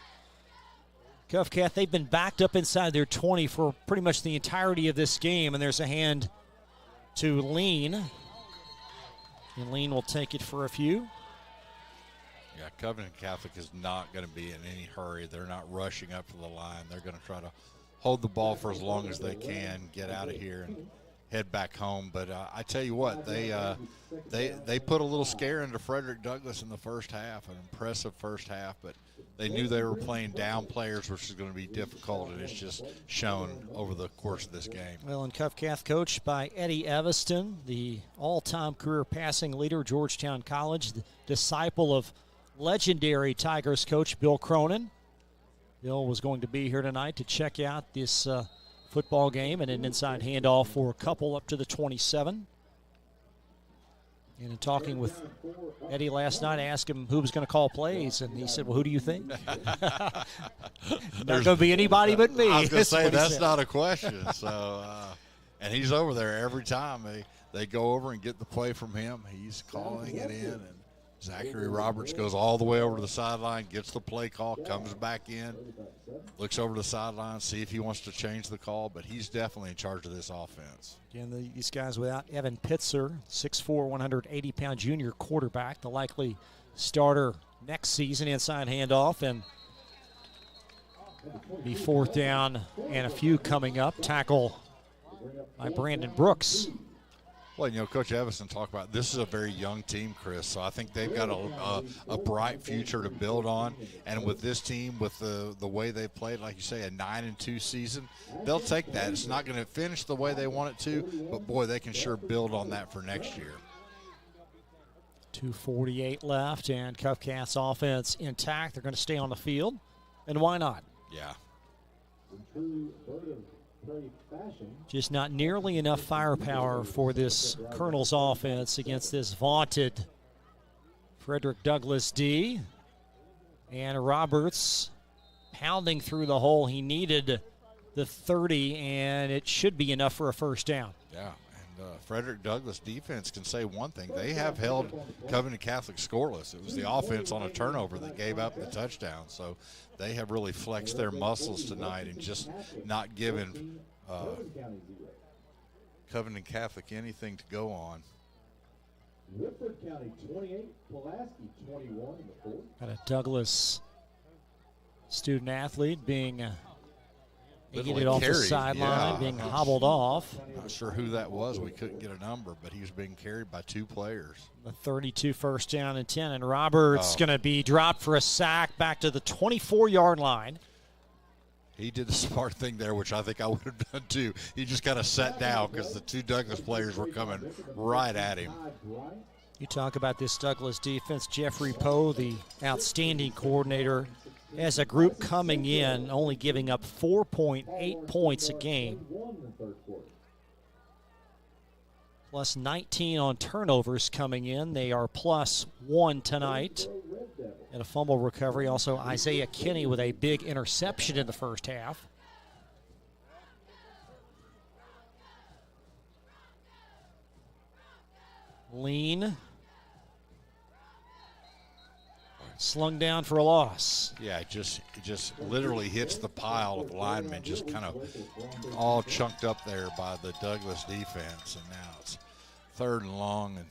Cath, they've been backed up inside their 20 for pretty much the entirety of this game, and there's a hand to Lean. And Lean will take it for a few. Yeah, Covenant Catholic is not going to be in any hurry. They're not rushing up to the line. They're going to try to hold the ball for as long as they can, get out of here, and head back home. But I tell you what, they put a little scare into Frederick Douglass in the first half, an impressive first half, but they knew they were playing down players, which is going to be difficult, and it's just shown over the course of this game. Well, and Cath coached by Eddie Evanston, the all-time career passing leader at Georgetown College, the disciple of legendary Tigers coach Bill Cronin. Bill was going to be here tonight to check out this football game, and an inside handoff for a couple up to the 27. And in talking with Eddie last night, I asked him who was going to call plays, and he said, well, who do you think? Not going to be anybody but me. I was going to say, that's not a question. So, and he's over there every time. They go over and get the play from him. He's calling it in, and Zachary Roberts goes all the way over to the sideline, gets the play call, comes back in, looks over to the sideline, see if he wants to change the call, but he's definitely in charge of this offense. Again, these guys without Evan Pitzer, 6'4", 180-pound junior quarterback, the likely starter next season. Inside handoff, and be 4th down and a few coming up. Tackle by Brandon Brooks. Well, Coach Evanston talked about this is a very young team, Chris, so I think they've got a bright future to build on. And with this team, with the way they played, like you say, a 9-2 season, they'll take that. It's not going to finish the way they want it to, but, boy, they can sure build on that for next year. 2:48 left, and Cath's offense intact. They're going to stay on the field, and why not? Yeah. Just not nearly enough firepower for this Colonel's offense against this vaunted Frederick Douglass D. And Roberts pounding through the hole. He needed the 30, and it should be enough for a first down. Yeah, and Frederick Douglass defense can say one thing. They have held Covington Catholic scoreless. It was the offense on a turnover that gave up the touchdown. So they have really flexed their muscles tonight and just not given Covington Catholic anything to go on. Woodford County 28, Pulaski 21 in the fourth. Got a Douglas student athlete being negated off the sideline, being hobbled off. Not sure who that was. We couldn't get a number, but he was being carried by two players. The 32 first down and 10, and Roberts going to be dropped for a sack back to the 24-yard line. He did the smart thing there, which I think I would have done too. He just kind of sat down because the two Douglas players were coming right at him. You talk about this Douglas defense. Jeffrey Poe, the outstanding coordinator, as a group coming in, only giving up 4.8 points a game. Plus 19 on turnovers coming in. They are +1 tonight. And a fumble recovery. Also, Isaiah Kinney with a big interception in the first half. Lean. Slung down for a loss. Yeah, it just literally hits the pile of linemen, just kind of all chunked up there by the Douglas defense. And now it's 3rd and long and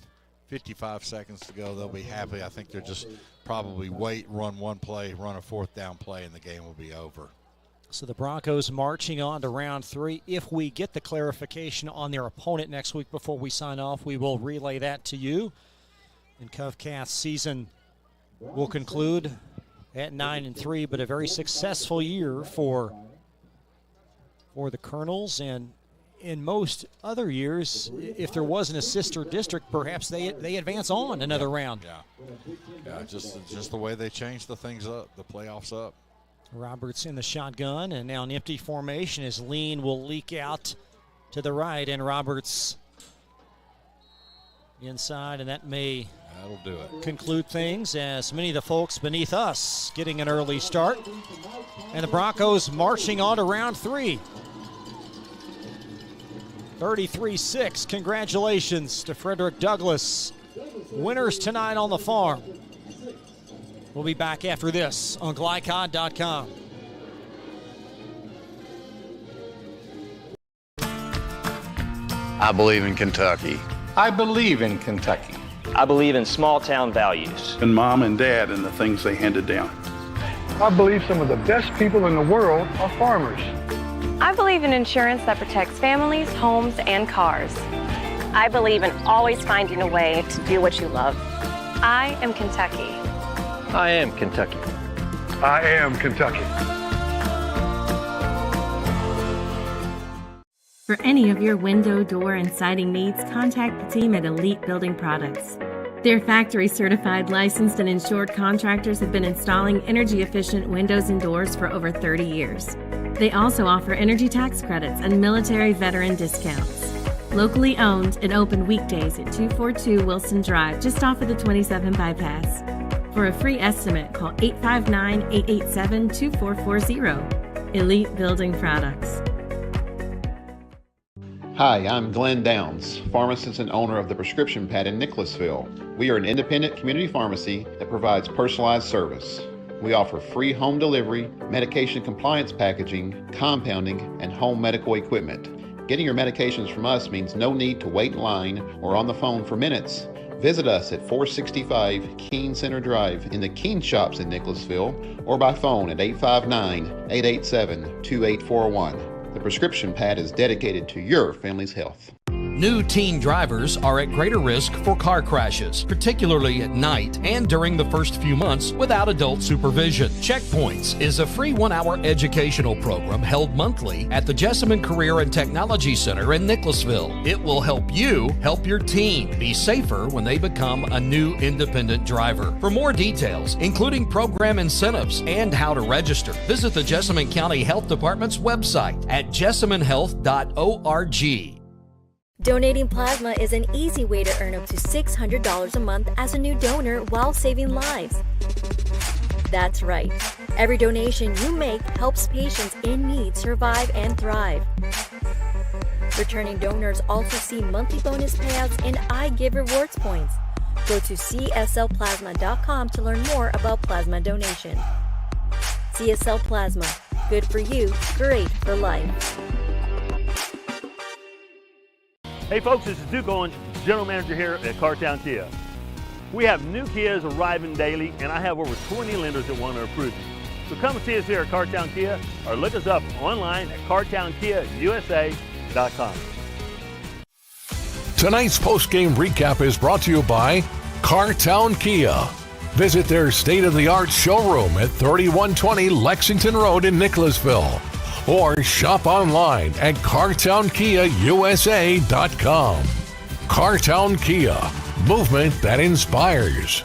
55 seconds to go. They'll be happy. I think they'll just probably wait, run one play, run a 4th down play, and the game will be over. So the Broncos marching on to round 3. If we get the clarification on their opponent next week before we sign off, we will relay that to you. And Cath's season will conclude at 9-3, but a very successful year for the Colonels. And in most other years, if there wasn't a sister district, perhaps they advance on another round. Yeah, just the way they changed the things up, the playoffs up. Roberts in the shotgun, and now an empty formation as Lean will leak out to the right, and Roberts inside, and that'll do it. Conclude things as many of the folks beneath us getting an early start, and the Broncos marching on to round 3. 33-6. Congratulations to Frederick Douglass. Winners tonight on the farm. We'll be back after this on Glycod.com. I believe in Kentucky. I believe in Kentucky. I believe in small town values. And mom and dad and the things they handed down. I believe some of the best people in the world are farmers. I believe in insurance that protects families, homes, and cars. I believe in always finding a way to do what you love. I am Kentucky. I am Kentucky. I am Kentucky. For any of your window, door, and siding needs, contact the team at Elite Building Products. Their factory-certified, licensed, and insured contractors have been installing energy-efficient windows and doors for over 30 years. They also offer energy tax credits and military veteran discounts. Locally owned and open weekdays at 242 Wilson Drive, just off of the 27 bypass. For a free estimate, call 859-887-2440. Elite Building Products. Hi, I'm Glenn Downs, pharmacist and owner of the Prescription Pad in Nicholasville. We are an independent community pharmacy that provides personalized service. We offer free home delivery, medication compliance packaging, compounding, and home medical equipment. Getting your medications from us means no need to wait in line or on the phone for minutes. Visit us at 465 Keene Center Drive in the Keene Shops in Nicholasville or by phone at 859-887-2841. The Prescription Pad is dedicated to your family's health. New teen drivers are at greater risk for car crashes, particularly at night and during the first few months without adult supervision. Checkpoints is a free 1-hour educational program held monthly at the Jessamine Career and Technology Center in Nicholasville. It will help you help your teen be safer when they become a new independent driver. For more details, including program incentives and how to register, visit the Jessamine County Health Department's website at jessaminehealth.org. Donating plasma is an easy way to earn up to $600 a month as a new donor while saving lives. That's right. Every donation you make helps patients in need survive and thrive. Returning donors also see monthly bonus payouts and I Give Rewards points. Go to cslplasma.com to learn more about plasma donation. CSL Plasma. Good for you, great for life. Hey folks, this is Duke Owens, General Manager here at Cartown Kia. We have new Kias arriving daily, and I have over 20 lenders that want to approve you. So come and see us here at Cartown Kia, or look us up online at cartownkiausa.com. Tonight's post-game recap is brought to you by Cartown Kia. Visit their state-of-the-art showroom at 3120 Lexington Road in Nicholasville, or shop online at cartownkiausa.com. Cartown Kia, movement that inspires.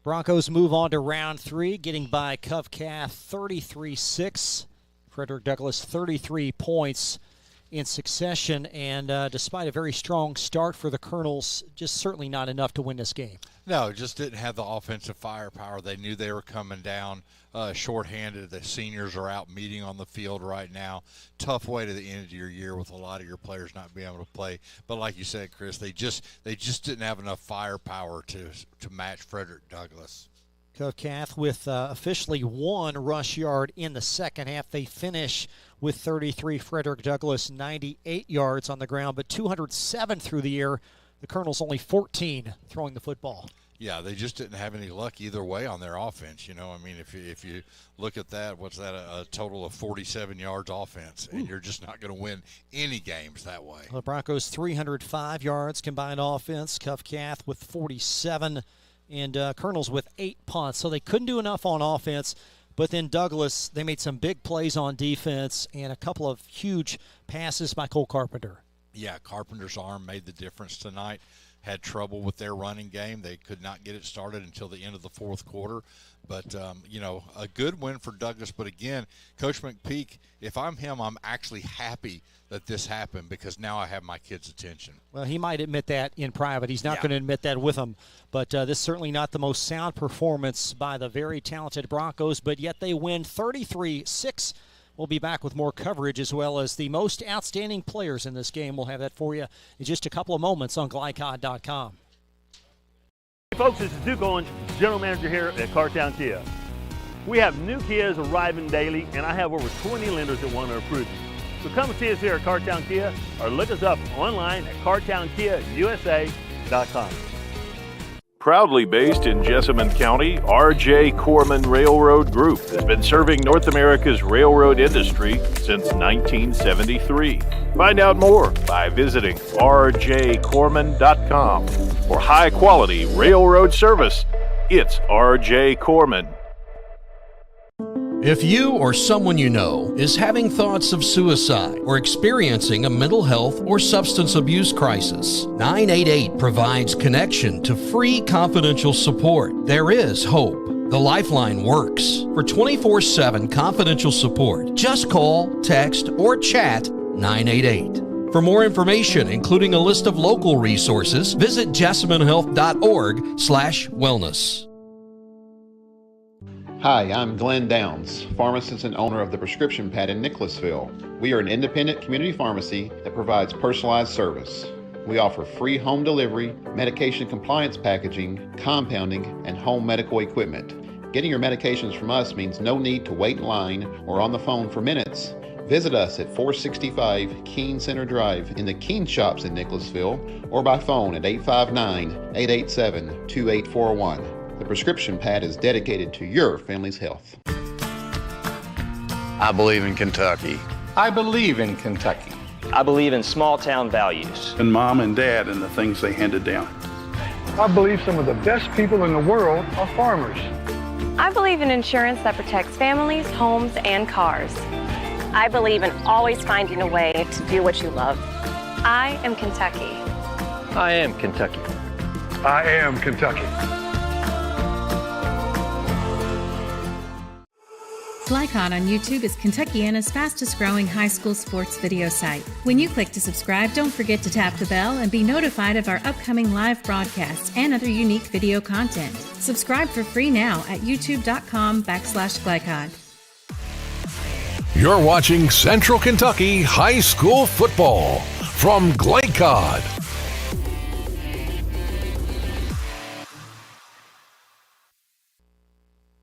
Broncos move on to round 3, getting by Cath 33-6. Frederick Douglass 33 points in succession, and despite a very strong start for the Colonels, just certainly not enough to win this game. No, just didn't have the offensive firepower. They knew they were coming down shorthanded. The seniors are out meeting on the field right now. Tough way to the end of your year with a lot of your players not being able to play. But like you said, Chris, they just didn't have enough firepower to match Frederick Douglass. Cath with officially 1 rush yard in the second half. They finish with 33. Frederick Douglass 98 yards on the ground, but 207 through the air. The Colonels only 14 throwing the football. Yeah, they just didn't have any luck either way on their offense. You know, I mean, if you look at that, what's that, a total of 47 yards offense, and you're just not going to win any games that way. The Broncos 305 yards combined offense. Cath with 47, and Colonels with 8 punts. So they couldn't do enough on offense. But then Douglass, they made some big plays on defense and a couple of huge passes by Cole Carpenter. Yeah, Carpenter's arm made the difference tonight. Had trouble with their running game. They could not get it started until the end of the fourth quarter. But, you know, a good win for Douglass. But, again, Coach McPeak, if I'm him, I'm actually happy that this happened because now I have my kids' attention. Well, he might admit that in private. He's not going to admit that with them. But this is certainly not the most sound performance by the very talented Broncos, but yet they win 33-6. We'll be back with more coverage as well as the most outstanding players in this game. We'll have that for you in just a couple of moments on Glycod.com. Hey folks, this is Duke Owens, General Manager here at Cartown Kia. We have new Kias arriving daily, and I have over 20 lenders that want to approve you. So come and see us here at Cartown Kia, or look us up online at cartownkiausa.com. Proudly based in Jessamine County, R.J. Corman Railroad Group has been serving North America's railroad industry since 1973. Find out more by visiting rjcorman.com. For high-quality railroad service, it's R.J. Corman. If you or someone you know is having thoughts of suicide or experiencing a mental health or substance abuse crisis, 988 provides connection to free confidential support. There is hope. The Lifeline works. For 24/7 confidential support, just call, text, or chat 988. For more information, including a list of local resources, visit jessaminehealth.org/wellness. Hi, I'm Glenn Downs, pharmacist and owner of the Prescription Pad in Nicholasville. We are an independent community pharmacy that provides personalized service. We offer free home delivery, medication compliance packaging, compounding, and home medical equipment. Getting your medications from us means no need to wait in line or on the phone for minutes. Visit us at 465 Keene Center Drive in the Keene Shops in Nicholasville or by phone at 859-887-2841. The Prescription Pad is dedicated to your family's health. I believe in Kentucky. I believe in Kentucky. I believe in small town values. And Mom and Dad and the things they handed down. I believe some of the best people in the world are farmers. I believe in insurance that protects families, homes, and cars. I believe in always finding a way to do what you love. I am Kentucky. I am Kentucky. I am Kentucky. Glycod on YouTube is Kentuckiana's fastest growing high school sports video site. When you click to subscribe, don't forget to tap the bell and be notified of our upcoming live broadcasts and other unique video content. Subscribe for free now at youtube.com/Glycod. You're watching Central Kentucky High School Football from Glycod.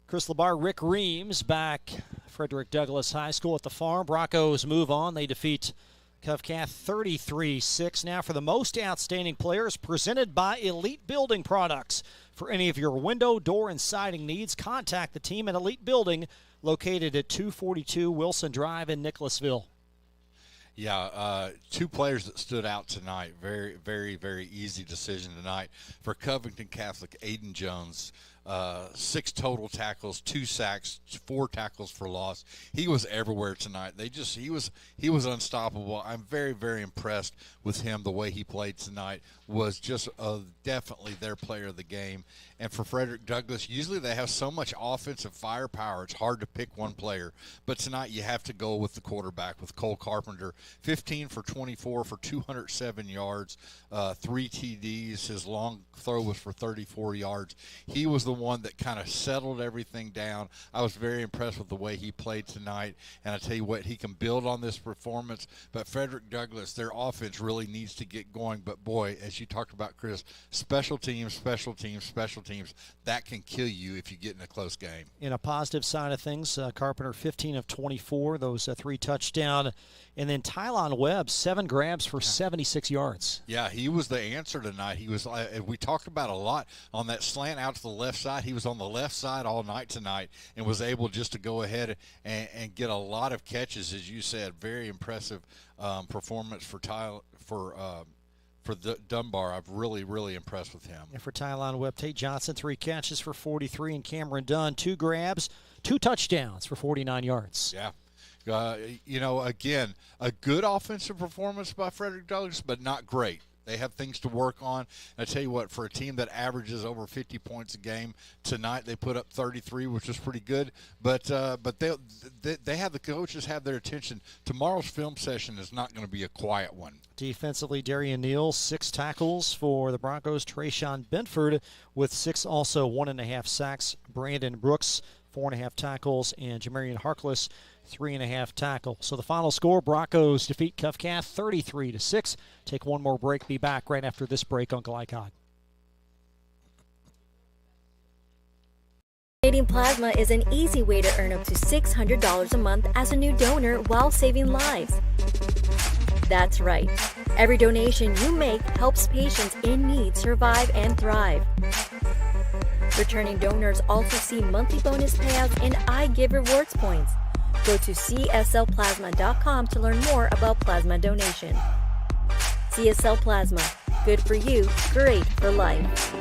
Chris Labar, Rick Reams back. Frederick Douglass High School at the Farm. Broncos move on. They defeat Cath 33-6. Now for the most outstanding players, presented by Elite Building Products. For any of your window, door, and siding needs, contact the team at Elite Building, located at 242 Wilson Drive in Nicholasville. Yeah, two players that stood out tonight. Very, very, very easy decision tonight. For Covington Catholic, Aiden Jones, 6 total tackles, 2 sacks, 4 tackles for loss. He was everywhere tonight. He was unstoppable. I'm very, very impressed with him. The way he played tonight was just definitely their player of the game. And for Frederick Douglass, usually they have so much offensive firepower, it's hard to pick one player. But tonight you have to go with the quarterback, with Cole Carpenter. 15 for 24 for 207 yards, 3 TDs. His long throw was for 34 yards. He was the one that kind of settled everything down. I was very impressed with the way he played tonight. And I tell you what, he can build on this performance. But Frederick Douglass, their offense really needs to get going. But boy, as you talked about, Chris, special teams, that can kill you if you get in a close game. In a positive side of things, Carpenter 15 of 24, those 3 touchdowns. And then Tylon Webb, 7 grabs for 76 yards. Yeah, he was the answer tonight. He was. We talked about a lot on that slant out to the left side. He was on the left side all night tonight and was able just to go ahead and get a lot of catches, as you said. Very impressive performance for Dunbar. I'm really, really impressed with him. And for Tylon Webb, Tate Johnson, 3 catches for 43, and Cameron Dunn, 2 grabs, 2 touchdowns for 49 yards. Yeah. Again, a good offensive performance by Frederick Douglass, but not great. They have things to work on. And I tell you what, for a team that averages over 50 points a game, tonight they put up 33, which is pretty good. But they have, the coaches have their attention. Tomorrow's film session is not going to be a quiet one. Defensively, Darian Neal, 6 tackles for the Broncos. Trayshawn Benford with 6, also 1.5 sacks. Brandon Brooks, 4.5 tackles, and Jamarian Harkless, 3.5 tackles. So the final score, Broncos defeat Cath 33-6. Take one more break. Be back right after this break on Glycod. Donating plasma is an easy way to earn up to $600 a month as a new donor while saving lives. That's right. Every donation you make helps patients in need survive and thrive. Returning donors also see monthly bonus payouts and I Give Rewards points. Go to cslplasma.com to learn more about plasma donation. CSL Plasma. Good for you, great for life.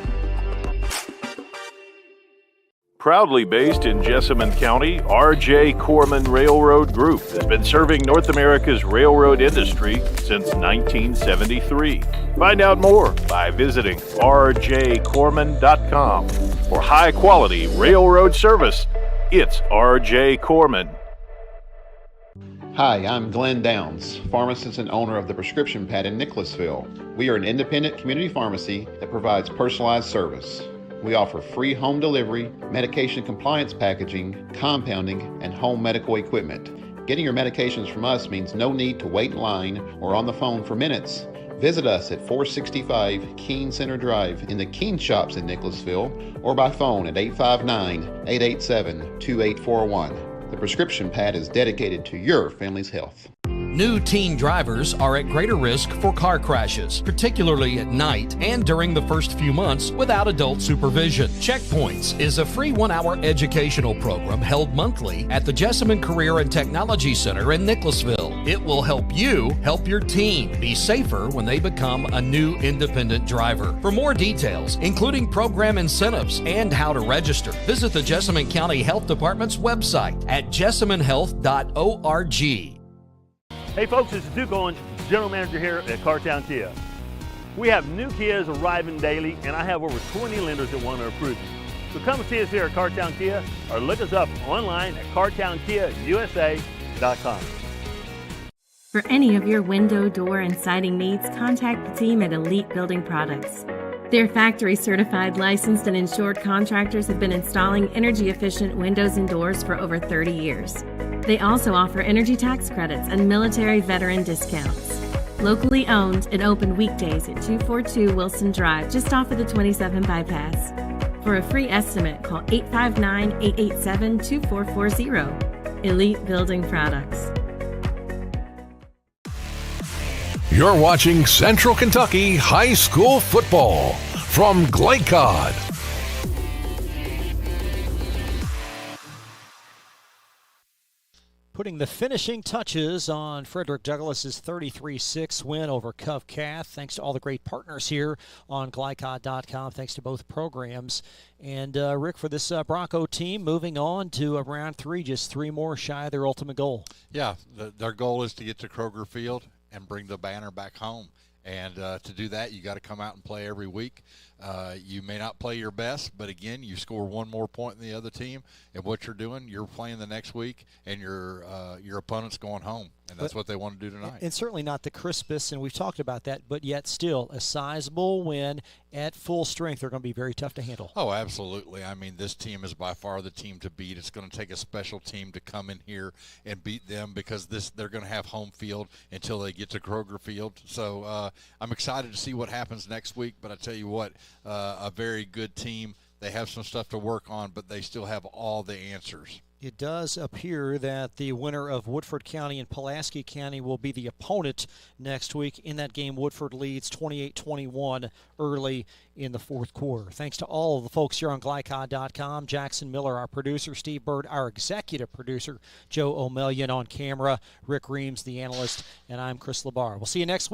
Proudly based in Jessamine County, R.J. Corman Railroad Group has been serving North America's railroad industry since 1973. Find out more by visiting rjcorman.com. For high-quality railroad service, it's R.J. Corman. Hi, I'm Glenn Downs, pharmacist and owner of the Prescription Pad in Nicholasville. We are an independent community pharmacy that provides personalized service. We offer free home delivery, medication compliance packaging, compounding, and home medical equipment. Getting your medications from us means no need to wait in line or on the phone for minutes. Visit us at 465 Keene Center Drive in the Keene Shops in Nicholasville or by phone at 859-887-2841. The Prescription Pad is dedicated to your family's health. New teen drivers are at greater risk for car crashes, particularly at night and during the first few months without adult supervision. Checkpoints is a free 1-hour educational program held monthly at the Jessamine Career and Technology Center in Nicholasville. It will help you help your team be safer when they become a new independent driver. For more details, including program incentives and how to register, visit the Jessamine County Health Department's website at jessaminehealth.org. Hey folks, it's Duke Owens, General Manager here at Cartown Kia. We have new Kias arriving daily, and I have over 20 lenders that want to approve you. So come and see us here at Cartown Kia, or look us up online at cartownkiausa.com. For any of your window, door, and siding needs, contact the team at Elite Building Products. Their factory-certified, licensed, and insured contractors have been installing energy-efficient windows and doors for over 30 years. They also offer energy tax credits and military veteran discounts. Locally owned and open weekdays at 242 Wilson Drive, just off of the 27 bypass. For a free estimate, call 859-887-2440. Elite Building Products. You're watching Central Kentucky High School Football from Glycod. Putting the finishing touches on Frederick Douglass's 33-6 win over Cath. Thanks to all the great partners here on Glycod.com. Thanks to both programs. And Rick, for this Bronco team, moving on to round 3, just 3 more shy of their ultimate goal. Yeah, their goal is to get to Kroger Field and bring the banner back home. And to do that, you got to come out and play every week. You may not play your best, but again, you score one more point than the other team, and what you're doing, you're playing the next week, and your opponent's going home, and that's what they want to do tonight. And certainly not the crispest, and we've talked about that, but yet still a sizable win at full strength. They're going to be very tough to handle. Oh, absolutely. I mean, this team is by far the team to beat. It's going to take a special team to come in here and beat them because they're going to have home field until they get to Kroger Field. So I'm excited to see what happens next week, but I tell you what, a very good team. They have some stuff to work on, but they still have all the answers. It does appear that the winner of Woodford County and Pulaski County will be the opponent next week. In that game, Woodford leads 28-21 early in the fourth quarter. Thanks to all of the folks here on Glycod.com. Jackson Miller, our producer, Steve Bird, our executive producer, Joe O'Melion on camera, Rick Reams, the analyst, and I'm Chris Labar. We'll see you next week.